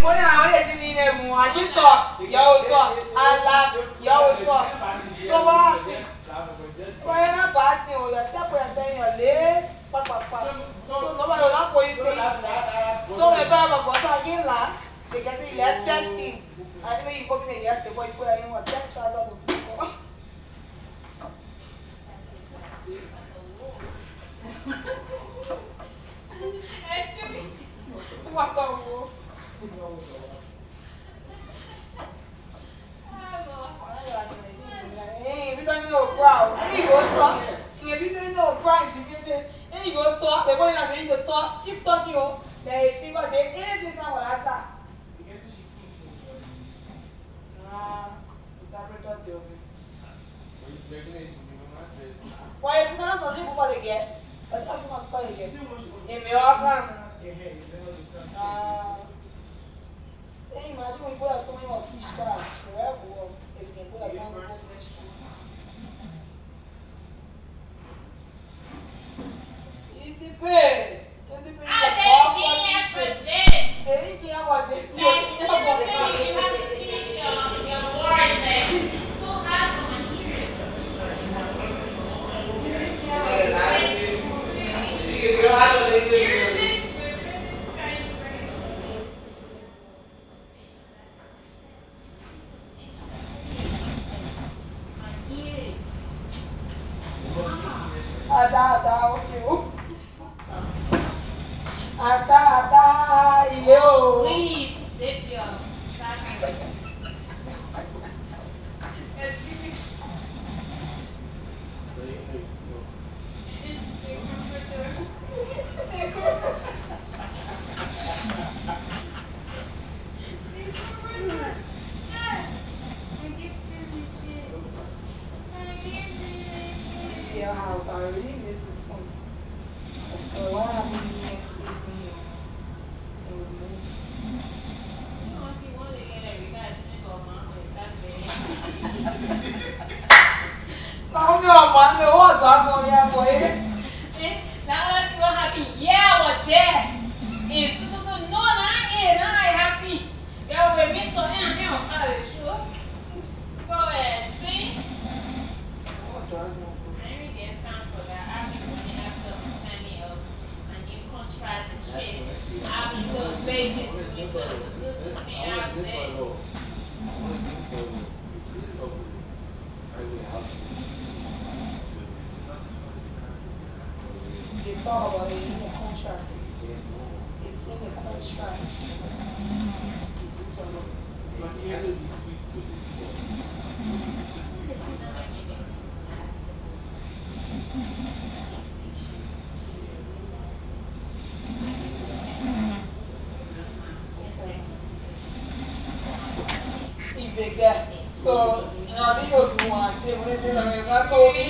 When I already in a moon, I did talk, you talk, I laugh, you talk. So what? Why not batting or your step and saying your leg? So nobody will not for you. So they don't have a boss again laugh. They can say let's that thing. I know you open it yesterday, but you put in what 10 shots out of football. What the hey, we don't know proud. Hey, you go talk. If you don't know proud, hey, you go talk. They're going to need to talk. Keep talking. They see what they is someone at that. Why if you cannot continue before they get? But if you can't call again. In the organ. Hey, imagine when you put a tongue of fish fry. If you can put a tongue of fish fry. Easy pay. Easy pay. They didn't care what this. Please sit your your house. I already missed the phone. So what happened next season? They will move. Now me a man me what go here boy. Now what happy? Yeah, what there? If so no na happy. Yeah, we meet to end now. Sure. Go explain. I ain't get time for that. I've been running after signing up a new contract and shit. I've been so basic doing so good thing out there. They talk about it in the contract. It's in the contract. If they get so now they go to one, they will be like told me.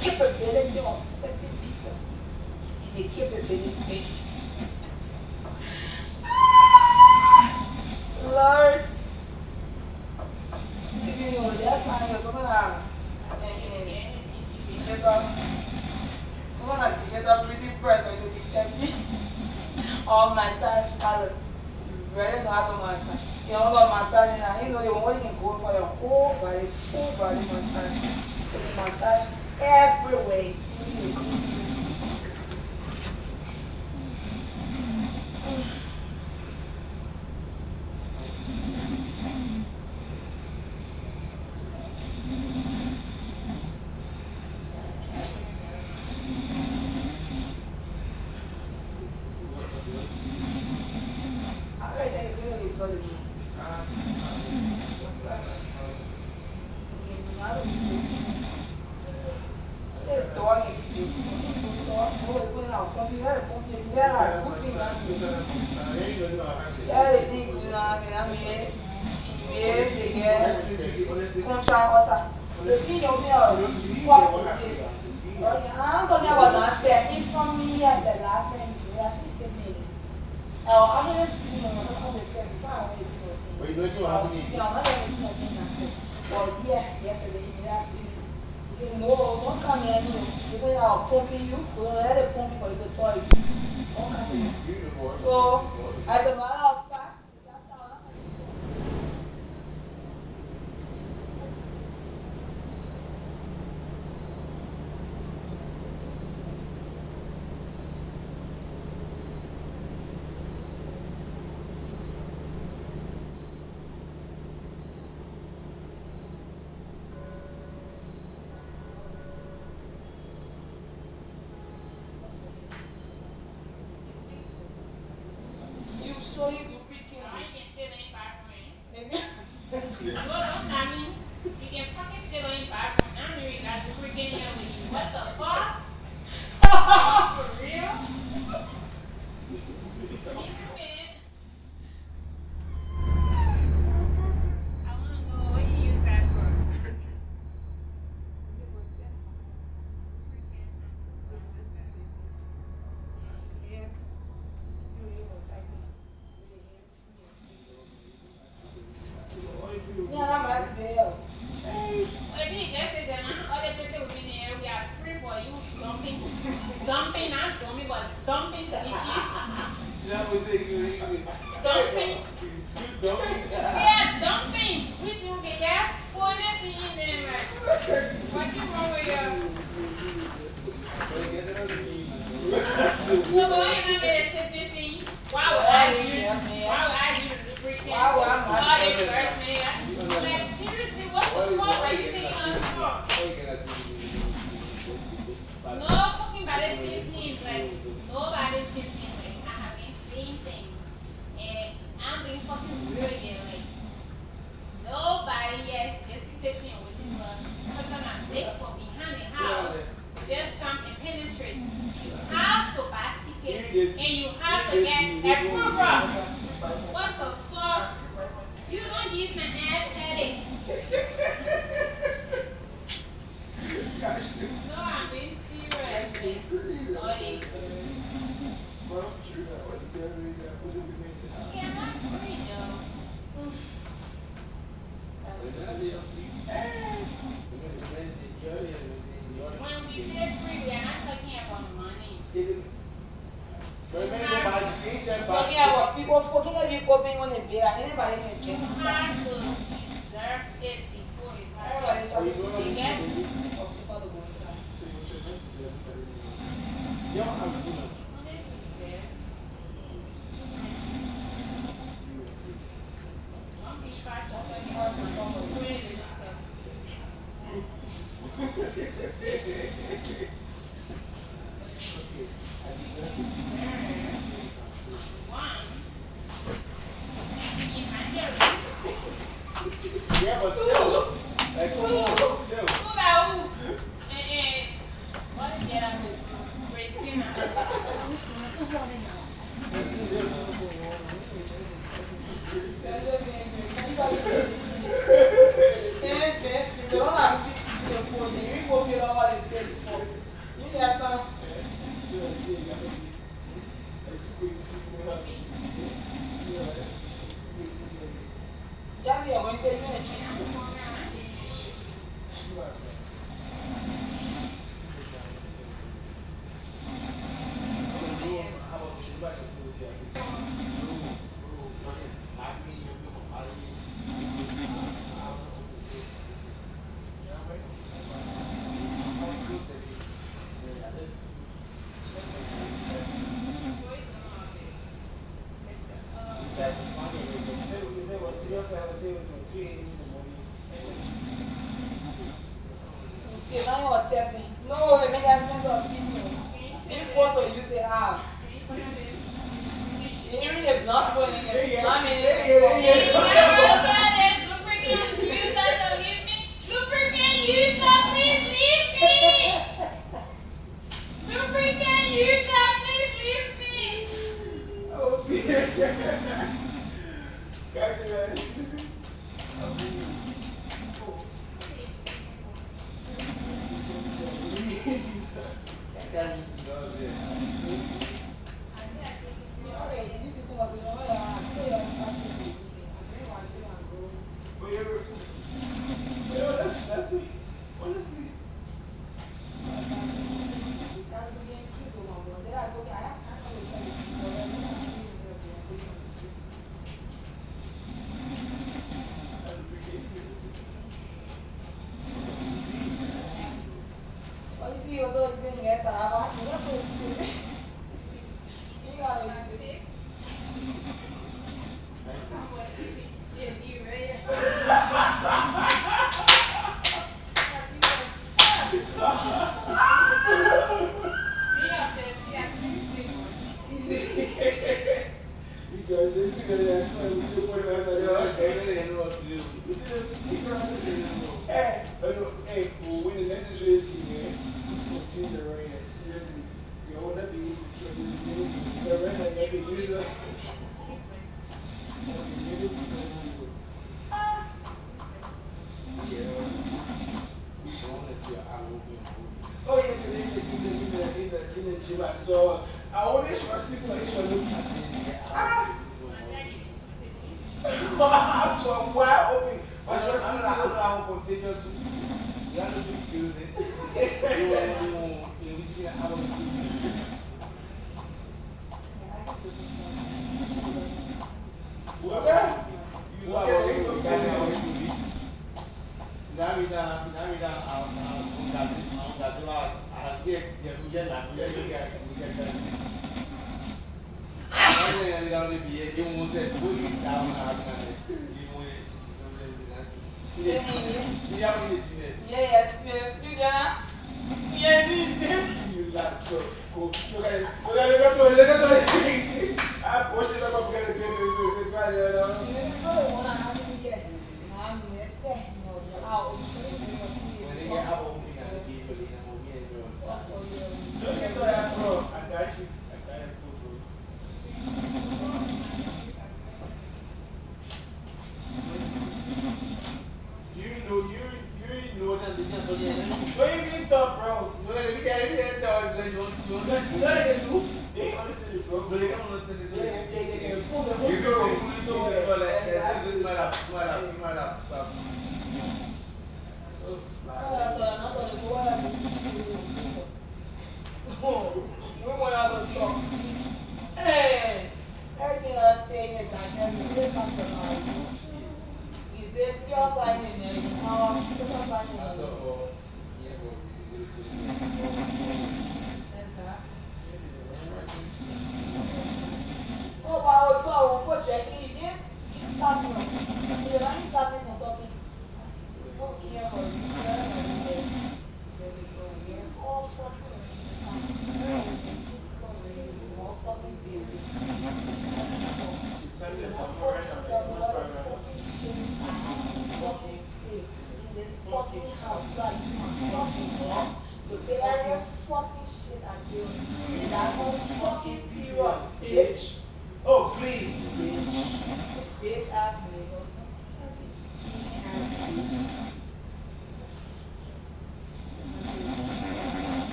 Capability of certain people and the capability. Lord, you know, that's why you're someone pretty bright when you get me. Or massage palette. Very hard on massage. You know, massage, and you know, you want to go for your whole body massage. Massage everywhere. So you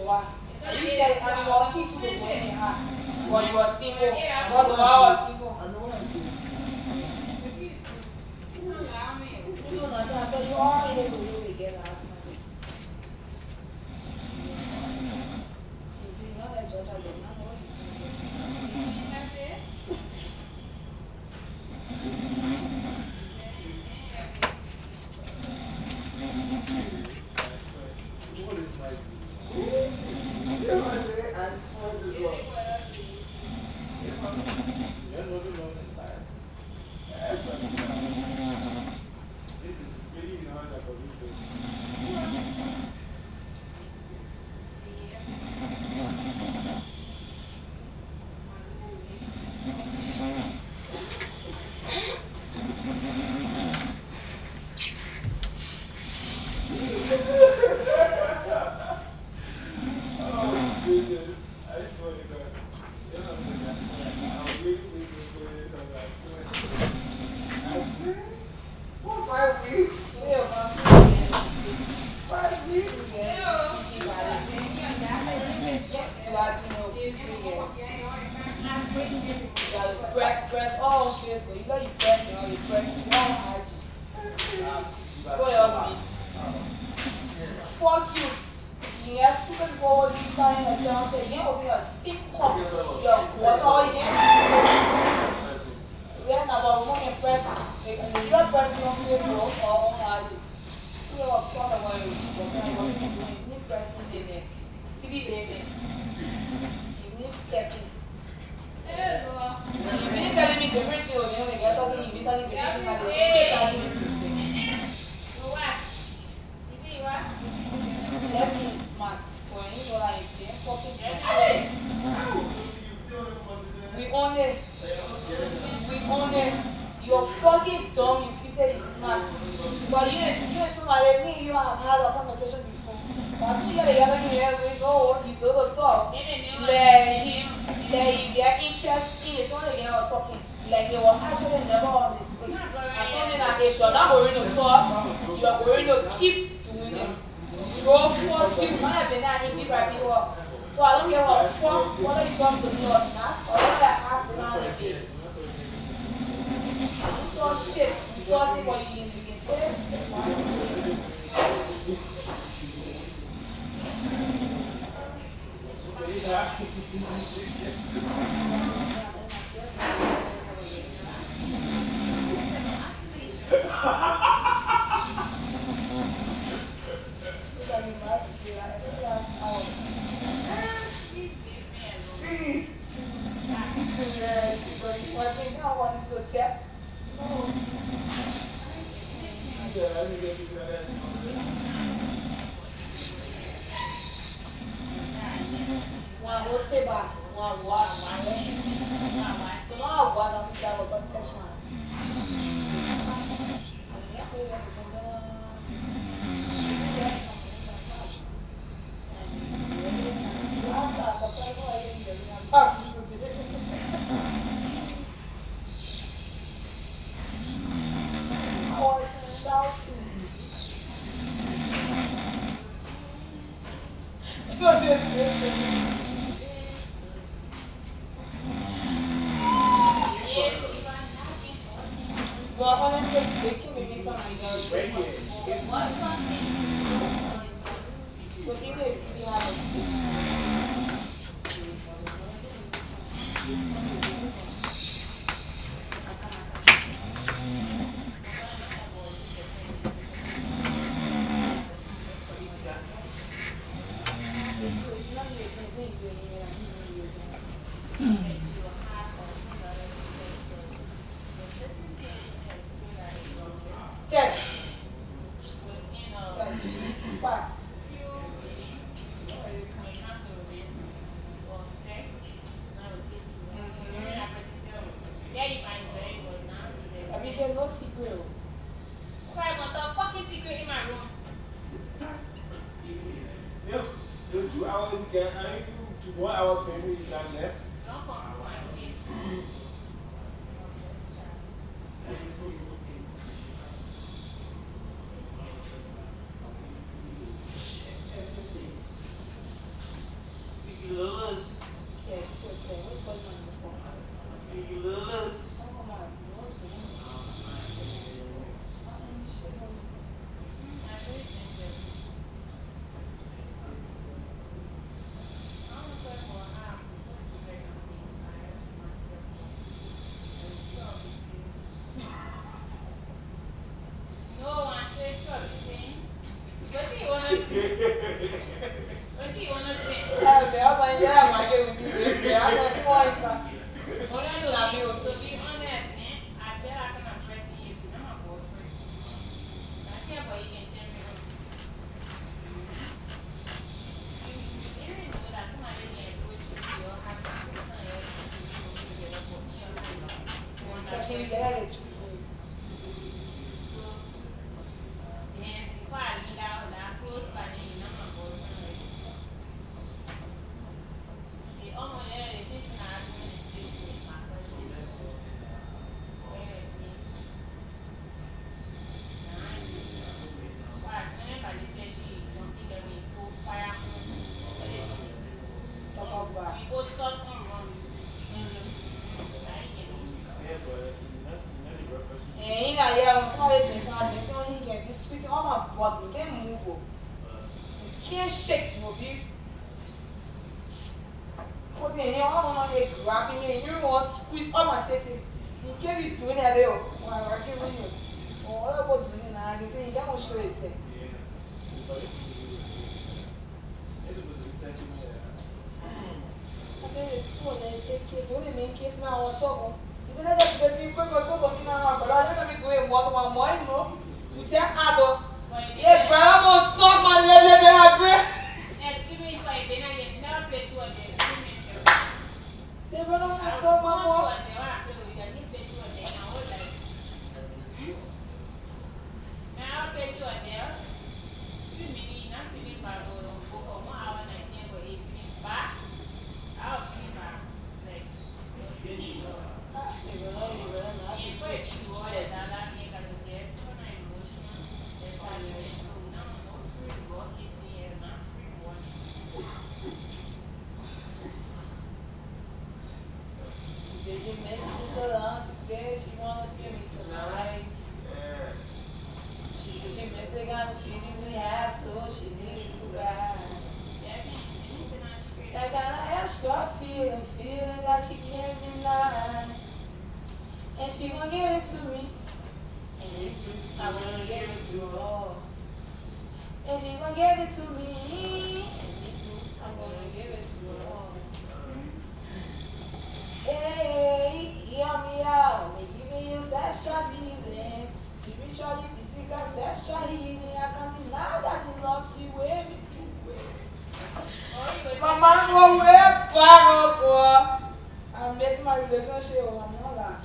Noah. You get I was two to the point but you were single. But Noah was single. You know that I thought you all able to do again last night. You see, not that judge again. You're fucking dumb if you say it's smart. But you know somebody, me and you have had a conversation before. But you know the other thing we go, he's over top. Their interest in it, when they are talking, like they were actually never on this thing. And something like this, you're not going to talk, you're going to keep doing it. Go fuck you, man, I've been at it by people. So I don't care what fuck, whether you come to me or not, or whether I ask around with you. You talk shit, you talk it what you can Can't shake, Robbie. Put in here, I want to grabbing me. You want to squeeze all my tete. You can't be doing that, though. Why are you doing it? Oh, what about doing that? I can say, you can't show it. I said, two of them take case. Only main case now on shovel. You said that the people go now, but I don't know if more than one more, you know. You tell Ado. Yeah, but I'm going to suck my leg and I break. Excuse me if I never play two of them. They run off and suck my mom. Feeling that she can't deny. And she gonna give it to me. And me too. I'm gonna give it to her. And she gonna give it to me. And me too. I'm gonna give it to her. Hey, hear me out. We're giving you sexual healing. Spiritually, physical, sexual healing. I can't deny that she loves me way me too well. Mama, go way far up. I'm making my relationship with my mother.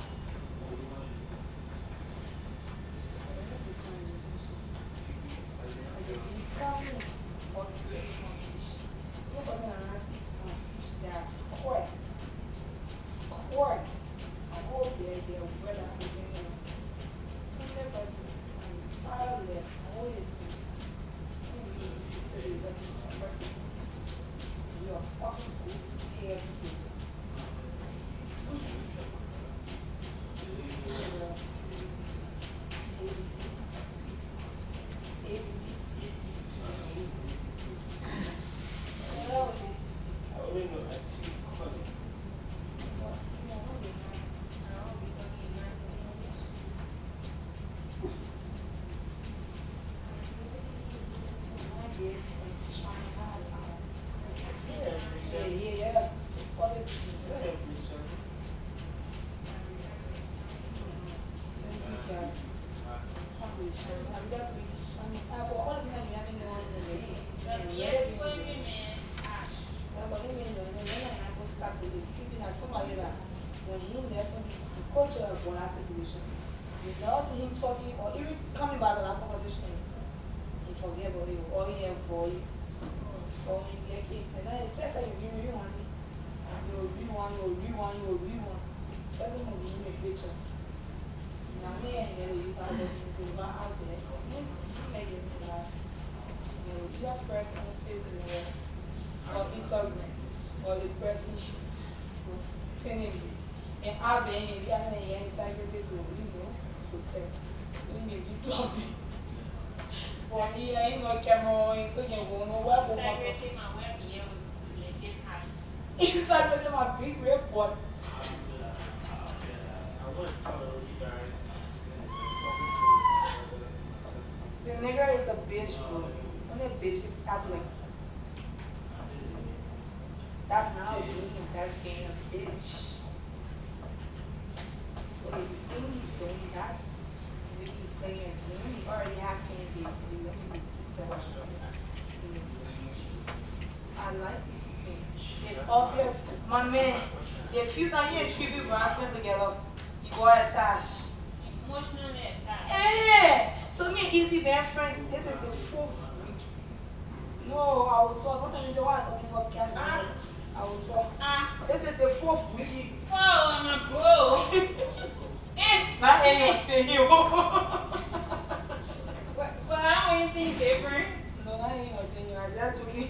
The nigga is a bitch, bro. When the bitches act like that's not being, that's being a bitch. So if you think he's doing that, if he's playing a game, you already have fan base, so you don't need to keep that. I like this thing. It's obvious. My man, the few times you and three people spend together, you go attached. Emotionally attached. Eh! So me and Easy been friends. This is the 4th week. No, I will talk. Don't tell me the one I'm talking for cash. I will talk. This is the 4th week. Oh, my bro. Not anyone saying you. But I don't even think different. No, not anyone saying you. I just joking.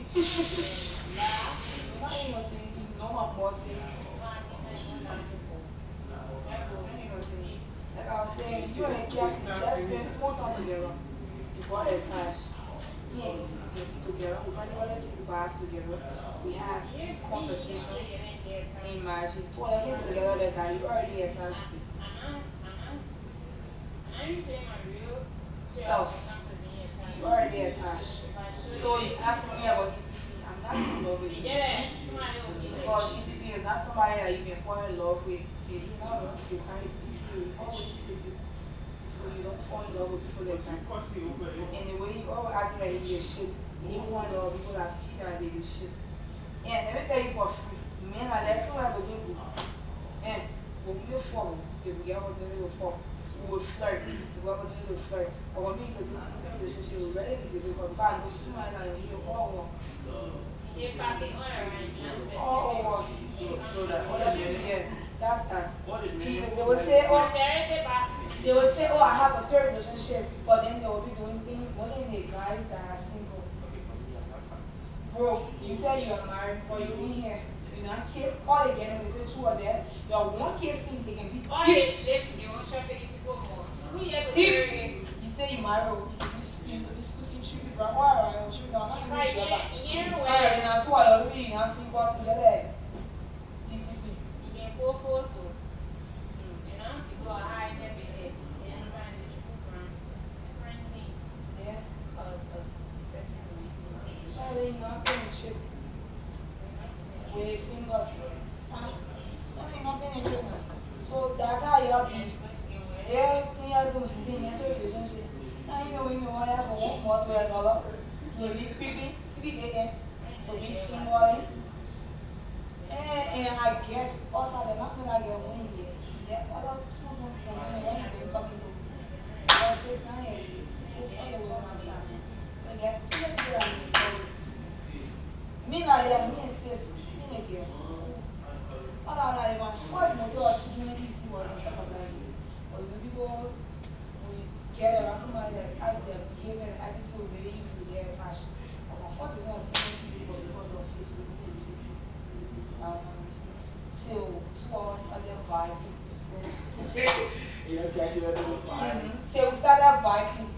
Not anyone saying you. No, my boss is. Like I was saying, you and Cash just spend small time together before the attached. Me and Easy be together. We practically take the bath together. We have conversations. Imagine 12 people together that time, you already attached to. Self. You already attached. So you ask me about ECP, I'm not in love with you. Because ECP is not somebody that you can fall in love with. You know, it's not you always see this is so you don't fall in love with people like that. And the way you always act like you get shit, you fall in love with people that feel that they get shit. And let me tell you for free, men are like someone go do and when we get forward, if we get what they do for, we will flirt. We will have to flirt. But when we get to this relationship, we're ready to do because God knows somebody that you all want. Oh, so that yes, that's that. They will say, oh, I have a certain relationship, but then they will be doing things more than the guys that are single. Bro, you say you are married, but you're in here. You not kiss all again when they say two are there. You are one kissing, they can be all they live, you want to shopping people more. You say you married, you discussing two people, why are you two down? I'm not sure. And I'm two are already not think about together. So that's how you be. They're still doing things in a relationship. Now you know I have a $1 more to $1 to be creepy, to be dating, to be fingering. And I guess also they're not gonna get one here. They're other 2 months from when they're talking to. But it's not yet. It's all the way on my side. So they're still there. Me not there, me and sis, me not here. All I like, my first motor was speaking this was on top of that. But the people we get around somebody that has their behavior and attitude very easily there fashion. But my first was not speaking people because of Facebook. So 2 hours started vibing. So we started vibing.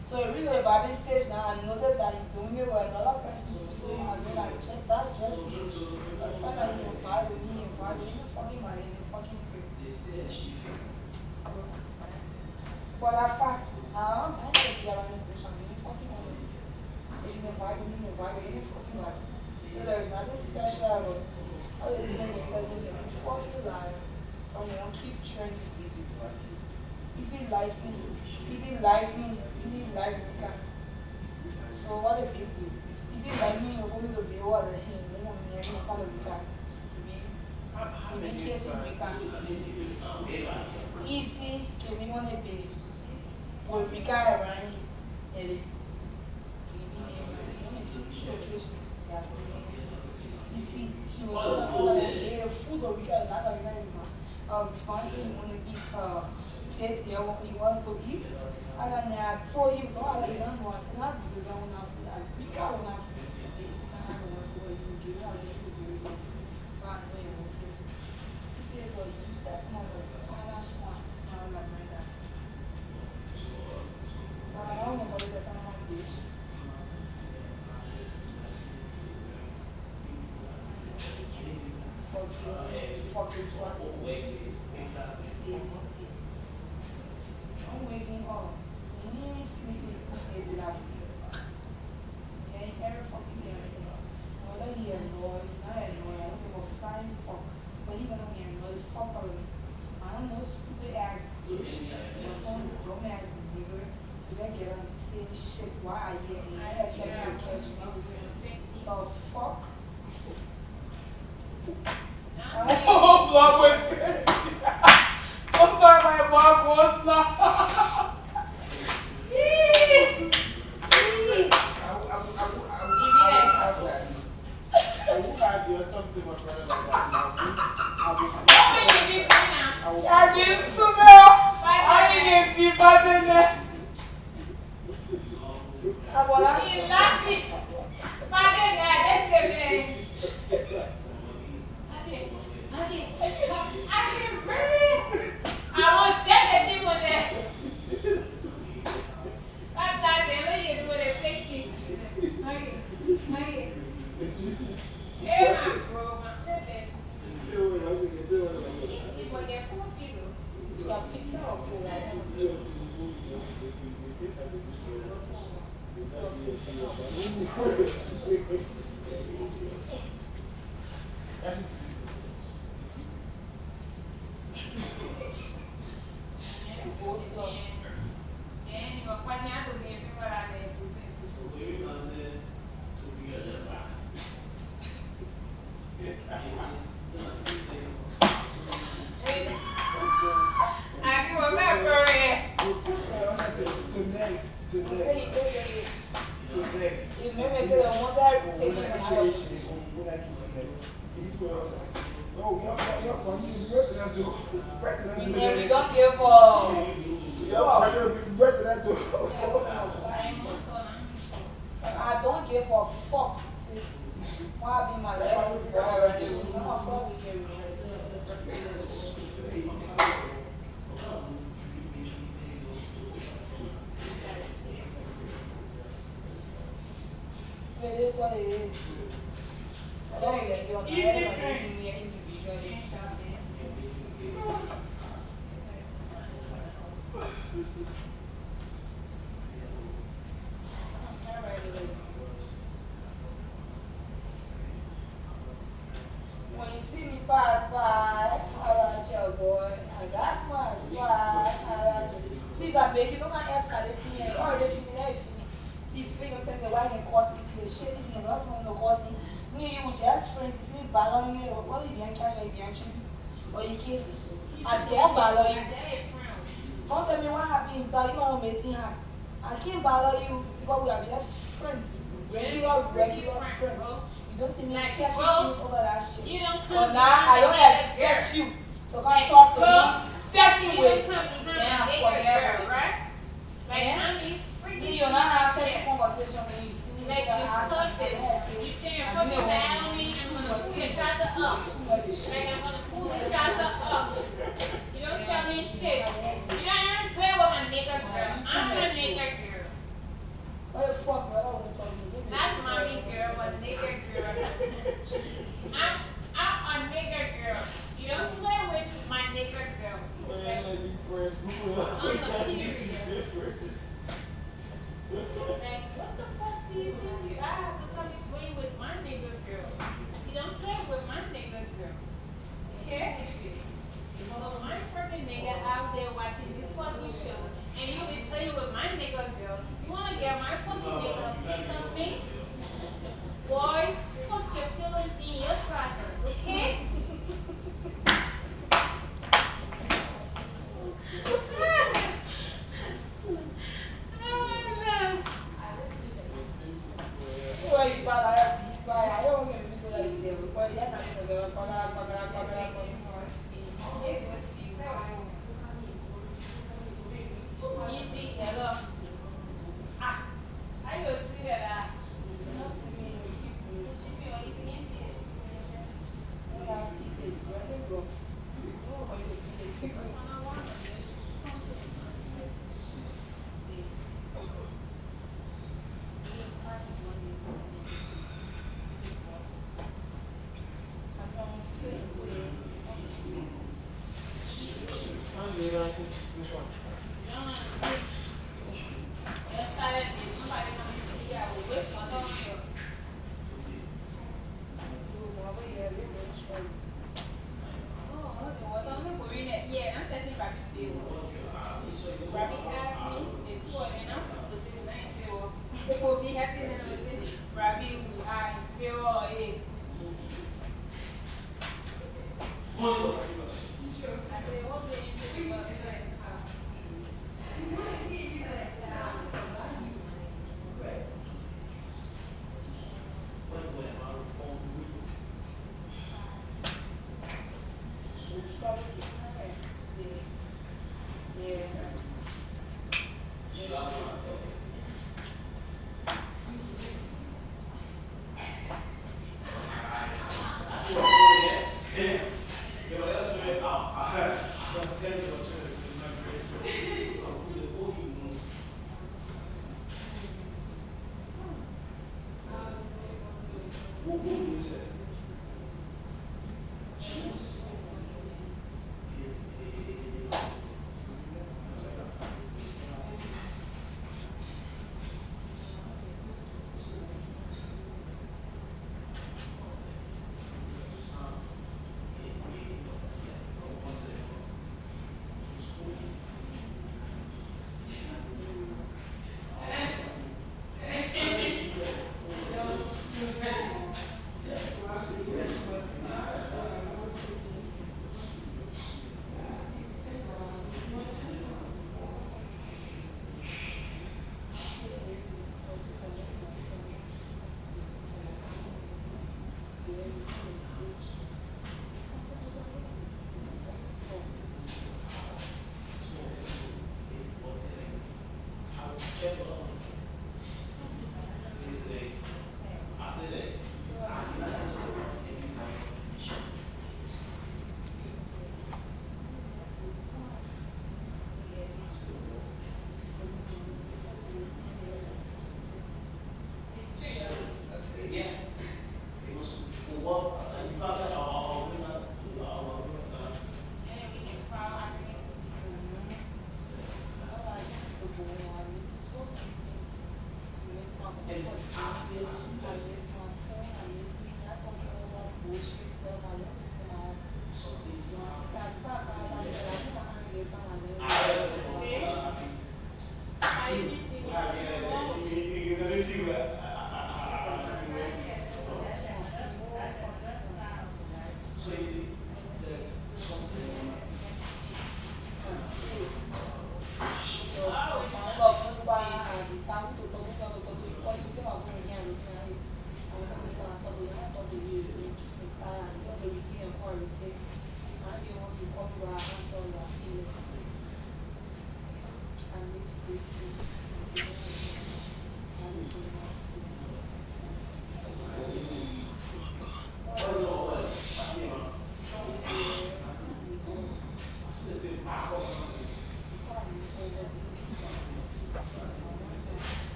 So we really a vibing stage now. I noticed that it's doing it with another person. So I know that that's just it. But it's not that you vibe with me and vibe with you fucking money and fucking free. But that fact, I don't know if you have any question. You fucking honest. If you vibe with me, you vibe with you fucking vibe. So there's nothing special about it. All you're doing is fucking life. And you don't keep trending. If you like me, if you like me, so what a big deal. If you like me, you're going to be over the him. You want me to follow the car. You be kissing the car. Easy, can you want to be? Will be car around you. He was food or because I don't remember. Responsible, he wanted to eat he wants to eat. And then I told him, no, I don't want to not do that one after that. We can't want to do this. I don't want to do it. I don't want to do it. But I know you want to. He says, well, you use that small, so I'm not smart. I don't like that. So I don't know what it is. I don't want to do it. We don't care for. I don't give a fuck. Why be my life? It is what it is. I don't let you on me individually. When you see me pass by, holla at your boy. I got my swag, holla at you. Please, I beg you, don't escalate here. Or if you know, please bring up the wine and cost me to the shit. This is not going to cost me. Me and you were just friends. You see me ballon you. What if you cash or if you or you kiss it? I dare ballon you. Don't tell me what happened. You know, meeting her. I can't bother you because we are just friends. Regular friends. You don't see me catching things over that shit. You don't come. But now I don't expect you to come talk to me. Second way. Damn, forever, right? Like, I mean, freaking You're not having a conversation when you see me. like, you touch this. You turn your fucking bad on me. I'm gonna pull your trouser up. Like, I'm gonna pull your trouser up. You don't tell me shit. You don't even play with my nigga girl. I'm a nigga girl. What the fuck, man? I don't want to talk to you. Not mommy girl, but nigga girl. I'm a nigga girl. You don't play with my nigga girl. Okay? On the period. Like, what the fuck do you think? I have to come and play with my nigga girl. You don't play with my nigga girl. Okay? So my fucking nigga out there watching this fucking show, and you be playing with my nigga girl. You wanna get my fucking nigga piece of me? Boy, put your feelings in your trouser, okay?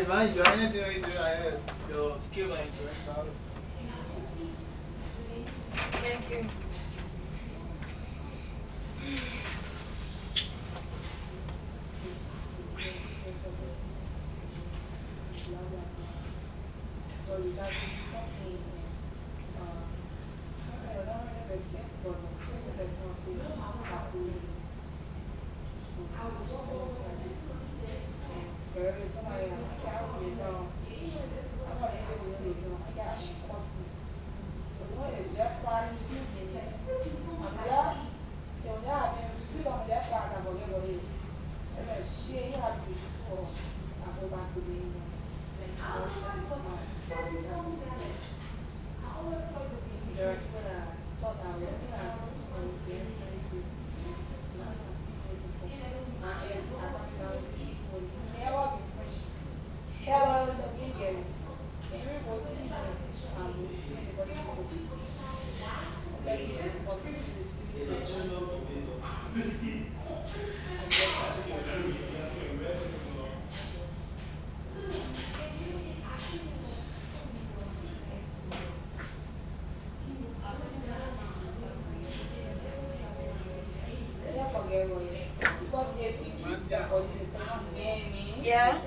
If I enjoy anything you do, your skill I enjoy. Thank you. Yeah.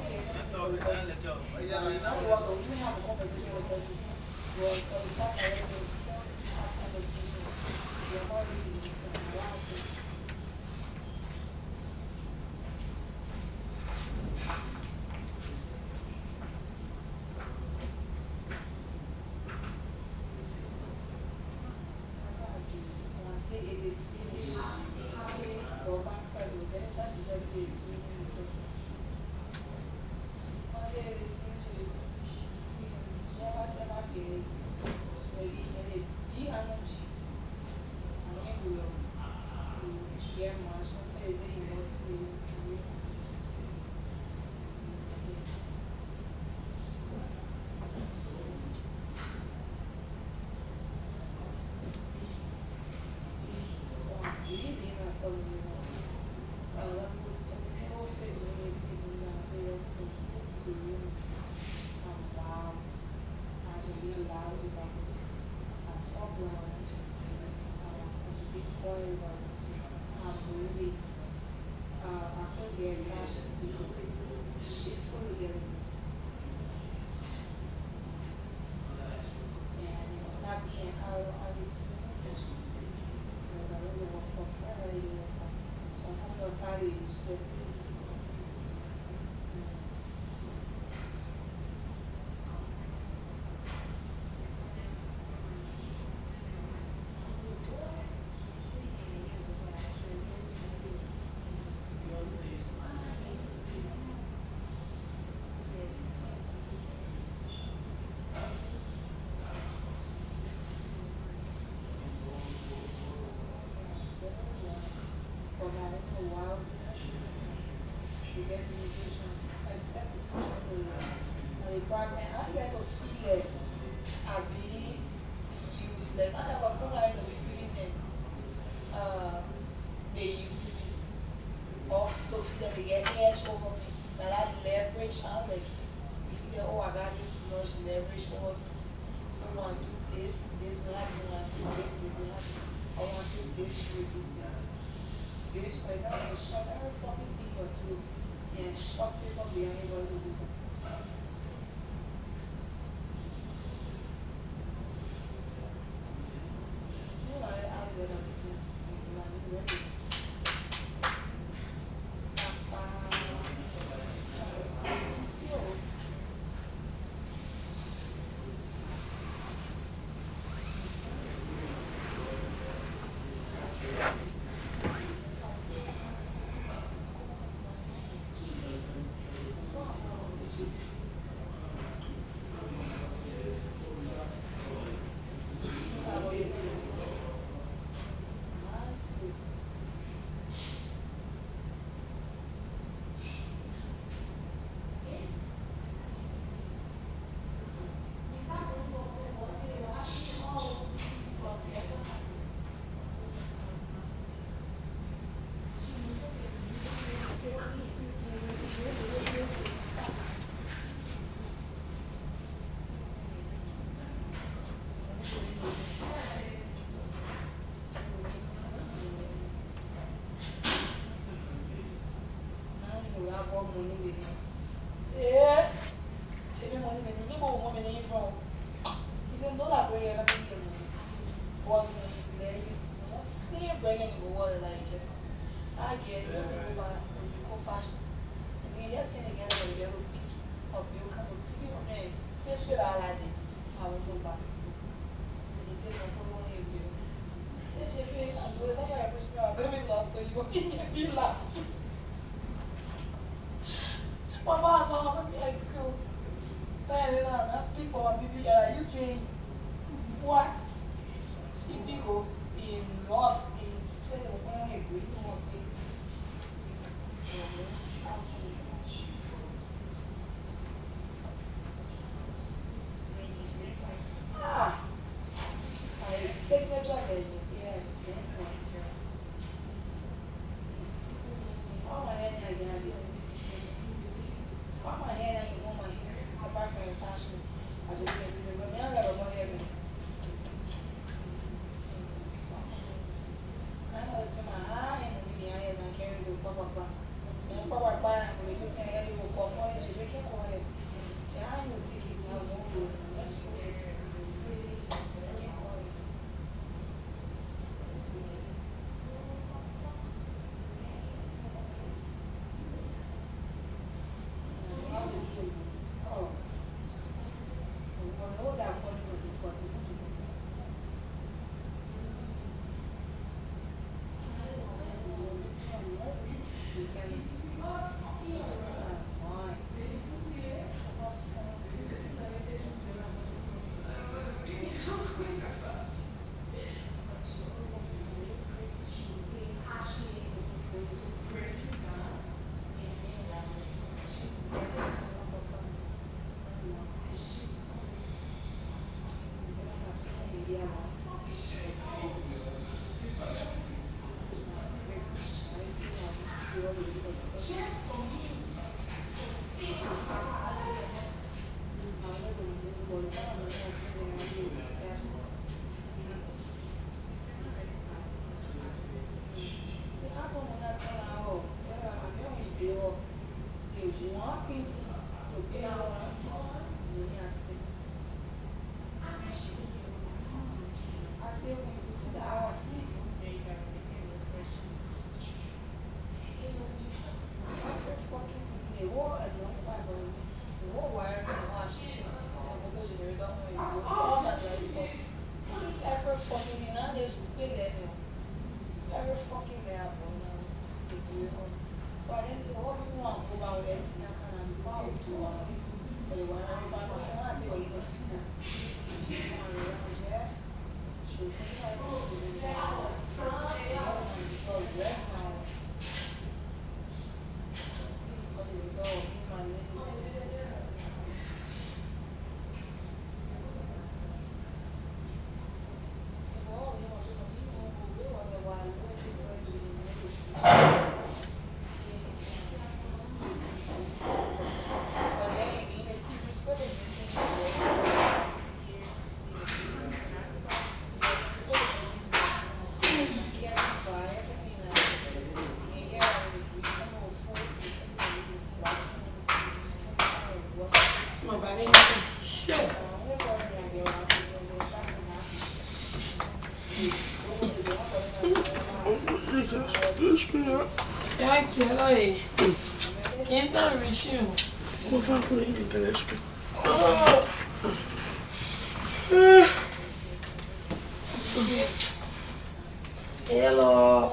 Hello.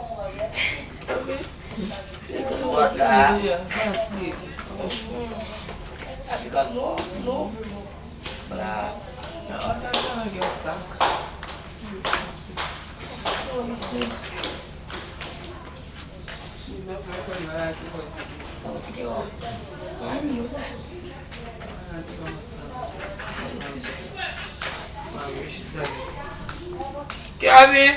Because no. But I'm trying to get back. Kevin.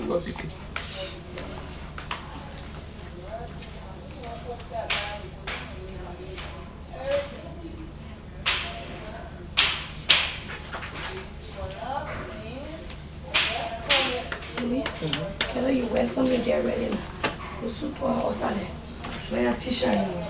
Go pick it. Hello, you wear something get ready now. You super outside there. Wear a t-shirt anymore.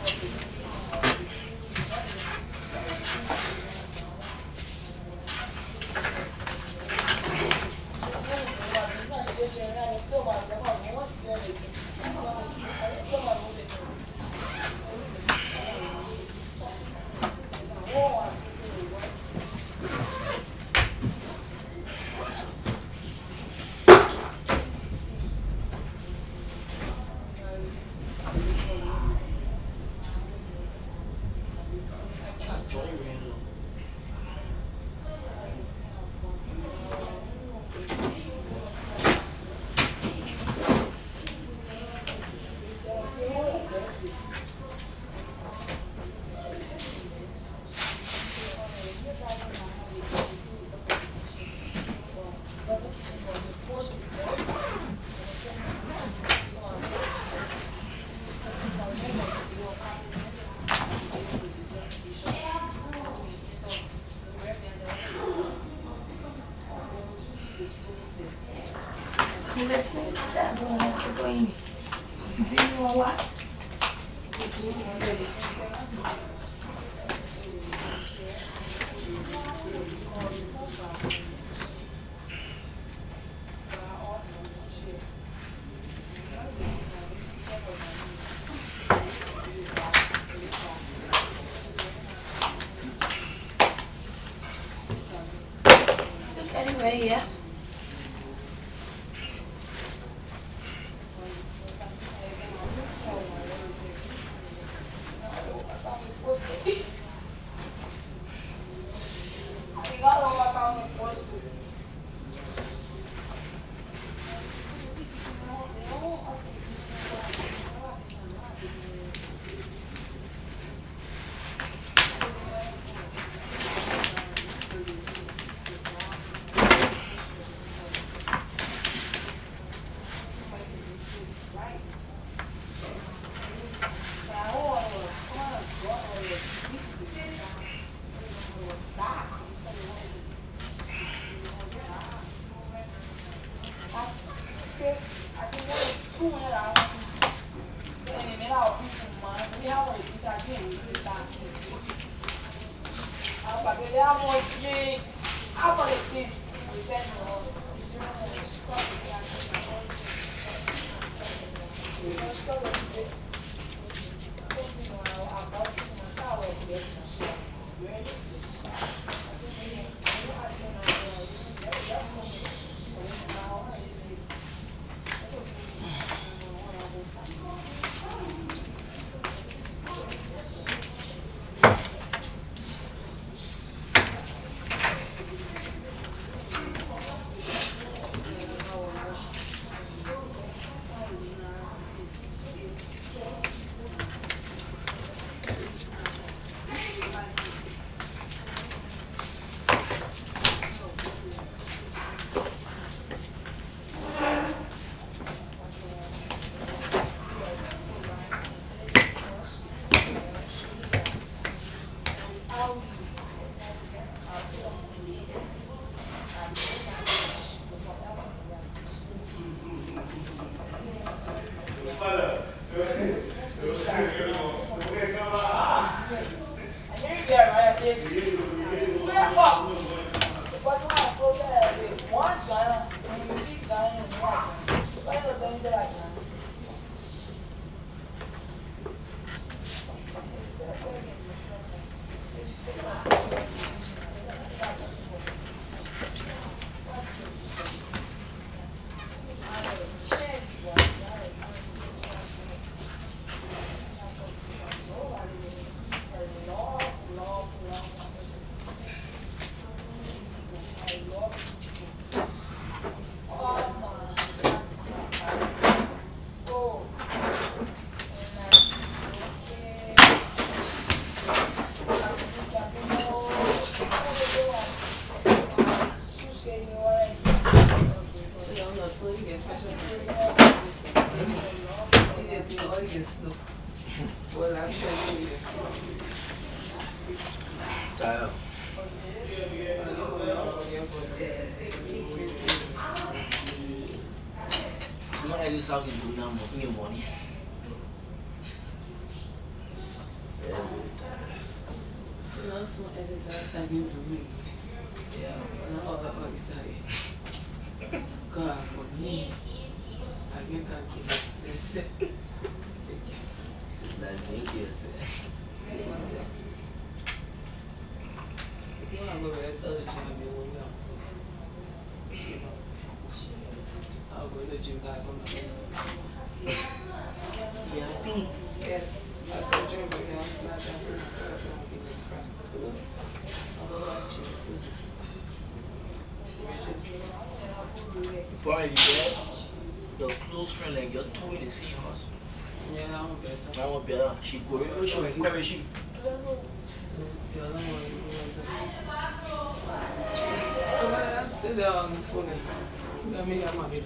Yeah. How you do now in your morning? So that's what exercise I need to do. Yeah. God, for me, I can't keep it. That's dangerous. If you want to go to the store, I'll go to the gym guys on the phone. Yeah, yeah. I said, gym, but now it's not that sort of stuff. I'm going to be pressed. I'll go to the gym. Before you get your close friend, like your two in the same house. Yeah, I'm better. I'm better. She go, she where is she? Stay there on the phone. Let me have my baby.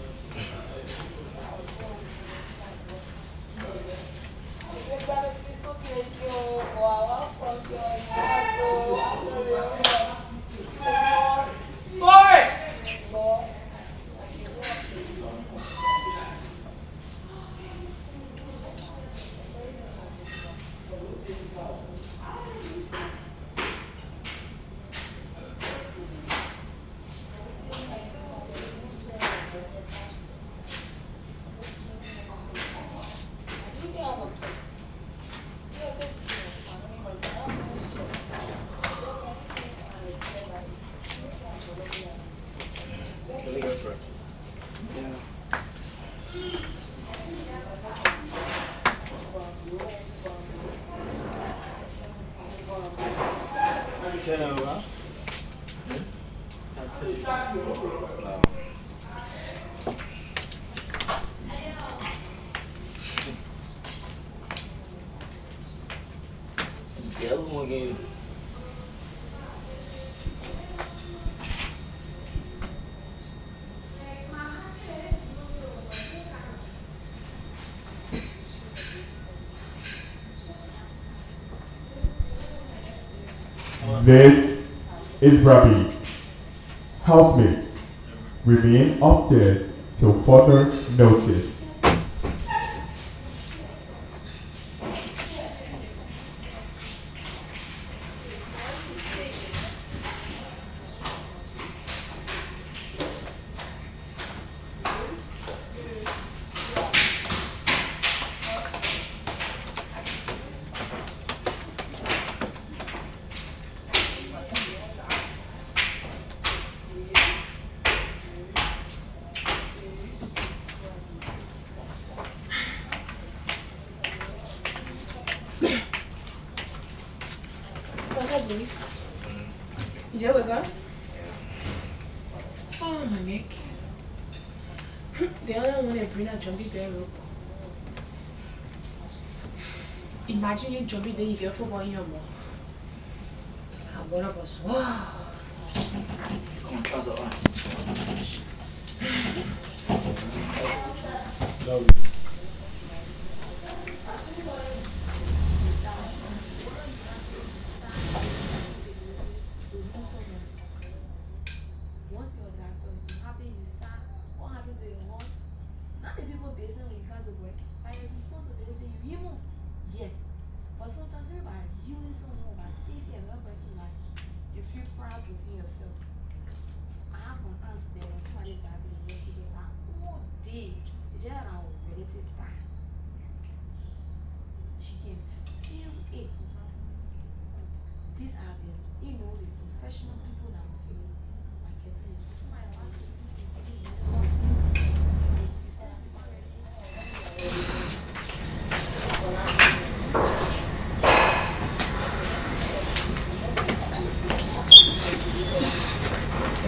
This is Brabee. Housemates, remain upstairs till further notice. There we go. Oh, my neck. The other one, I bring a jumpy bear rope. Imagine you jumping, then you get football in your mouth. And one of us, wow. Come trust the one.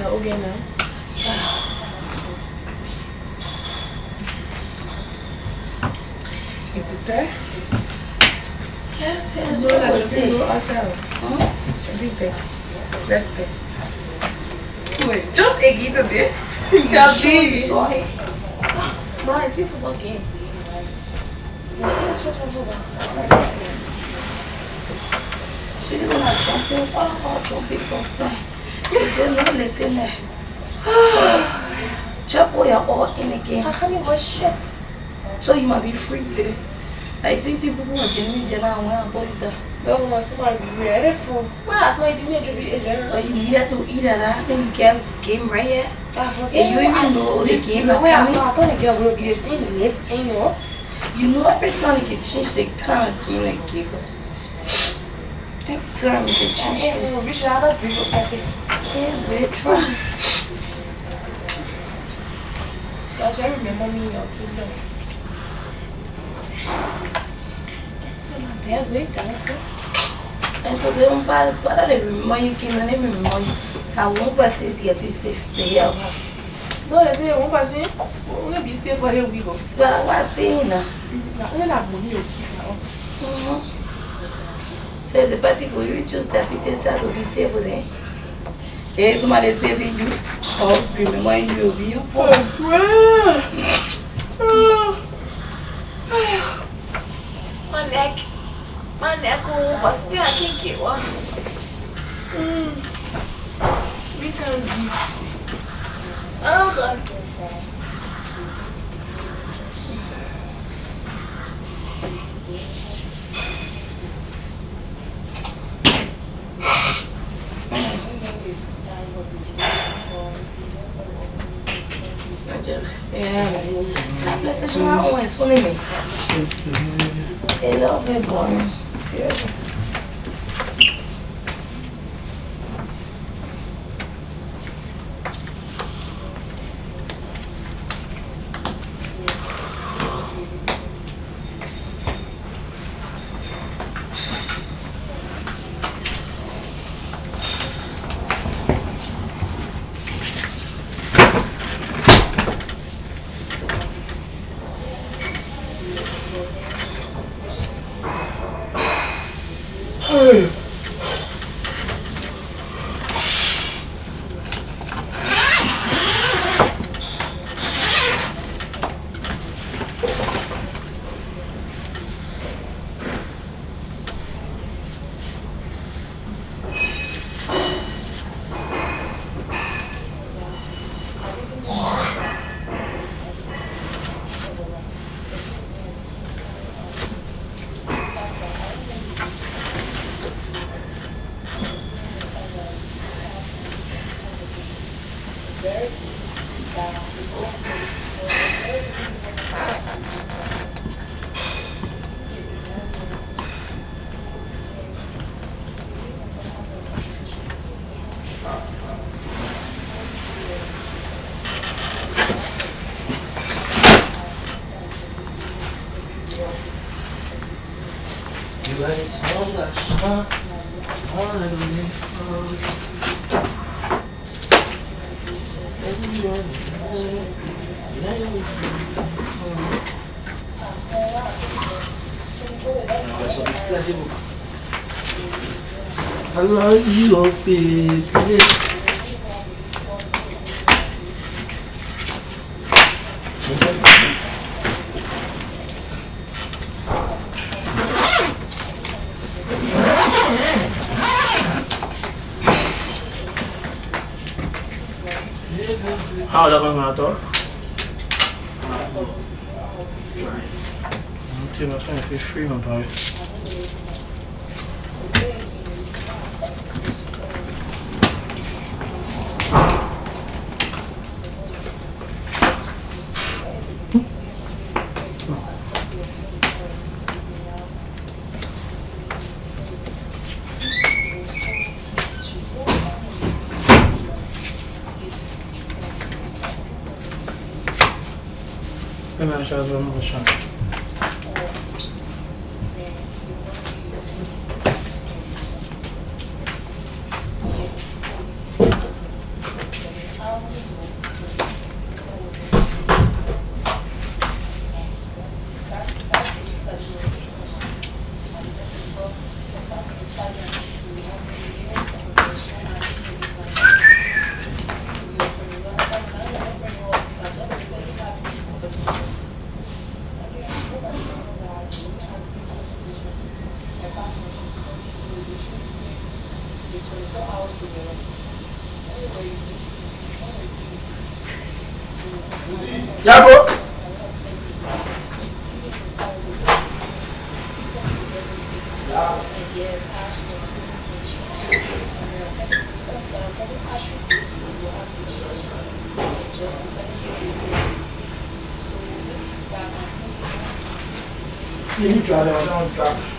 Okay now. You prepare? Yes, yes. No, like you go outside. Big bag. Rest there. Wait, jump again today. Sorry. No, I see football game. You see this first football? That's not it. She didn't want to jump in. Oh, jumping from there. You didn't know, listen there. Jump all your all in again. How come you go shit? So you might be free there. I see people who are genuine and want to body that. No, we must be ready for. Well, that's why you need to be a but you need to eat that. Then you get game right here. Okay. And you even know the game that coming. I thought the girl will be the same next, you know. You know, every time you can change the kind of game they give us. Every time you can change it. We should have a beautiful person. Yeah, we're trying. I remember me your food. Yeah, wait, that's it. And so they don't buy the money, can I never remember you. I won't pass this yet, the hell house. No, they say I won't pass it. We'll be safe for a week. But I was saying that. I don't have money to keep now. So the party will you just deputy said to be safe with them. If somebody saving you, or remind you of you. I swear. My neck, but still I can't get one. We can be. Oh God. Yeah, PlayStation I always only me. They love me boring. Seriously. You are so much fun. I love you, baby. How are you going to talk? I'm trying to feel free about it. I'm sure I'm shot. Yeah, bro. You try that, I don't try.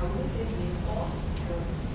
I would say before, because